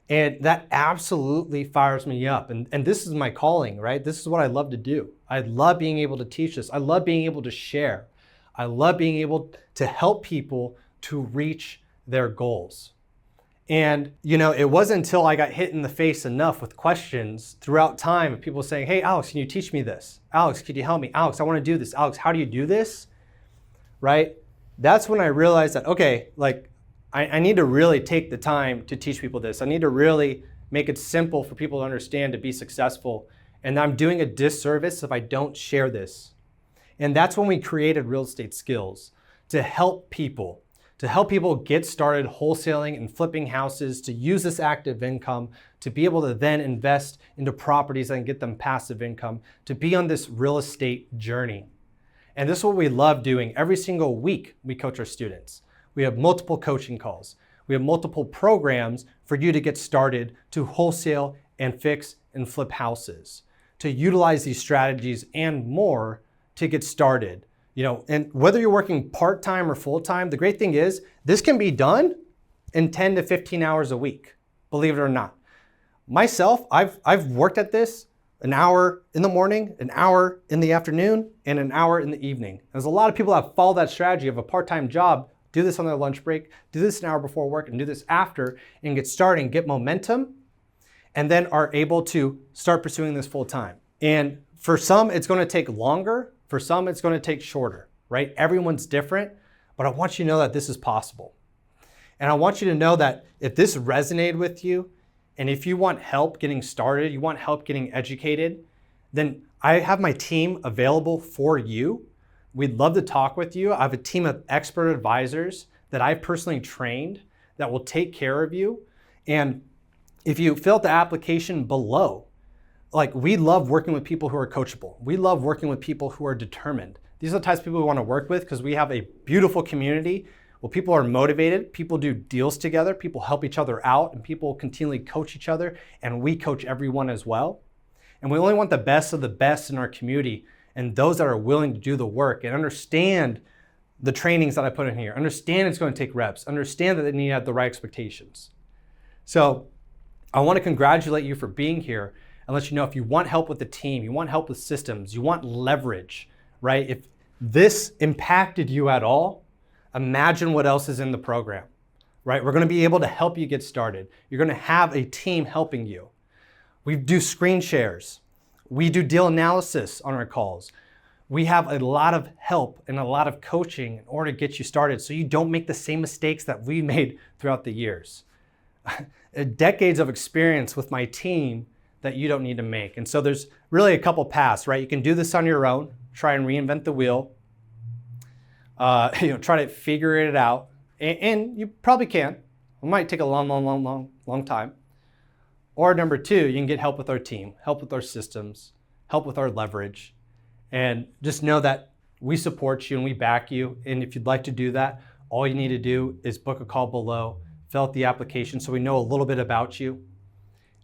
Speaker 2: And that absolutely fires me up. And this is my calling, right? This is what I love to do. I love being able to teach this. I love being able to share. I love being able to help people to reach their goals. And, it wasn't until I got hit in the face enough with questions throughout time of people saying, hey, Alex, can you teach me this? Alex, could you help me? Alex, I want to do this. Alex, how do you do this? Right? That's when I realized that, okay, I need to really take the time to teach people this. I need to really make it simple for people to understand, to be successful. And I'm doing a disservice if I don't share this. And that's when we created Real Estate Skills, to help people get started wholesaling and flipping houses, to use this active income, to be able to then invest into properties and get them passive income, to be on this real estate journey. And this is what we love doing. Every single week, we coach our students. We have multiple coaching calls. We have multiple programs for you to get started to wholesale and fix and flip houses, to utilize these strategies and more to get started. And whether you're working part-time or full-time, the great thing is this can be done in 10 to 15 hours a week, believe it or not. Myself, I've worked at this an hour in the morning, an hour in the afternoon, and an hour in the evening. There's a lot of people that follow that strategy of a part-time job, do this on their lunch break, do this an hour before work, and do this after, and get started and get momentum, and then are able to start pursuing this full-time. And for some, it's going to take longer. For some, it's going to take shorter, right? Everyone's different, but I want you to know that this is possible. And I want you to know that if this resonated with you, and if you want help getting started, you want help getting educated, then I have my team available for you. We'd love to talk with you. I have a team of expert advisors that I've personally trained that will take care of you. And if you fill out the application below, we love working with people who are coachable. We love working with people who are determined. These are the types of people we want to work with because we have a beautiful community. Well, people are motivated, people do deals together, people help each other out, and people continually coach each other, and we coach everyone as well. And we only want the best of the best in our community, and those that are willing to do the work and understand the trainings that I put in here, understand it's going to take reps, understand that they need to have the right expectations. So I want to congratulate you for being here and let you know if you want help with the team, you want help with systems, you want leverage, right? If this impacted you at all, imagine what else is in the program, right? We're going to be able to help you get started. You're going to have a team helping you. We do screen shares. We do deal analysis on our calls. We have a lot of help and a lot of coaching in order to get you started so you don't make the same mistakes that we made throughout the years. Decades of experience with my team that you don't need to make. And so there's really a couple paths, right? You can do this on your own, try and reinvent the wheel, try to figure it out. And you probably can. It might take a long time. Or number two, you can get help with our team, help with our systems, help with our leverage. And just know that we support you and we back you. And if you'd like to do that, all you need to do is book a call below, fill out the application so we know a little bit about you.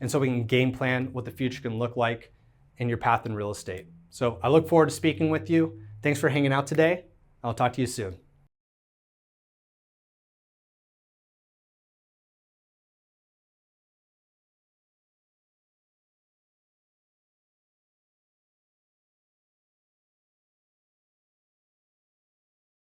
Speaker 2: And so we can game plan what the future can look like in your path in real estate. So I look forward to speaking with you. Thanks for hanging out today. I'll talk to you soon.